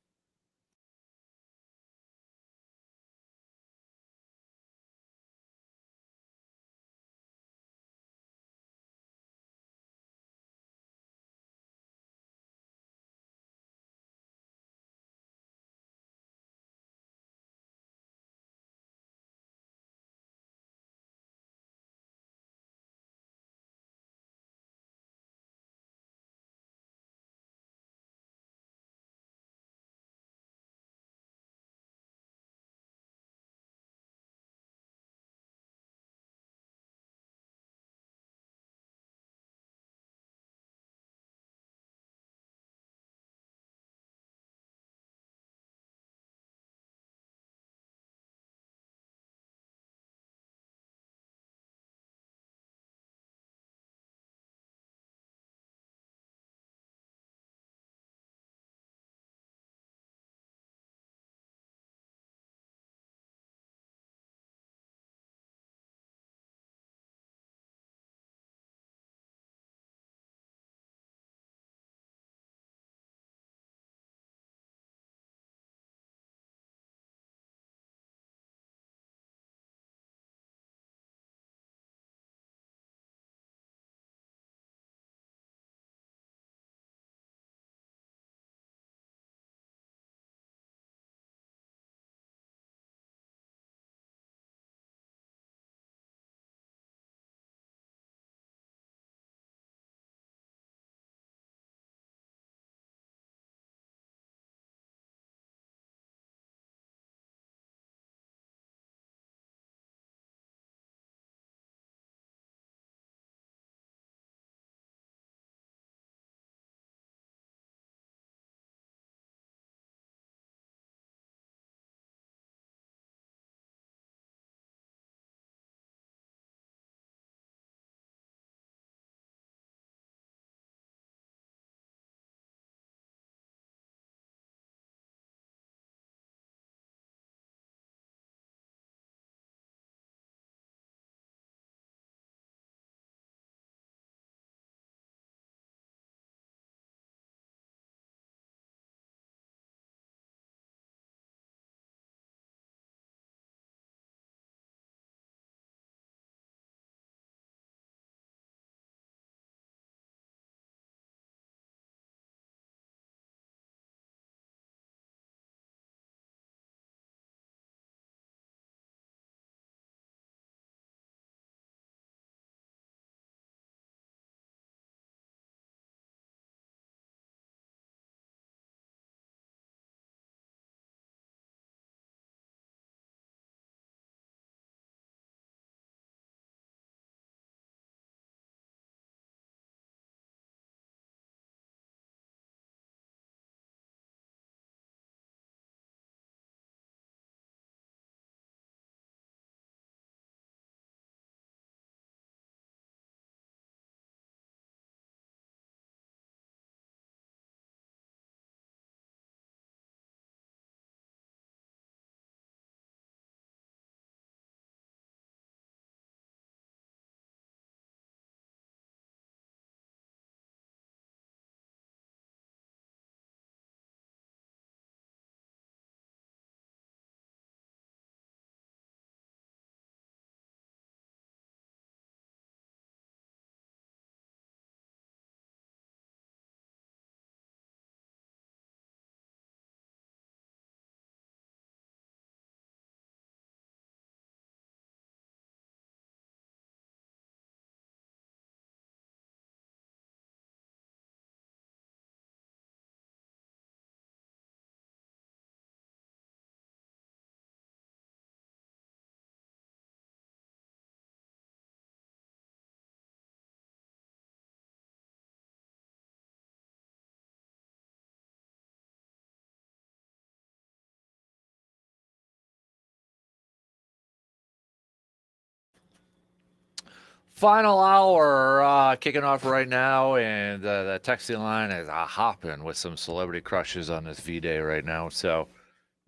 Final hour kicking off right now, and the texting line is hopping with some celebrity crushes on this V-Day right now. So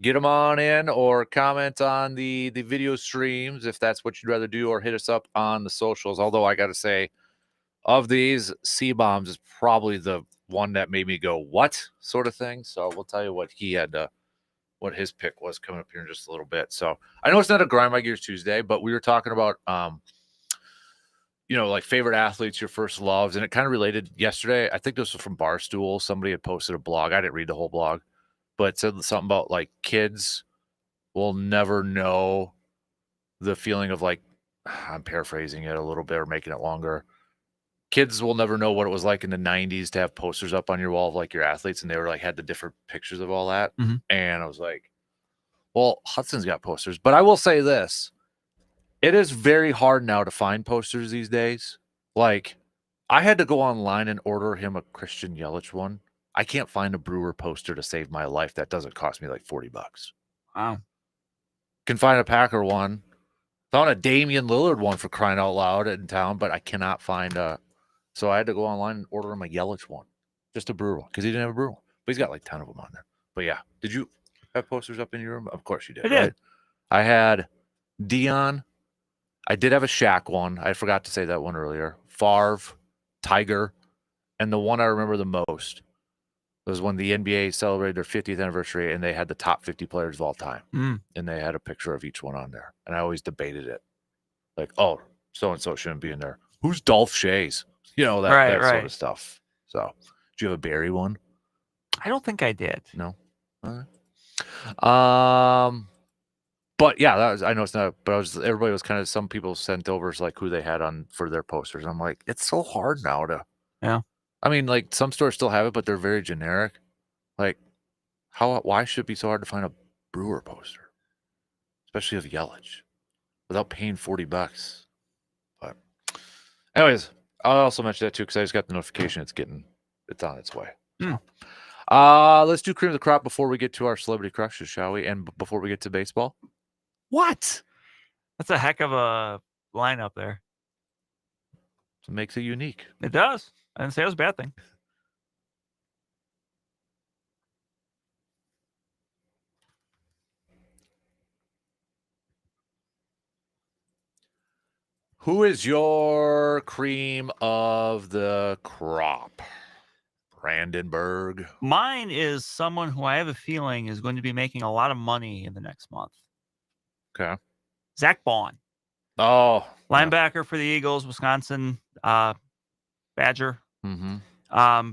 get them on in or comment on the video streams if that's what you'd rather do, or hit us up on the socials. Although I got to say, of these, C-Bombs is probably the one that made me go, what sort of thing. So we'll tell you what he had what his pick was coming up here in just a little bit. So I know it's not a Grind My Gears Tuesday, but we were talking about like favorite athletes, your first loves, and it kind of related yesterday. I think this was from Barstool. Somebody had posted a blog. I didn't read the whole blog, but it said something about like kids will never know the feeling of like, I'm paraphrasing it a little bit or making it longer. Kids will never know what it was like in the 90s to have posters up on your wall of like your athletes, and they were like had the different pictures of all that. Mm-hmm. And I was like, well, Hudson's got posters, but I will say this. It is very hard now to find posters these days. Like, I had to go online and order him a Christian Yelich one. I can't find a Brewer poster to save my life that doesn't cost me like $40. Wow. Can find a Packer one. Found a Damian Lillard one for crying out loud in town, but I cannot find a. So I had to go online and order him a Yelich one, just a Brewer one, because he didn't have a Brewer one. But he's got like 10 of them on there. But yeah, did you have posters up in your room? Of course you did. I did. Right? I had Dion. I did have a Shaq one. I forgot to say that one earlier. Favre, Tiger, and the one I remember the most was when the NBA celebrated their 50th anniversary and they had the top 50 players of all time. And they had a picture of each one on there. And I always debated it. Like, oh, so-and-so shouldn't be in there. Who's Dolph Shays? That sort of stuff. So, do you have a Barry one? I don't think I did. No. All right. But yeah, I know it's not. But everybody was kind of, some people sent over like who they had on for their posters. I'm like, it's so hard now to. Yeah. I mean, like some stores still have it, but they're very generic. Like, why should it be so hard to find a Brewer poster, especially of Yelich, without paying $40? But, anyways, I'll also mention that too because I just got the notification it's on its way. So. Let's do cream of the crop before we get to our celebrity crushes, shall we? And before we get to baseball. What? That's a heck of a lineup there. It makes it unique. It does. I didn't say it was a bad thing. Who is your cream of the crop? Brandenburg. Mine is someone who I have a feeling is going to be making a lot of money in the next month. Okay. Zach Bond. Oh. Linebacker for the Eagles, Wisconsin Badger. Mm-hmm.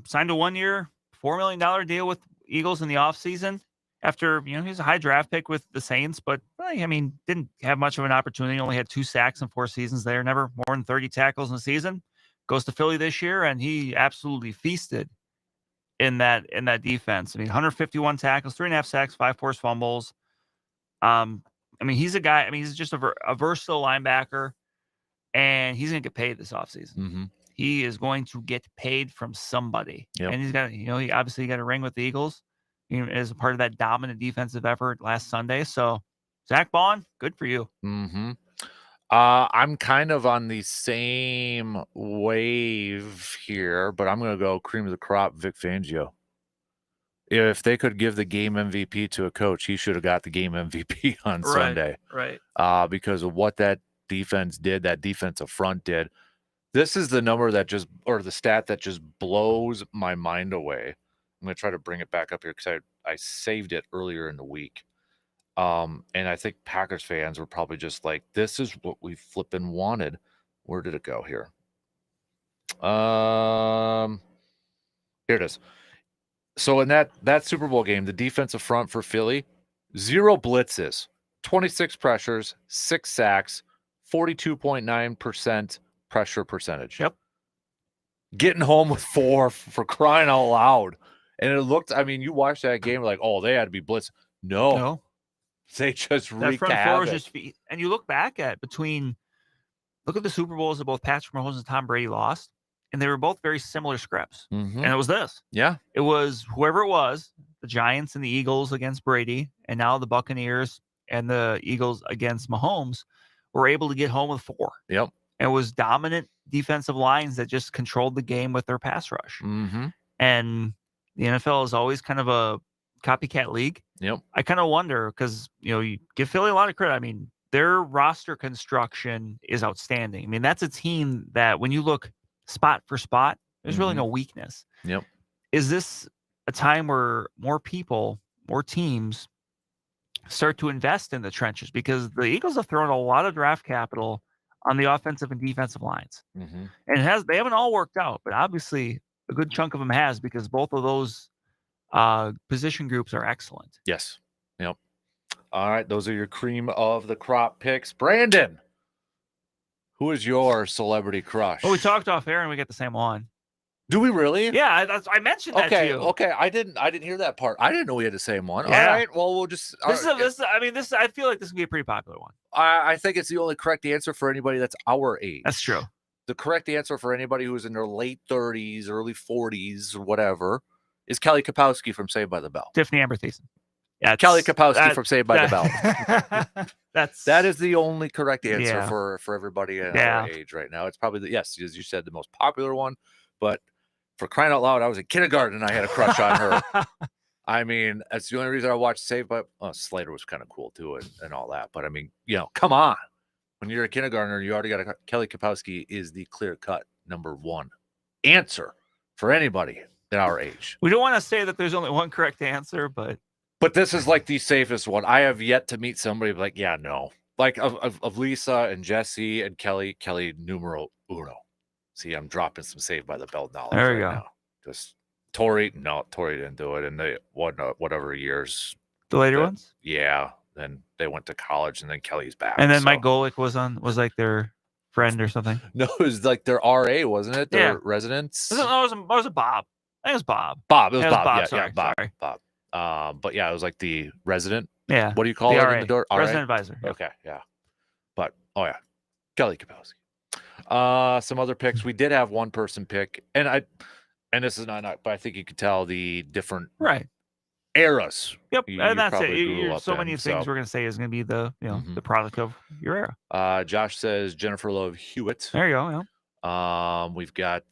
Signed a 1-year, $4 million deal with Eagles in the offseason after, he was a high draft pick with the Saints, but didn't have much of an opportunity. Only had 2 sacks in 4 seasons there. Never more than 30 tackles in a season. Goes to Philly this year, and he absolutely feasted in that defense. 151 tackles, 3.5 sacks, 5 forced fumbles. He's a guy. He's just a versatile linebacker, and he's going to get paid this offseason. Mm-hmm. He is going to get paid from somebody. Yep. And he's got, he obviously got a ring with the Eagles, as a part of that dominant defensive effort last Sunday. So, Zach Bond, good for you. Mm-hmm. I'm kind of on the same wave here, but I'm going to go cream of the crop, Vic Fangio. If they could give the game MVP to a coach, he should have got the game MVP on Sunday. Right. Because of what that defense did, that defensive front did. This is the number the stat that just blows my mind away. I'm going to try to bring it back up here because I saved it earlier in the week. And I think Packers fans were probably just like, this is what we flipping wanted. Where did it go here? Here it is. So in that Super Bowl game, the defensive front for Philly, 0 blitzes, 26 pressures, 6 sacks, 42.9% pressure percentage. Yep. Getting home with 4 for crying out loud. And it looked, you watched that game like, oh, they had to be blitzed. No. They just wreaked havoc. And you look back at look at the Super Bowls that both Patrick Mahomes and Tom Brady lost, and they were both very similar scripts. Mm-hmm. And it was this. Yeah. It was whoever it was, the Giants and the Eagles against Brady, and now the Buccaneers and the Eagles against Mahomes were able to get home with 4. Yep. and it was dominant defensive lines that just controlled the game with their pass rush. Mm-hmm. And the NFL is always kind of a copycat league. Yep. I kind of wonder because, you give Philly a lot of credit. I mean, their roster construction is outstanding. I mean, that's a team that when you look spot for spot, there's really no weakness. Yep. Is this a time where more people, more teams start to invest in the trenches? Because the Eagles have thrown a lot of draft capital on the offensive and defensive lines. Mm-hmm. And they haven't all worked out, but obviously a good chunk of them has, because both of those position groups are excellent. Yes. Yep. All right. Those are your cream of the crop picks. Brandon, who is your celebrity crush? Well, we talked off air and we got the same one. Do we really? Yeah, I mentioned that to you. Okay. I didn't hear that part. I didn't know we had the same one. Yeah. All right. Well, we'll just. I feel like this would be a pretty popular one. I think it's the only correct answer for anybody that's our age. That's true. The correct answer for anybody who's in their late 30s, early 40s, or whatever, is Kelly Kapowski from Saved by the Bell. Tiffany Amber Thiessen. Yeah, Kelly Kapowski from Saved by the Bell. That is the only correct answer for everybody in our age right now. It's probably yes, as you said, the most popular one. But for crying out loud, I was in kindergarten and I had a crush on her. I mean, that's the only reason I watched Saved by. Slater was kind of cool too, and all that. But I mean, come on. When you're a kindergartner, you already got Kelly Kapowski is the clear-cut number one answer for anybody at our age. We don't want to say that there's only one correct answer, but this is like the safest one. I have yet to meet somebody like, yeah, no. Like of Lisa and Jesse and Kelly numero uno. See, I'm dropping some Saved by the Bell knowledge there you go. now. Just Tori didn't do it in the whatever years. The later ones? Yeah. Then they went to college, and then Kelly's back. And then Mike Golick was like their friend or something. No, it was like their RA, wasn't it? Their residence. It was a Bob. I think it was Bob. Bob. It was Bob. Bob. Yeah, Sorry. Bob. But yeah, it was like the resident. Yeah. What do you call it in the door? Resident advisor. Yep. Okay. Yeah. But Kelly Kapowski. Some other picks. We did have one person pick, and this is not, but I think you could tell the different eras. Yep, and that's it. Grew So up many in, things we're gonna say is gonna be the the product of your era. Josh says Jennifer Love Hewitt. There you go. Yeah. We've got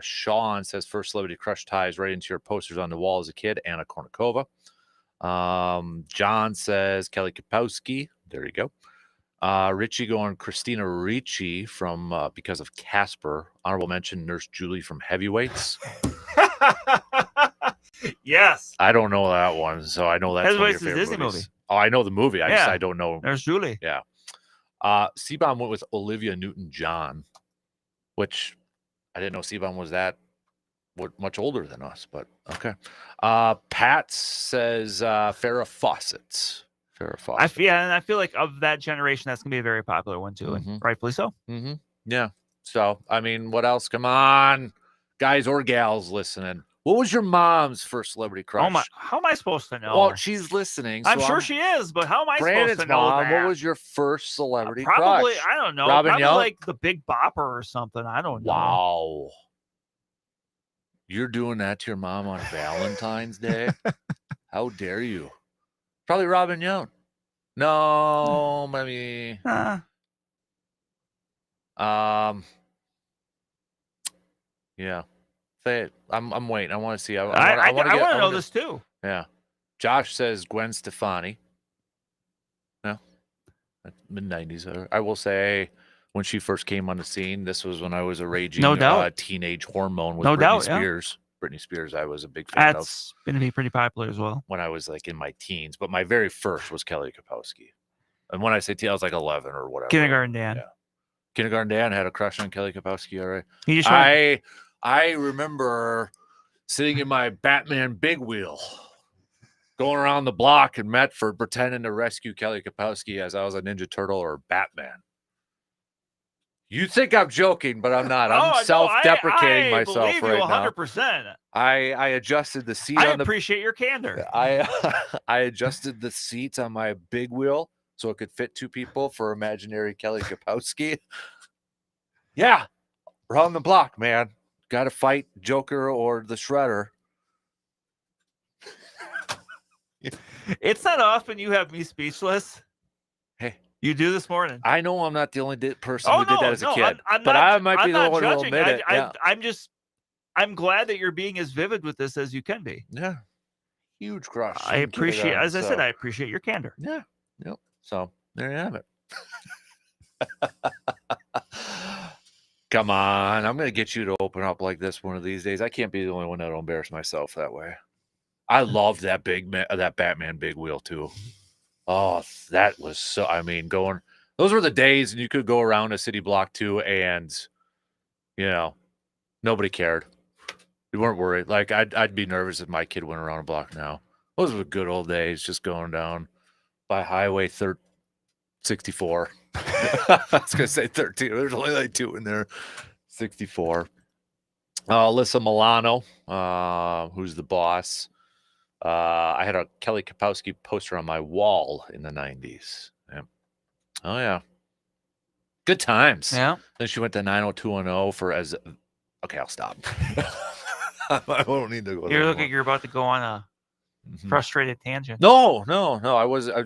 Sean says first celebrity crush ties right into your posters on the wall as a kid. Anna Kournikova. John says Kelly Kapowski. There you go. Richie going Christina Ricci from because of Casper. Honorable mention Nurse Julie from Heavyweights. Yes. I don't know that one, so I know that's one of your favorite Disney movies. movie. Oh, I know the movie. I don't know. There's Julie. Yeah. C-Bomb went with Olivia Newton-John, which I didn't know C-Bomb was that much older than us, but okay. Pat says Farrah Fawcett. Farrah Fawcett. And I feel like of that generation, that's gonna be a very popular one too, and rightfully so. Mm-hmm. Yeah. So I mean, what else? Come on, guys or gals listening. What was your mom's first celebrity crush? Oh my! How am I supposed to know? Well, she's listening. So I'm sure she is, but how am I Brandon's supposed to know mom, that? What was your first celebrity probably, crush? I don't know. Robin probably Young? like the Big Bopper or something. I don't know. Wow. You're doing that to your mom on Valentine's Day? How dare you? Probably Robin Young. No, maybe. Yeah. Say it. I'm waiting. I want to see. I want to know this too. Yeah. Josh says Gwen Stefani. No. Mid 90s. I will say when she first came on the scene, this was when I was a raging teenage hormone with Britney Spears. Britney Spears, I was a big fan of. That's going to be pretty popular as well. When I was like in my teens, but my very first was Kelly Kapowski. And when I say teen, I was like 11 or whatever. Kindergarten Dan. Yeah. Kindergarten Dan had a crush on Kelly Kapowski. All right. I remember sitting in my Batman big wheel, going around the block in Medford, pretending to rescue Kelly Kapowski as I was a Ninja Turtle or Batman. You think I'm joking, but I'm not. I'm self-deprecating myself right now. 100%. I adjusted the seat. I appreciate your candor. I adjusted the seats on my big wheel so it could fit two people for imaginary Kelly Kapowski. Yeah, around the block, man. Got to fight Joker or the Shredder. It's not often you have me speechless. Hey, You do this morning. I know I'm not the only person Oh who did that as a kid, but not, I might be I'm the not one who will judging. admit it. I'm glad that you're being as vivid with this as you can be. Yeah. Huge crush. I appreciate, as I said, I appreciate your candor. Yeah. Yep. So there you have it. Come on. I'm going to get you to open up like this one of these days. I can't be the only one that'll embarrass myself that way. I love that that Batman big wheel too. Oh, that was so, I mean, those were the days and you could go around a city block too and, nobody cared. We weren't worried. Like, I'd be nervous if my kid went around a block now. Those were the good old days, just going down by Highway 64. I was going to say 13. There's only like 2 in there. 64. Alyssa Milano, who's the boss. I had a Kelly Kapowski poster on my wall in the 90s. Yeah. Oh, yeah. Good times. Yeah. Then she went to 90210 okay, I'll stop. I won't need to go there. You're about to go on a frustrated tangent. No. I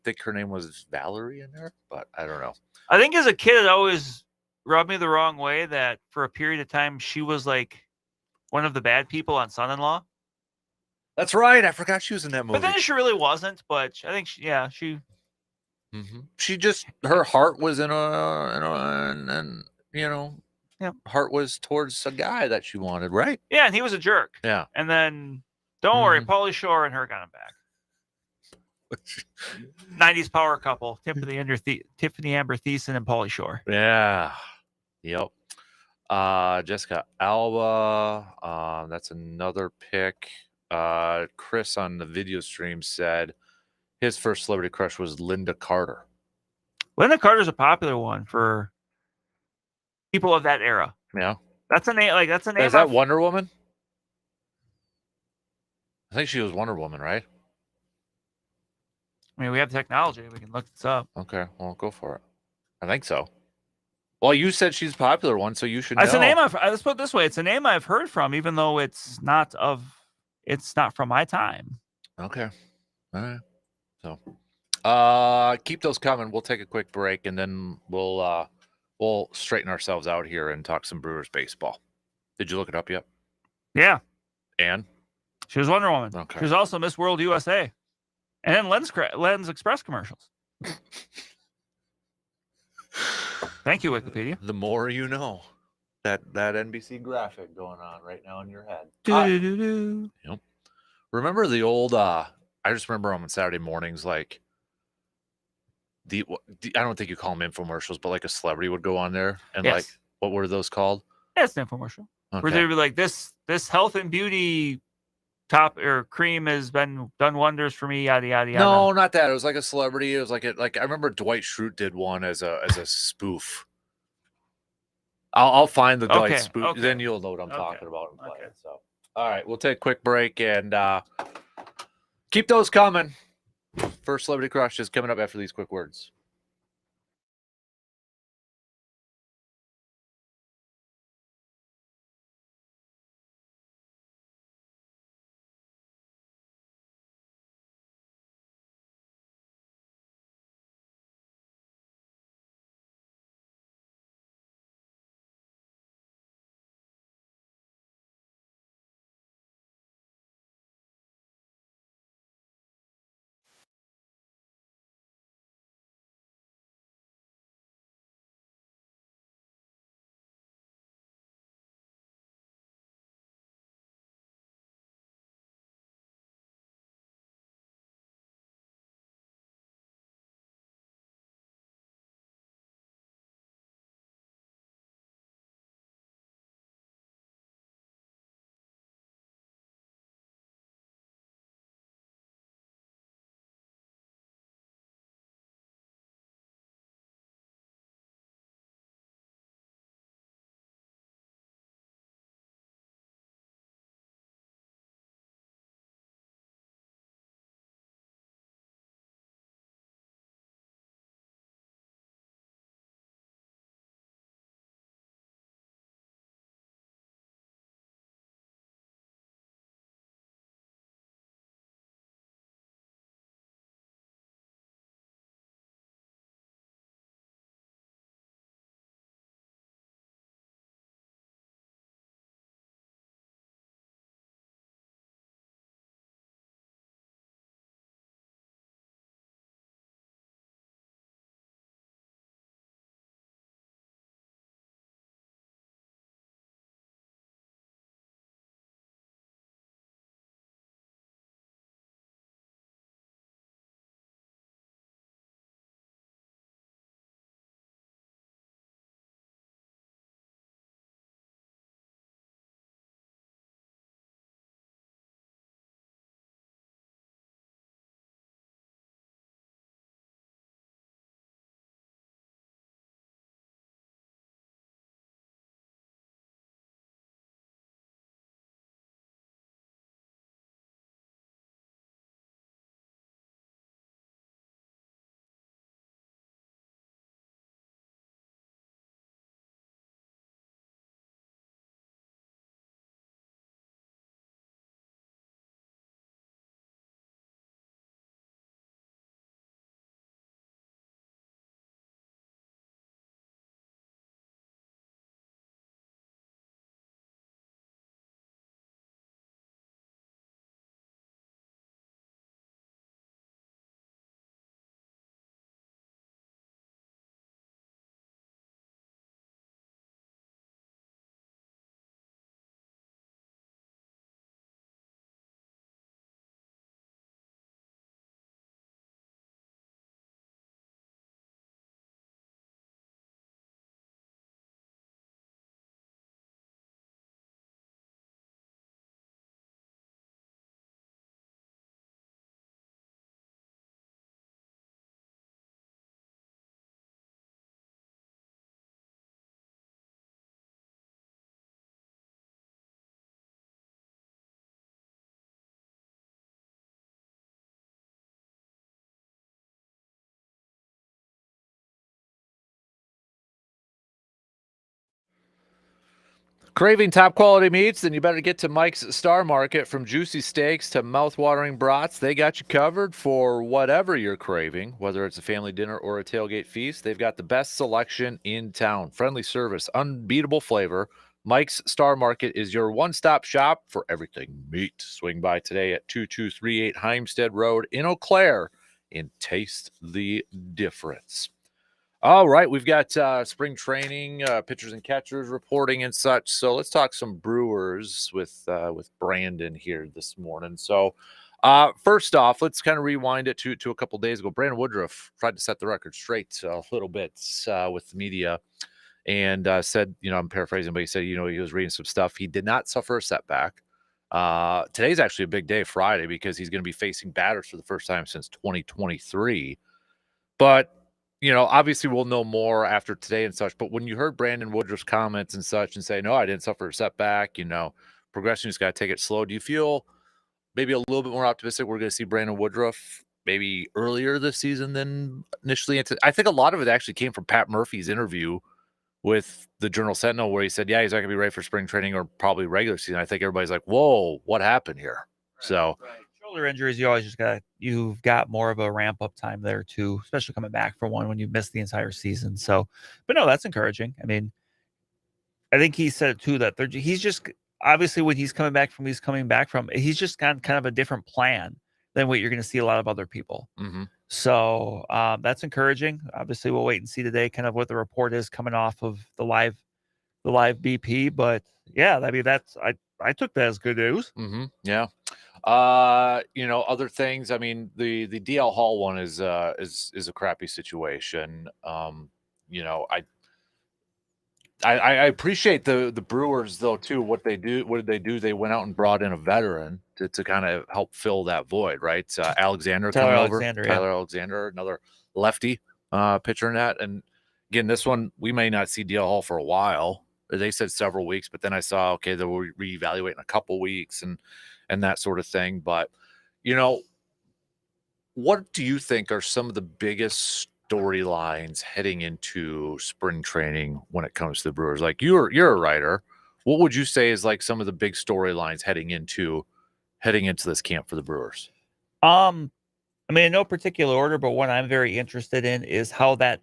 think her name was Valerie in there, but I don't know. I think as a kid, it always rubbed me the wrong way that for a period of time, she was like one of the bad people on Son-in-Law. That's right. I forgot she was in that movie. But then she really wasn't. But I think she. She just, her heart was heart was towards a guy that she wanted, right? Yeah, and he was a jerk. Yeah. And then, don't worry, Pauly Shore and her got him back. 90s power couple, Tiffany Amber Thiessen and Pauly Shore. Yeah. Yep. Jessica Alba. That's another pick. Chris on the video stream said his first celebrity crush was Linda Carter. Linda Carter's a popular one for people of that era. Yeah. That's a name. That's a name. Is that Wonder Woman? I think she was Wonder Woman, right? I mean, we have technology. We can look this up. Okay. Well, go for it. I think so. Well, you said she's a popular one, so you should know. It's a name let's put it this way. It's a name I've heard from, even though it's not from my time. Okay. All right. So, keep those coming. We'll take a quick break, and then we'll straighten ourselves out here and talk some Brewers baseball. Did you look it up yet? Yeah. And? She was Wonder Woman. Okay. She was also Miss World USA. And then Lens Express commercials. Thank you, Wikipedia. The more you know. That NBC graphic going on right now in your head. Yep. Remember the old, I just remember on Saturday mornings, like, I don't think you call them infomercials, but like a celebrity would go on there and Yes. like, what were those called? Yeah, it's an infomercial. Okay. Where they'd be like, this health and beauty top or cream has done wonders for me, yada yada yada. No, not that. It was like a celebrity. It was like I remember Dwight Schrute did one as a spoof. I'll find the Dwight spoof. Okay. Then you'll know what I'm talking about and play it. So, all right, we'll take a quick break and keep those coming. First celebrity crush is coming up after these quick words. Craving top quality meats? Then you better get to Mike's Star Market. From juicy steaks to mouth-watering brats, they got you covered for whatever you're craving. Whether it's a family dinner or a tailgate feast, they've got the best selection in town. Friendly service, unbeatable flavor. Mike's Star Market is your one-stop shop for everything meat. Swing by today at 2238 Heimstead Road in Eau Claire and taste the difference. All right, we've got spring training, pitchers and catchers reporting and such. So let's talk some Brewers with Brandon here this morning. So first off, let's kind of rewind it to a couple days ago. Brandon Woodruff tried to set the record straight a little bit with the media and said, I'm paraphrasing, but he said, he was reading some stuff. He did not suffer a setback. Today's actually a big day, Friday, because he's going to be facing batters for the first time since 2023. But obviously we'll know more after today and such, but when you heard Brandon Woodruff's comments and such and say, no, I didn't suffer a setback, progression, just got to take it slow. Do you feel maybe a little bit more optimistic we're going to see Brandon Woodruff maybe earlier this season than initially? I think a lot of it actually came from Pat Murphy's interview with the Journal-Sentinel, where he said, yeah, he's not going to be ready for spring training or probably regular season. I think everybody's like, whoa, what happened here? So shoulder injuries, you've got more of a ramp up time there too, especially coming back from one when you missed the entire season. So, but no, that's encouraging. I mean, I think he said too that he's just obviously when he's coming back from, he's just got kind of a different plan than what you're going to see a lot of other people. Mm-hmm. So that's encouraging. Obviously, we'll wait and see today kind of what the report is coming off of the live BP. But yeah, I mean, I took that as good news. Mm-hmm. Yeah. Other things. I mean, the DL Hall one is a crappy situation. I appreciate the Brewers though too. What did they do? They went out and brought in a veteran to kind of help fill that void, right? Alexander Tyler coming Alexander, over. yeah. Tyler Alexander, another lefty pitcher in that. And again, this one we may not see DL Hall for a while. They said several weeks, but then I saw they'll reevaluate in a couple weeks and that sort of thing. But what do you think are some of the biggest storylines heading into spring training when it comes to the Brewers? Like you're a writer. What would you say is like some of the big storylines heading into this camp for the Brewers? I mean, in no particular order, but one I'm very interested in is how that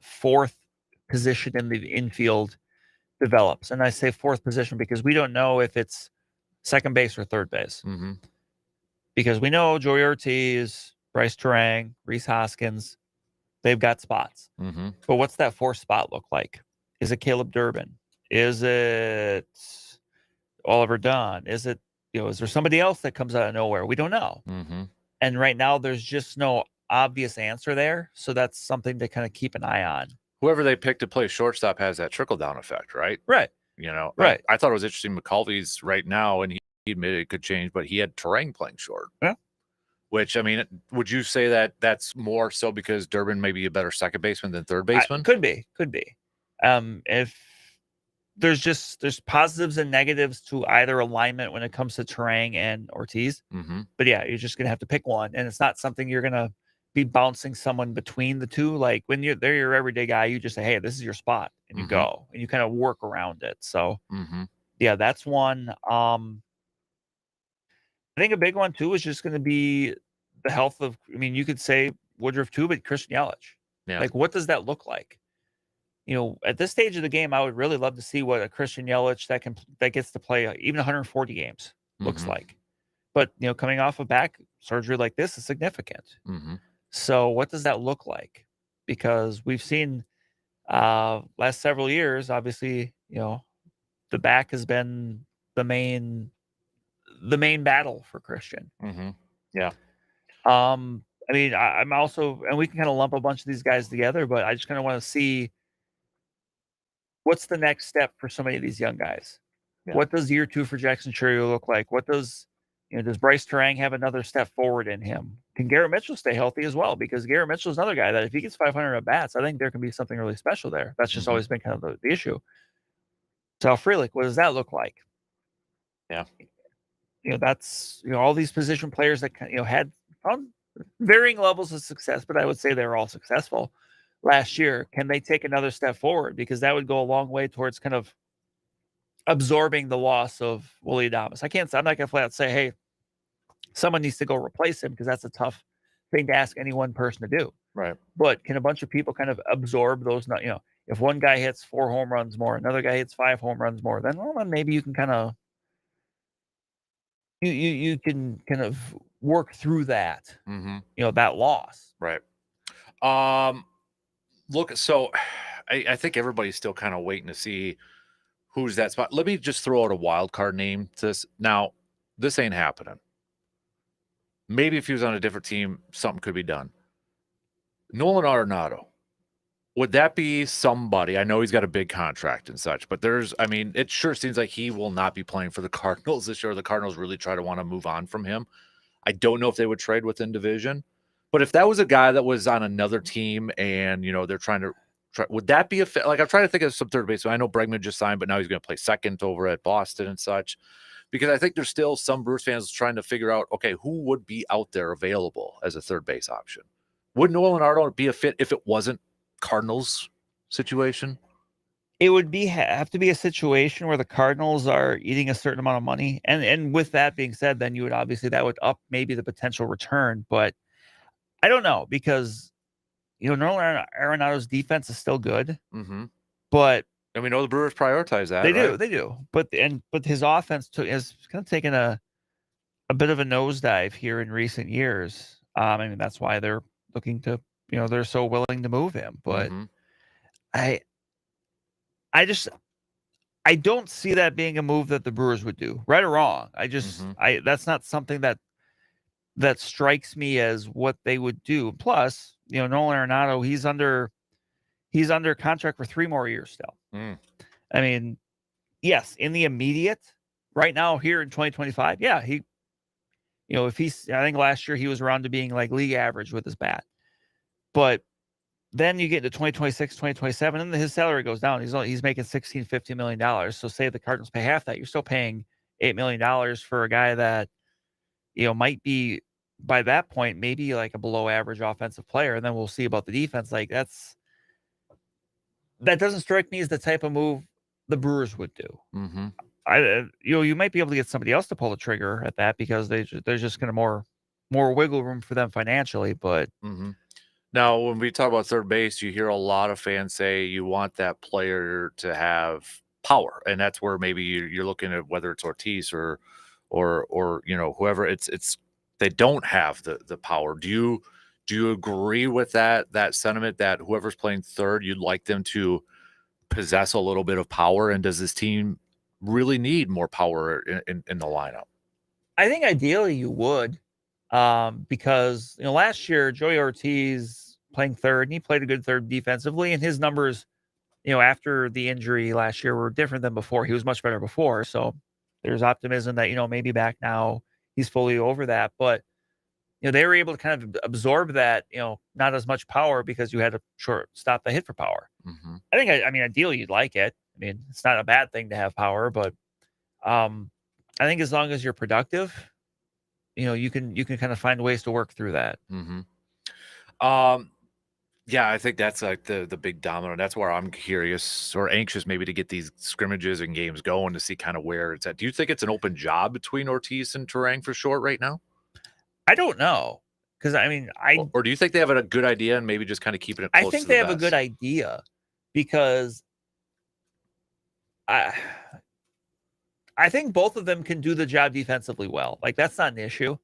fourth position in the infield develops. And I say fourth position because we don't know if it's second base or third base. Mm-hmm. Because we know Joey Ortiz, Bryce Terang, Rhys Hoskins, they've got spots. Mm-hmm. But what's that fourth spot look like? Is it Caleb Durbin? Is it Oliver Dunn? Is it, is there somebody else that comes out of nowhere? We don't know. Mm-hmm. And right now there's just no obvious answer there. So that's something to kind of keep an eye on. Whoever they pick to play shortstop has that trickle-down effect, right? Right. Right. I thought it was interesting. McCulvey's right now, and he admitted it could change, but he had Terang playing short. Yeah. Which, I mean, would you say that that's more so because Durbin may be a better second baseman than third baseman? Could be. If there's positives and negatives to either alignment when it comes to Terang and Ortiz. Mm-hmm. But yeah, you're just going to have to pick one. And it's not something you're going to be bouncing someone between the two. Like when they're your everyday guy, you just say, hey, this is your spot. And you go. And you kind of work around it. So, yeah, that's one. I think a big one, too, is just going to be the health of, I mean, you could say Woodruff, too, but Christian Yelich. Yeah. Like, what does that look like? At this stage of the game, I would really love to see what a Christian Yelich that gets to play even 140 games looks like. But, coming off of back surgery like this is significant. Mm-hmm. So what does that look like? Because we've seen last several years, obviously, the back has been the main battle for Christian. Mm-hmm. Yeah. I mean, I'm also, and we can kind of lump a bunch of these guys together, but I just kind of want to see what's the next step for so many of these young guys. Yeah. What does year 2 for Jackson Churio look like? What does Bryce Terang have another step forward in him? Can Garrett Mitchell stay healthy as well? Because Garrett Mitchell is another guy that if he gets 500 at bats, I think there can be something really special there. That's just always been kind of the issue. So Frelick, what does that look like? Yeah. That's, all these position players that, had on varying levels of success, but I would say they were all successful last year. Can they take another step forward? Because that would go a long way towards kind of absorbing the loss of Willie Adames. I'm not gonna flat out say, hey, someone needs to go replace him, because that's a tough thing to ask any one person to do. Right. But can a bunch of people kind of absorb those? If one guy hits 4 home runs more, another guy hits 5 home runs more, then maybe you can kind of you can kind of work through that. That loss. Right. Look, so I think everybody's still kind of waiting to see who's that spot. Let me just throw out a wild card name to this. Now, this ain't happening. Maybe if he was on a different team, something could be done. Nolan Arenado. Would that be somebody? I know he's got a big contract and such, but it sure seems like he will not be playing for the Cardinals this year. The Cardinals really try to want to move on from him. I don't know if they would trade within division, but if that was a guy that was on another team and, they're trying to would that be a fit? Like, I'm trying to think of some third baseman. I know Bregman just signed, but now he's going to play second over at Boston and such, because I think there's still some Brewers fans trying to figure out, okay, who would be out there available as a third base option? Would Nolan Arenado be a fit if it wasn't Cardinals situation? It would have to be a situation where the Cardinals are eating a certain amount of money. And with that being said, then that would up maybe the potential return. But I don't know, because Nolan Arenado's defense is still good. But and we know the Brewers prioritize that. They do. But his offense has kind of taken a bit of a nosedive here in recent years. That's why they're looking to, they're so willing to move him. But I don't see that being a move that the Brewers would do, right or wrong. That's not something that strikes me as what they would do. Plus, Nolan Arenado, he's under contract for 3 more years still. Yes, in the immediate, right now here in 2025, yeah, I think last year he was around to being like league average with his bat. But then you get to 2026, 2027, and his salary goes down. He's making $15 million. So say the Cardinals pay half that, you're still paying $8 million for a guy that, might be by that point, maybe like a below average offensive player. And then we'll see about the defense. Like that doesn't strike me as the type of move the Brewers would do. You might be able to get somebody else to pull the trigger at that, because there's just kind of more wiggle room for them financially. But now, when we talk about third base, you hear a lot of fans say you want that player to have power, and that's where maybe you're looking at whether it's Ortiz or whoever. It's they don't have the power. Do you agree with that sentiment that whoever's playing third, you'd like them to possess a little bit of power? And does this team really need more power in the lineup? I think ideally you would, because last year Joey Ortiz playing third, and he played a good third defensively, and his numbers, after the injury last year were different than before. He was much better before, so there's optimism that maybe back now he's fully over that. But they were able to kind of absorb that, not as much power, because you had to stop the hit for power. I think, ideally you'd like it. It's not a bad thing to have power, but I think as long as you're productive, you can kind of find ways to work through that. Yeah, I think that's like the big domino. That's where I'm curious or anxious maybe to get these scrimmages and games going to see kind of where it's at. Do you think it's an open job between Ortiz and Terang for short right now? I don't know, because or do you think they have a good idea and maybe just kind of keeping it close? I think they have a good idea, because I think both of them can do the job defensively well. Like, that's not an issue.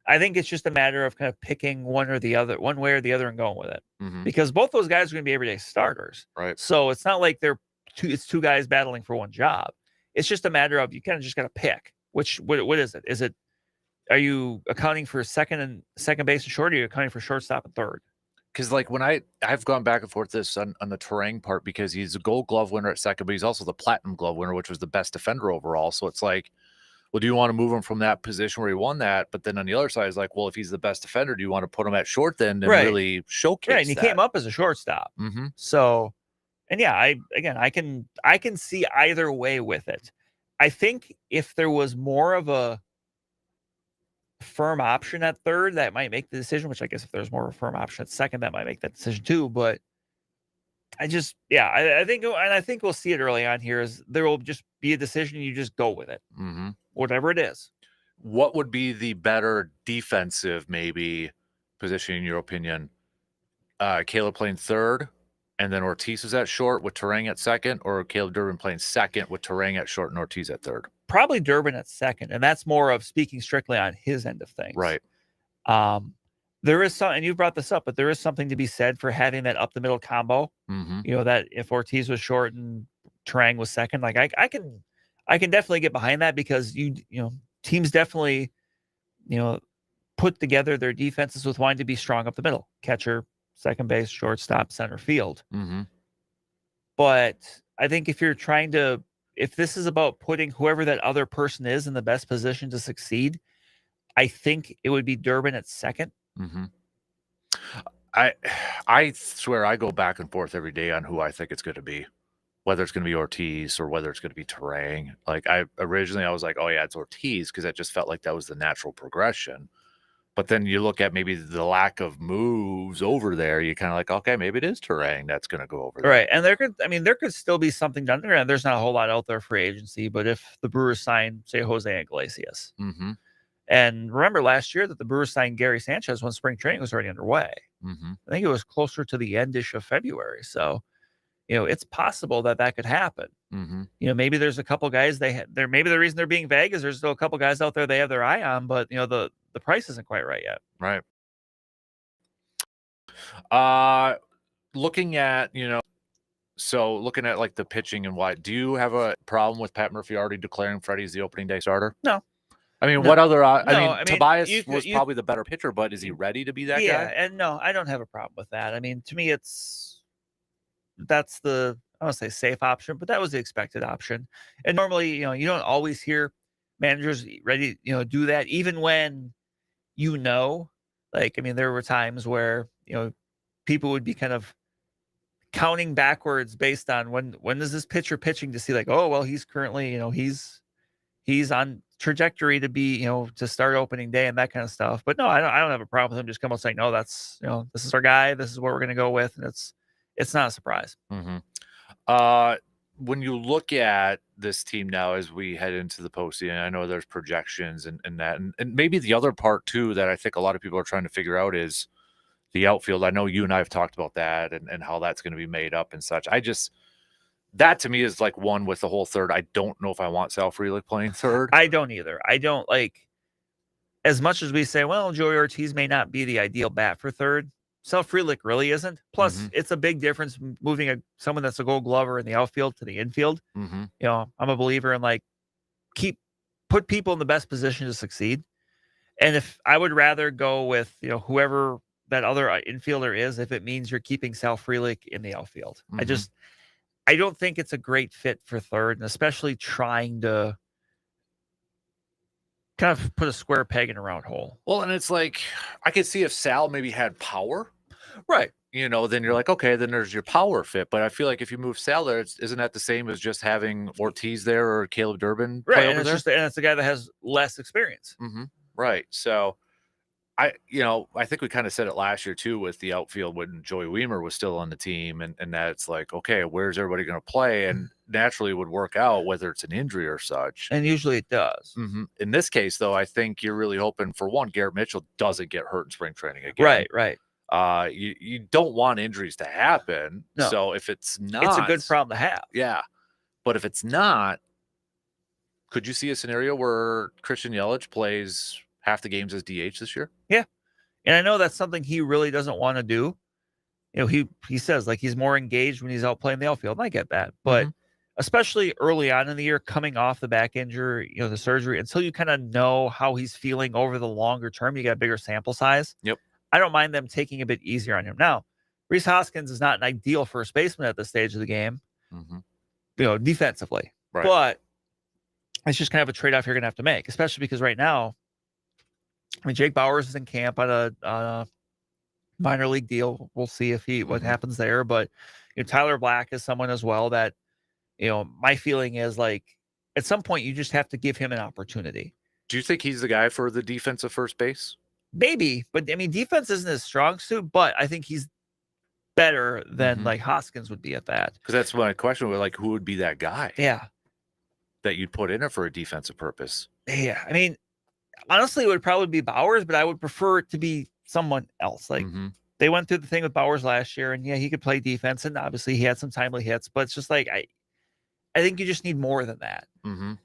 I think it's just a matter of kind of picking one way or the other, and going with it. Because both those guys are going to be everyday starters. Right. So it's not like it's two guys battling for one job. It's just a matter of, you kind of just got to pick what is it? Are you accounting for second base and short, or are you accounting for shortstop and third? Because like when I've gone back and forth this on the Terang part, because he's a Gold Glove winner at second, but he's also the Platinum Glove winner, which was the best defender overall. So it's like, well, do you want to move him from that position where he won that? But then on the other side is like, well, if he's the best defender, do you want to put him at short then and really showcase? Right, and he came up as a shortstop. So, and yeah, I can see either way with it. I think if there was more of a firm option at third, that might make the decision. Which I guess if there's more of a firm option at second, that might make that decision too. But I think we'll see it early on here. Is there will just be a decision, you just go with it, whatever it is. What would be the better defensive maybe position in your opinion? Caleb playing third, and then Ortiz is at short with Terang at second, or Caleb Durbin playing second with Terang at short and Ortiz at third? Probably Durbin at second, and that's more of speaking strictly on his end of things. Right. There is some, and you brought this up, but there is something to be said for having that up the middle combo. You know, that if Ortiz was short and Terang was second, like I can definitely get behind that, because you know teams definitely put together their defenses with wanting to be strong up the middle, catcher, second base, shortstop, center field. But I think if this is about putting whoever that other person is in the best position to succeed, I think it would be Durbin at second. I swear I go back and forth every day on who I think it's going to be, whether it's going to be Ortiz or whether it's going to be Terang. Like I was like, oh yeah, it's Ortiz, because that just felt like that was the natural progression. But then you look at maybe the lack of moves over there, you kind of like, okay, maybe it is Terang that's going to go over there. Right. And there could still be something done there. And there's not a whole lot out there for agency, but if the Brewers sign, say, Jose Iglesias, and remember last year that the Brewers signed Gary Sanchez when spring training was already underway. I think it was closer to the endish of February. So, it's possible that could happen. Maybe there's a couple guys maybe the reason they're being vague is there's still a couple guys out there they have their eye on, but the price isn't quite right yet. Right. Looking at, looking at like the pitching and why, do you have a problem with Pat Murphy already declaring Freddie's the opening day starter? No. I mean, No. what other? I No, mean, Tobias was probably the better pitcher, but is he ready to be that guy? And no, I don't have a problem with that. I mean, to me, that's the, I don't say safe option, but that was the expected option. And normally, you don't always hear managers ready, do that, even when, like, I mean, there were times where, people would be kind of counting backwards based on when is this pitcher pitching, to see like, oh, well, he's currently, he's on trajectory to be, to start opening day and that kind of stuff. But no, I don't have a problem with him just come out saying, no, that's, this is our guy. This is what we're going to go with. And it's not a surprise. When you look at this team now as we head into the postseason, I know there's projections and that, and maybe the other part too that I think a lot of people are trying to figure out is the outfield. I know you and I have talked about that and how that's going to be made up and such. That to me is like one with the whole third. I don't know if I want Sal Frelick playing third. I don't either. I don't like, as much as we say, well, Joey Ortiz may not be the ideal bat for third, Sal Frelick really isn't. Plus, it's a big difference moving someone that's a Gold Glover in the outfield to the infield. I'm a believer in like put people in the best position to succeed. And if I would rather go with whoever that other infielder is, if it means you're keeping Sal Frelick in the outfield, I don't think it's a great fit for third, and especially trying to kind of put a square peg in a round hole. Well, and it's like, I could see if Sal maybe had power. Right. Then you're like, okay, then there's your power fit. But I feel like if you move Sal there, isn't that the same as just having Ortiz there or Caleb Durbin play over there? And it's the guy that has less experience. Right. So I think we kind of said it last year too with the outfield when Joey Weimer was still on the team, and that's like, okay, where's everybody going to play? And naturally it would work out whether it's an injury or such. And usually it does. In this case, though, I think you're really hoping for one, Garrett Mitchell doesn't get hurt in spring training again. Right. You don't want injuries to happen. No. So if it's not, it's a good problem to have. Yeah. But if it's not, could you see a scenario where Christian Yelich plays half the games as DH this year? Yeah. And I know that's something he really doesn't want to do. He says like he's more engaged when he's out playing the outfield. And I get that. But especially early on in the year, coming off the back injury, the surgery, until you kind of know how he's feeling over the longer term, you got a bigger sample size. Yep. I don't mind them taking a bit easier on him. Now, Rhys Hoskins is not an ideal first baseman at this stage of the game, defensively. Right. But it's just kind of a trade-off you're going to have to make, especially because right now, I mean, Jake Bauers is in camp on a minor league deal. We'll see what happens there. But Tyler Black is someone as well that, my feeling is like at some point you just have to give him an opportunity. Do you think he's the guy for the defensive first base? Maybe, but I mean, defense isn't his strong suit, but I think he's better than like Hoskins would be at that. Because that's my question was like, who would be that guy? Yeah. That you'd put in it for a defensive purpose. Yeah. I mean, honestly, it would probably be Bowers, but I would prefer it to be someone else. Like they went through the thing with Bowers last year, and yeah, he could play defense, and obviously he had some timely hits, but it's just like I think you just need more than that.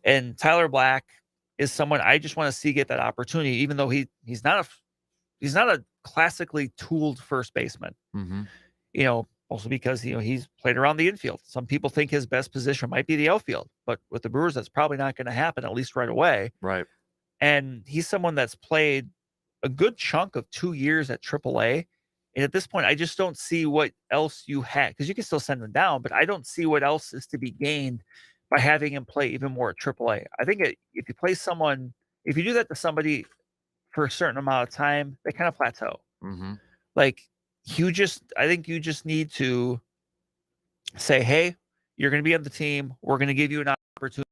And Tyler Black is someone I just want to see get that opportunity, even though he's not a classically tooled first baseman. You know, also because he's played around the infield. Some people think his best position might be the outfield, but with the Brewers, that's probably not going to happen, at least right away. Right. And he's someone that's played a good chunk of 2 years at AAA. And at this point, I just don't see what else you had, because you can still send him down, but I don't see what else is to be gained by having him play even more at AAA. I think if you play someone, if you do that to somebody for a certain amount of time, they kind of plateau. Like I think you just need to say, hey, you're going to be on the team. We're going to give you an opportunity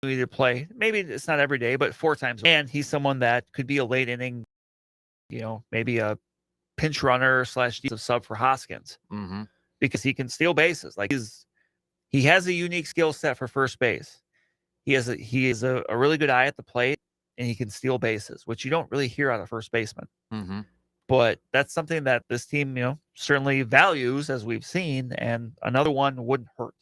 to play. Maybe it's not every day, but 4 times. And he's someone that could be a late inning, maybe a pinch runner / defensive sub for Hoskins, because he can steal bases. Like he has a unique skill set for first base. He is a really good eye at the plate, and he can steal bases, which you don't really hear out of first baseman. But that's something that this team, certainly values, as we've seen, and another one wouldn't hurt.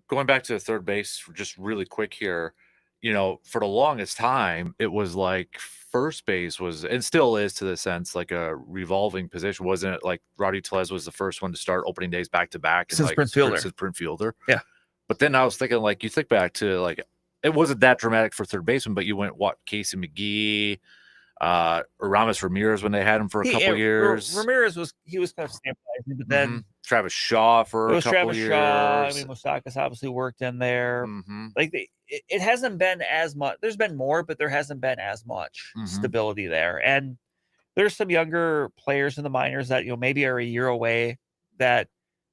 Going back to the third base, just really quick here, for the longest time, it was like first base was, and still is to the sense, like a revolving position. Wasn't it like Rowdy Tellez was the first one to start opening days back to back? Since like, Prince Fielder. Since Prince Fielder. Yeah. But then I was thinking, like, you think back to, like, it wasn't that dramatic for third baseman, but you went, Casey McGee, Aramis Ramirez when they had him for a couple years. Ramirez was kind of stabilizing, but then Travis Shaw for a couple years. I mean, Moustakas obviously worked in there. Like it hasn't been as much. There's been more, but there hasn't been as much stability there. And there's some younger players in the minors that maybe are a year away. That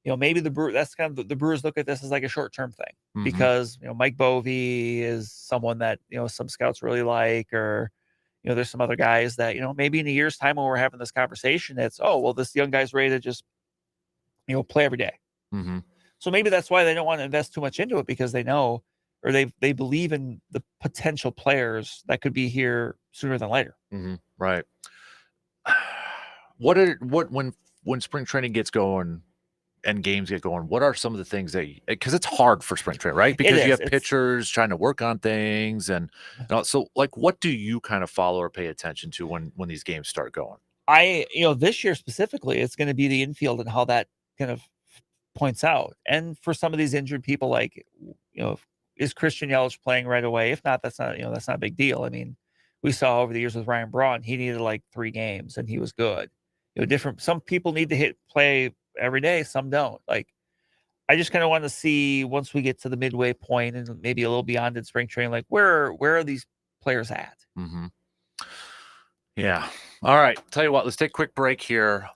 maybe the Brewers. That's kind of the Brewers look at this as like a short-term thing, because Mike Bovee is someone that some scouts really like, or there's some other guys that, maybe in a year's time when we're having this conversation, it's, oh, well, this young guy's ready to just, play every day. So maybe that's why they don't want to invest too much into it, because they know, or they believe in the potential players that could be here sooner than later. Right. When spring training gets going and games get going, what are some of the things that, because it's hard for spring training, right? Because you have pitchers trying to work on things, and so like, what do you kind of follow or pay attention to when these games start going? This year specifically, it's going to be the infield and how that kind of points out. And for some of these injured people, like, is Christian Yelich playing right away? If not, that's not a big deal. I mean, we saw over the years with Ryan Braun, he needed like 3 games and he was good. Some people need to play every day, some don't. Like, I just kind of want to see, once we get to the midway point and maybe a little beyond in spring training, like where are these players at? Yeah. All right. Tell you what, let's take a quick break here.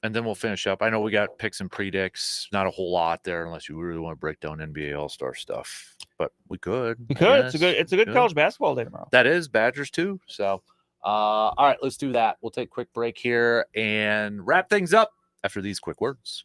And then we'll finish up. I know we got picks and predicts, not a whole lot there, unless you really want to break down NBA All-Star stuff, but we could. It's a good college basketball day tomorrow. That is Badgers too. So, all right, let's do that. We'll take a quick break here and wrap things up after these quick words.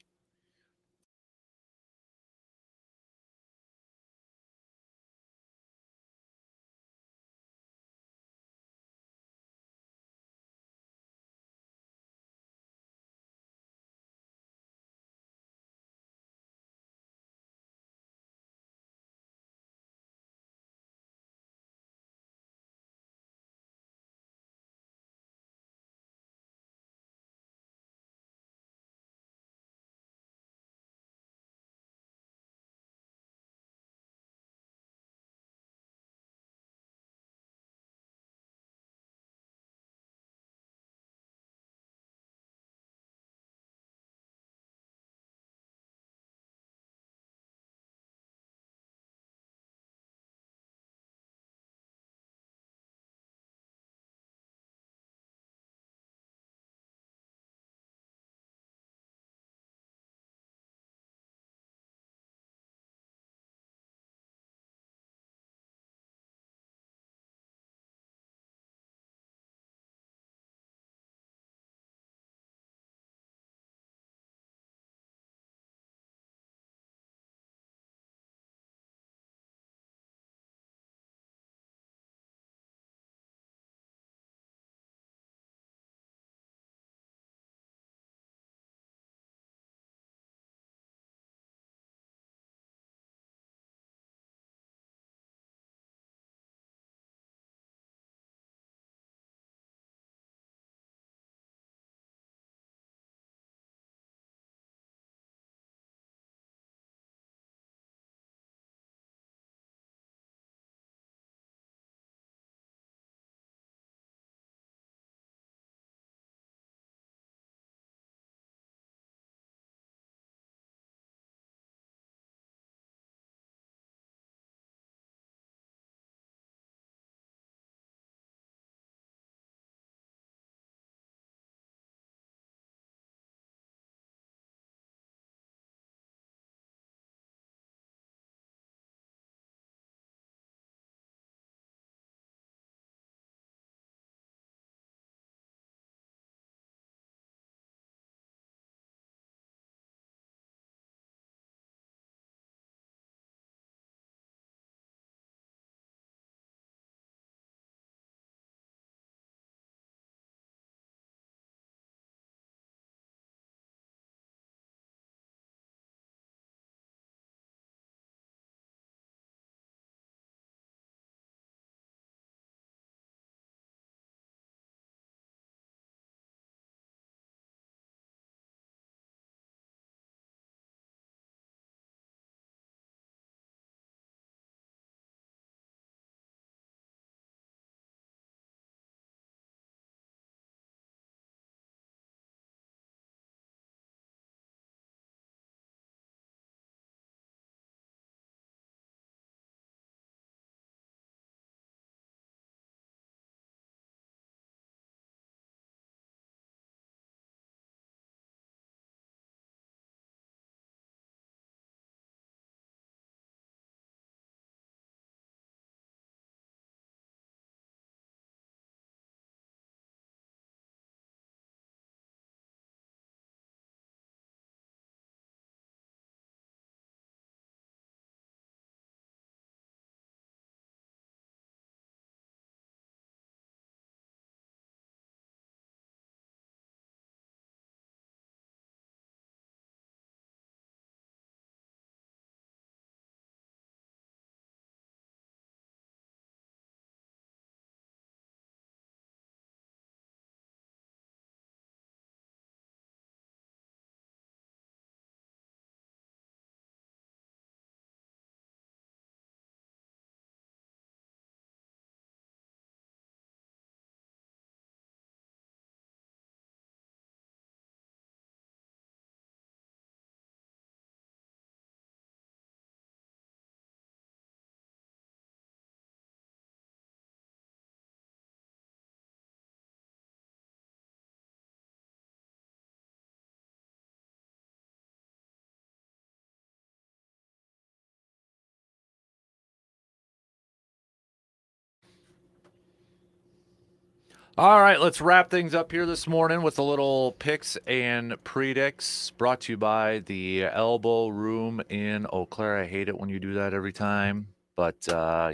All right, let's wrap things up here this morning with a little picks and predicts brought to you by the Elbow Room in Eau Claire. I hate it when you do that every time, but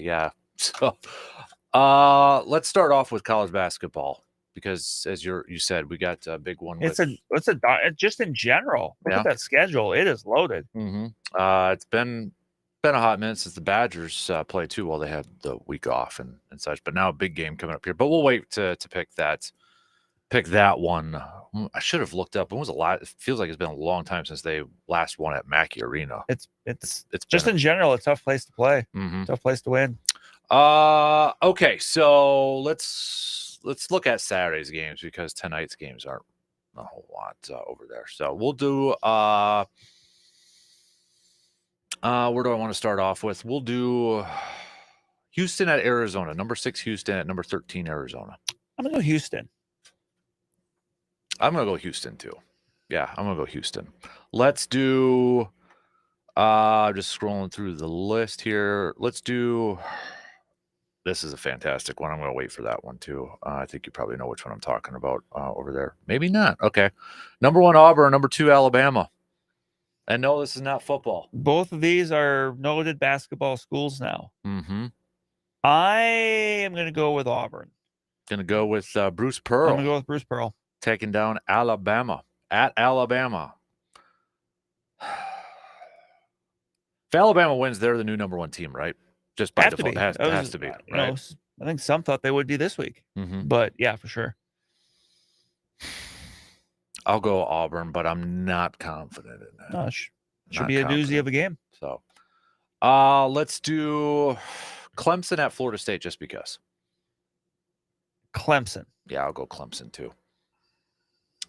yeah. So let's start off with college basketball because, as you said, we got a big one. Just in general. Look at that schedule; it is loaded. It's been a hot minute since the Badgers played too. Well, they had the week off and such, but now a big game coming up here. But we'll wait to pick that one. I should have looked up. It was a lot. It feels like it's been a long time since they last won at Mackey Arena. It's just in general a tough place to play. Tough place to win. Okay, so let's look at Saturday's games because tonight's games aren't a whole lot over there. So we'll do where do I want to start off with? We'll do Houston at Arizona. Number 6 Houston at number 13 Arizona. I'm gonna go Houston. I'm gonna go Houston too. Yeah, I'm gonna go Houston. Let's do just scrolling through the list here. Let's do this is a fantastic one. I'm gonna wait for that one too. I think you probably know which one I'm talking about over there. Maybe not. Okay. Number 1 Auburn, number 2 Alabama. And no, this is not football. Both of these are noted basketball schools now. I am going to go with Auburn. Going to go with Bruce Pearl. I'm going to go with Bruce Pearl. Taking down Alabama. At Alabama. If Alabama wins, they're the new number 1 team, right? Just by default. It has to be. Right? I think some thought they would be this week. But yeah, for sure. I'll go Auburn, but I'm not confident in that. No, should be a doozy of a game. So let's do Clemson at Florida State just because. Clemson. Yeah, I'll go Clemson too.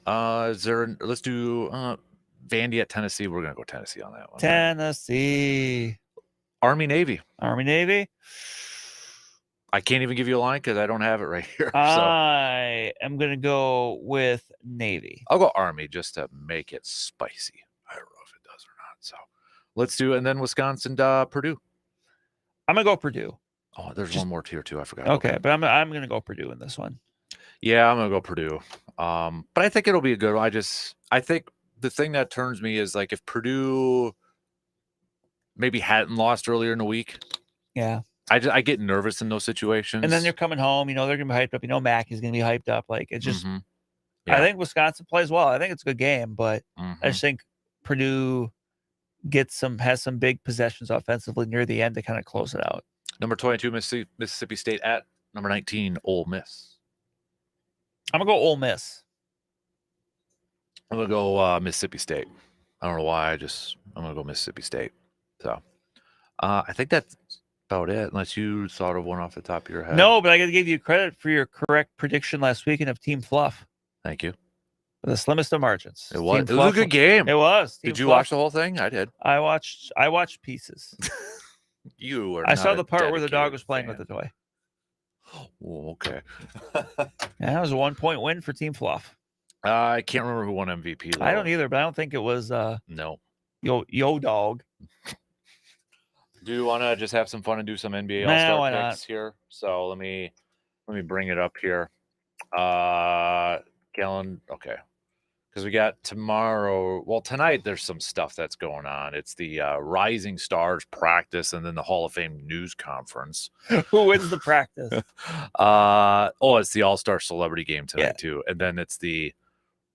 Let's do Vandy at Tennessee. We're gonna go Tennessee on that one. Tennessee. Army Navy. Army Navy. I can't even give you a line because I don't have it right here. I am going to go with Navy. I'll go Army just to make it spicy. I don't know if it does or not. So let's do, and then Wisconsin, Purdue. I'm going to go Purdue. Oh, there's one more tier too. I forgot. Okay, but I'm going to go Purdue in this one. Yeah, I'm going to go Purdue. But I think it'll be a good one. I think the thing that turns me is like if Purdue maybe hadn't lost earlier in the week. Yeah. I get nervous in those situations. And then they're coming home, they're going to be hyped up. Mac is going to be hyped up. Like it's just, Yeah. I think Wisconsin plays well. I think it's a good game, but I just think Purdue has some big possessions offensively near the end to kind of close it out. Number 22, Mississippi State at number 19, Ole Miss. I'm going to go Ole Miss. I'm going to go Mississippi State. I don't know why. I'm going to go Mississippi State. So I think that's about it, unless you thought of one off the top of your head. No, but I got to give you credit for your correct prediction last weekend of Team Fluff. Thank you. The slimmest of margins. It was a good game. It was. Did you watch the whole thing? I did. I watched pieces. I saw the part where the dog was playing with the toy. Oh, okay. Yeah, it was a 1-point win for Team Fluff. I can't remember who won MVP. Though. I don't either, but I don't think it was no. Yo dog. Do you want to just have some fun and do some NBA Nah, All-Star picks here? So let me bring it up here. Kellen, okay. Because we got tomorrow. Well, tonight there's some stuff that's going on. It's the Rising Stars practice and then the Hall of Fame news conference. Who wins the practice? It's the All-Star Celebrity Game tonight too. And then it's the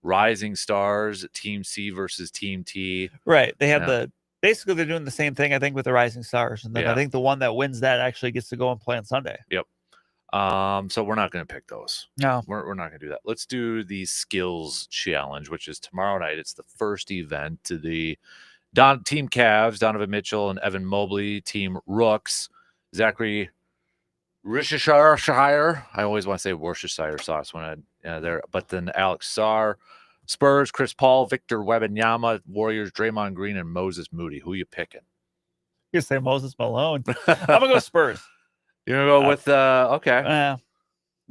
Rising Stars, Team C versus Team T. Right. They have basically they're doing the same thing, I think, with the Rising Stars. And then I think the one that wins that actually gets to go and play on Sunday. Yep. So we're not going to pick those. No. We're not going to do that. Let's do the Skills Challenge, which is tomorrow night. It's the first event to the Team Cavs, Donovan Mitchell and Evan Mobley, Team Rooks, Zachary Worcestershire. I always want to say Worcestershire sauce when there, but then Alex Sarr, Spurs, Chris Paul, Victor Wembanyama, Warriors, Draymond Green, and Moses Moody. Who you picking? You say Moses Malone. I'm gonna go Spurs. You're gonna go with okay.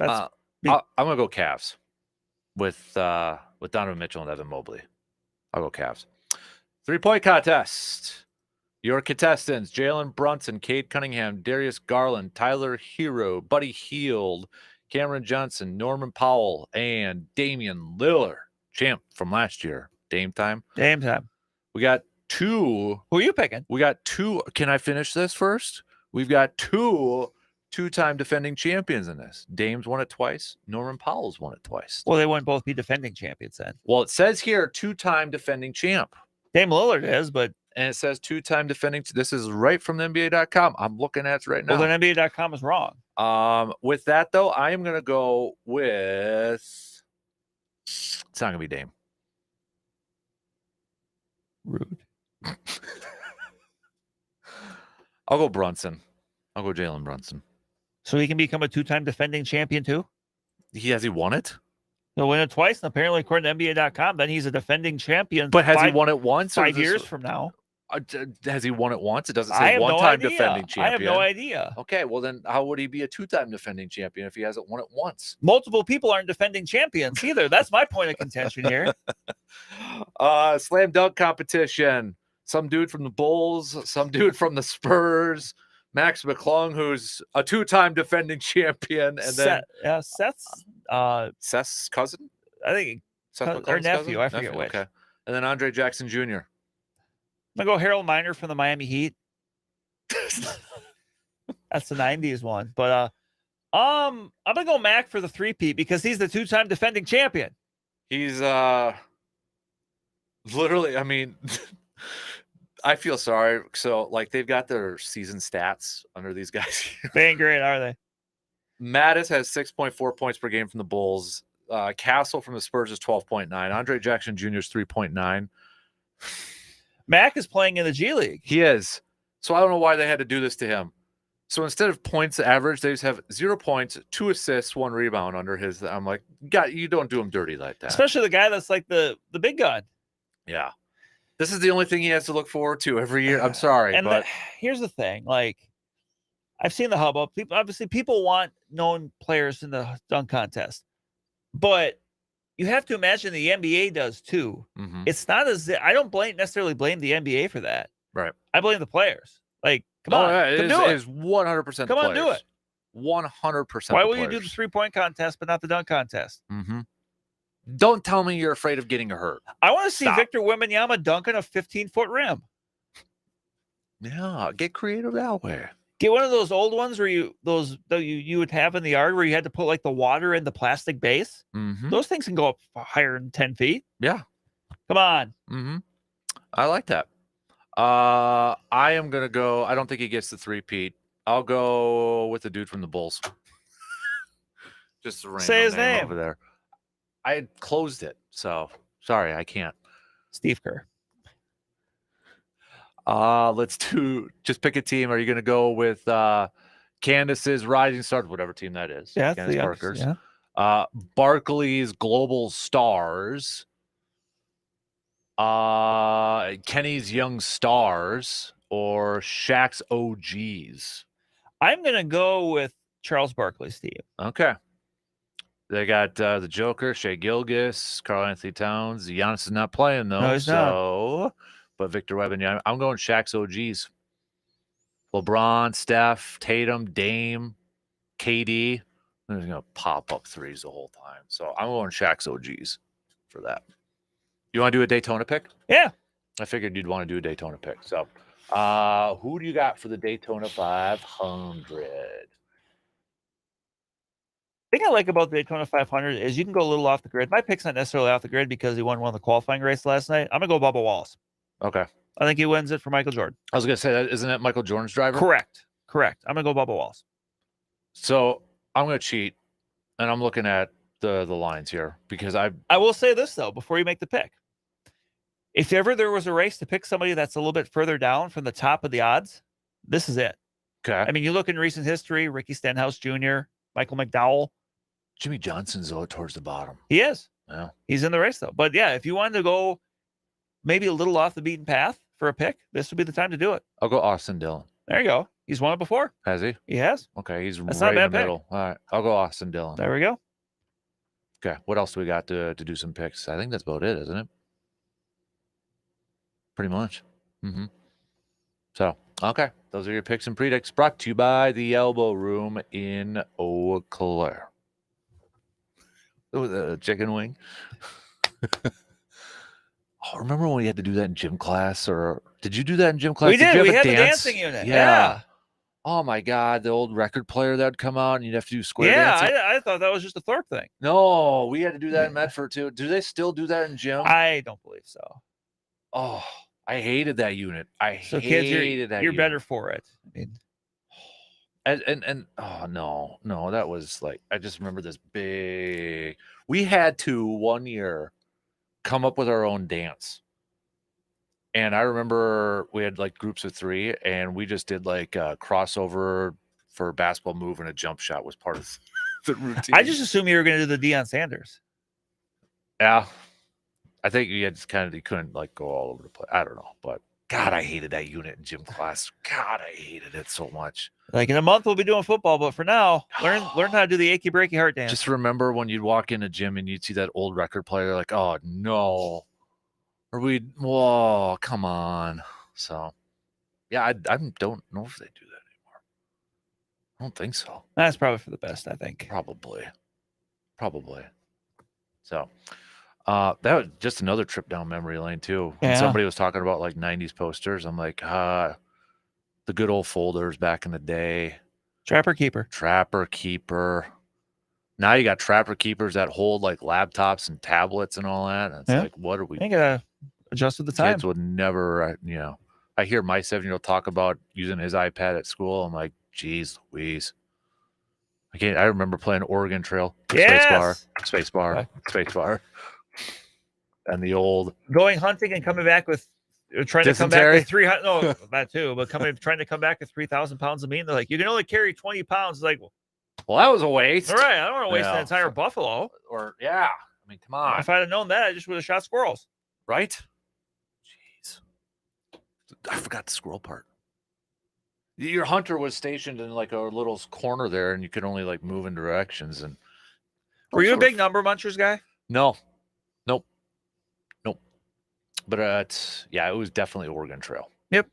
I'm gonna go Cavs with Donovan Mitchell and Evan Mobley. I'll go Cavs. 3-point contest. Your contestants: Jalen Brunson, Cade Cunningham, Darius Garland, Tyler Hero, Buddy Hield, Cameron Johnson, Norman Powell, and Damian Lillard, champ from last year. Dame time. Dame time. We got 2. Who are you picking? We got 2. Can I finish this first? We've got 2-time defending champions in this. Dame's won it twice. Norman Powell's won it twice. Well, they wouldn't both be defending champions then. Well, it says here 2-time defending champ. Dame Lillard is, but and it says 2-time defending. This is right from the NBA.com. I'm looking at it right now. Well, then NBA.com is wrong. With that though, I am gonna go with. It's not gonna be Dame. Rude. I'll go Brunson. I'll go Jalen Brunson. So he can become a 2-time defending champion too? Has he won it? He'll win it twice, and apparently, according to NBA.com, then he's a defending champion. But has he won it once? 5 years from now? Has he won it once? It doesn't I say have no one-time idea. defending champion. I have no idea. Okay, well then how would he be a 2-time defending champion if he hasn't won it once? Multiple people aren't defending champions either. That's my point of contention here. Slam dunk competition. Some dude from the Bulls, some dude from the Spurs, Max McClung, who's a 2-time defending champion, and then Seth's cousin. I think or nephew. I forget which. Okay, and then Andre Jackson Jr. I'm gonna go Harold Miner from the Miami Heat. That's the 90s one. But I'm gonna go Mac for the 3-peat because he's the 2-time defending champion. He's literally, I mean, I feel sorry. So like they've got their season stats under these guys. They ain't great, are they? Mattis has 6.4 points per game from the Bulls. Castle from the Spurs is 12.9. Andre Jackson Jr. is 3.9. Mac is playing in the G League. He is. So I don't know why they had to do this to him. So instead of points average, they just have 0 points, 2 assists, 1 rebound under his. I'm like, God, you don't do him dirty like that. Especially the guy that's like the big gun. Yeah. This is the only thing he has to look forward to every year. I'm sorry, and but here's the thing. Like, I've seen the hubbub. People want known players in the dunk contest. But you have to imagine the NBA does too. Mm-hmm. It's not as I don't necessarily blame the NBA for that. Right. I blame the players. Like, come on, yeah, do it it. is 100%. Come on, do it. 100%. Why will you do the 3-point contest but not the dunk contest? Mm-hmm. Don't tell me you're afraid of getting hurt. I want to see Victor Wembanyama dunking a 15-foot rim. Yeah, get creative that way. Get one of those old ones where you would have in the yard where you had to put like the water in the plastic base. Mm-hmm. Those things can go up higher than 10 feet. Yeah. Come on. Mm-hmm. I like that. I am going to go. I don't think he gets the 3-peat. I'll go with the dude from the Bulls. Just a random Say his name over there. I had closed it. So sorry, I can't. Steve Kerr. Let's just pick a team. Are you going to go with Candace's Rising Stars, whatever team that is? Yeah, Candace Parker's. Yeah. Barkley's Global Stars. Kenny's Young Stars or Shaq's OGs. I'm going to go with Charles Barkley's team. Okay. They got the Joker, Shea Gilgeous, Karl Anthony Towns. Giannis is not playing though. No, he's not. But Victor Wembanyama. I'm going Shaq's OGs. LeBron, Steph, Tatum, Dame, KD. They're going to pop up threes the whole time. So I'm going Shaq's OGs for that. You want to do a Daytona pick? Yeah. I figured you'd want to do a Daytona pick. So who do you got for the Daytona 500? The thing I like about the Daytona 500 is you can go a little off the grid. My pick's not necessarily off the grid because he won one of the qualifying races last night. I'm going to go Bubba Wallace. Okay. I think he wins it for Michael Jordan. I was going to say, that isn't it Michael Jordan's driver? Correct. I'm going to go Bubba Wallace. So I'm going to cheat, and I'm looking at the lines here because I will say this, though, before you make the pick. If ever there was a race to pick somebody that's a little bit further down from the top of the odds, this is it. Okay. I mean, you look in recent history, Ricky Stenhouse Jr., Michael McDowell. Jimmy Johnson's towards the bottom. He is. Yeah. He's in the race, though. But, yeah, if you wanted to go maybe a little off the beaten path for a pick, this would be the time to do it. I'll go Austin Dillon. There you go. He's won it before. Has he? He has. Okay, he's That's right not a in the bad middle. All right, I'll go Austin Dillon. There we go. Okay, what else do we got to do some picks? I think that's about it, isn't it? Pretty much. Mm-hmm. So, okay, those are your picks and predicts brought to you by the Elbow Room in Eau Claire. With a chicken wing. Oh, remember when we had to do that in gym class? Or did you do that in gym class? We did. You have We a had the dance? dancing unit. Yeah. Yeah. Oh my God, the old record player that would come out and you'd have to do square Yeah, dancing. I thought that was just a Thorpe thing. No, we had to do that in Medford too. Do they still do that in gym? I don't believe so. Oh, I hated that unit. So hated kids, that you're unit. better for it. I mean, And oh no, that was like, I just remember this big. We had to one year come up with our own dance. And I remember we had like groups of 3 and we just did like a crossover for a basketball move and a jump shot was part of the routine. I just assumed you were going to do the Deion Sanders. Yeah. I think you couldn't like go all over the place. I don't know, but God, I hated that unit in gym class. God, I hated it so much. Like in a month, we'll be doing football, but for now, learn how to do the achy breaky heart dance. Just remember when you'd walk in a gym and you'd see that old record player, like, oh no. Or whoa, come on. So, yeah, I don't know if they do that anymore. I don't think so. That's probably for the best, I think. Probably. So, that was just another trip down memory lane too. When somebody was talking about like 90s posters, I'm like, the good old folders back in the day. Trapper Keeper. Now you got Trapper Keepers that hold like laptops and tablets and all that. And it's like, what are we? You gotta adjust with the time. Kids would never, I hear my 7-year-old talk about using his iPad at school. I'm like, geez Louise. I remember playing Oregon Trail. Spacebar. And the old going hunting and coming back with trying to come back with 300. No, that too. But trying to come back with 3,000 pounds of meat. They're like, you can only carry 20 pounds. It's like, well, that was a waste. All right, I don't want to waste an entire buffalo. Or I mean, come on. If I'd have known that, I just would have shot squirrels. Right? Jeez, I forgot the squirrel part. Your hunter was stationed in like a little corner there, and you could only like move in directions. And were you a big number munchers guy? No, nope. But it was definitely Oregon Trail. Yep.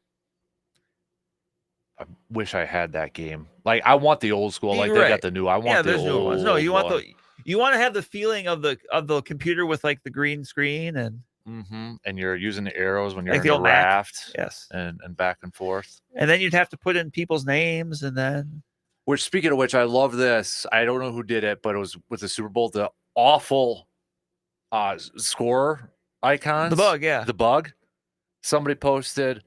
I wish I had that game. Like I want the old school. Like they got the new. I want the new ones. No, you want to have the feeling of the computer with like the green screen and. Mm-hmm. And you're using the arrows when you're like in the raft. Yes. And back and forth. And then you'd have to put in people's names and then. Which, speaking of which, I love this. I don't know who did it, but it was with the Super Bowl, the awful score icons. The bug, yeah. The bug. Somebody posted,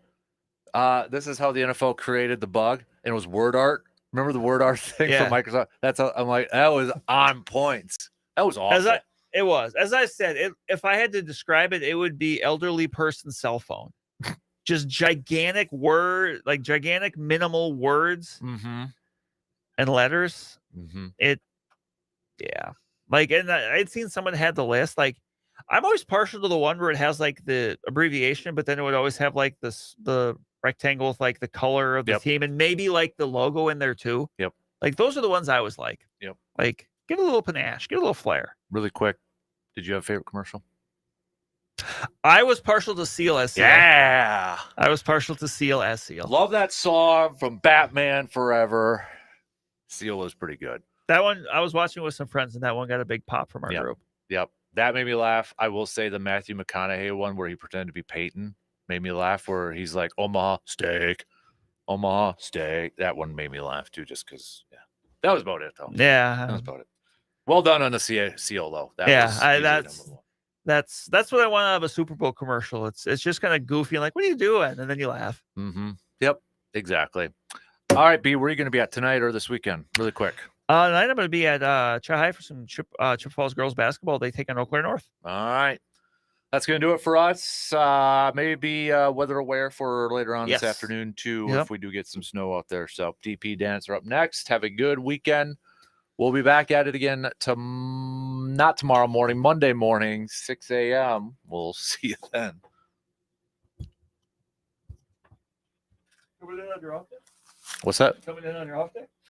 this is how the NFL created the bug. And it was word art. Remember the word art thing from Microsoft? That's how I'm like, that was on points. That was awful. It was. As I said, if I had to describe it, it would be elderly person's cell phone. Just gigantic minimal words and letters. Like, and I'd seen someone had the list. Like, I'm always partial to the one where it has like the abbreviation, but then it would always have like the rectangle with like the color of the team and maybe like the logo in there too. Yep. Like those are the ones I was like. Yep. Like, give it a little panache, give it a little flair. Really quick. Did you have a favorite commercial? I was partial to Seal as Seal. Yeah. I was partial to Seal as Seal. Love that song from Batman Forever. Seal was pretty good. That one, I was watching with some friends, and that one got a big pop from our group. Yep. That made me laugh. I will say the Matthew McConaughey one where he pretended to be Peyton made me laugh, where he's like, Omaha steak. That one made me laugh too, just because, That was about it, though. Yeah. That was about it. Well done on the Seal, though. That's what I want out of a Super Bowl commercial. It's just kind of goofy and like, what are you doing? And then you laugh. Mm-hmm. Yep, exactly. All right, B, where are you going to be at tonight or this weekend? Really quick. Tonight I'm going to be at Chi-High for some Chip Falls girls basketball. They take on Eau Claire North. All right. That's going to do it for us. Maybe weather aware for later on this afternoon, too, if we do get some snow out there. So DP Dance are up next. Have a good weekend. We'll be back at it again not tomorrow morning, Monday morning, 6 a.m. We'll see you then. Coming in on your off day? What's that? Coming in on your off day?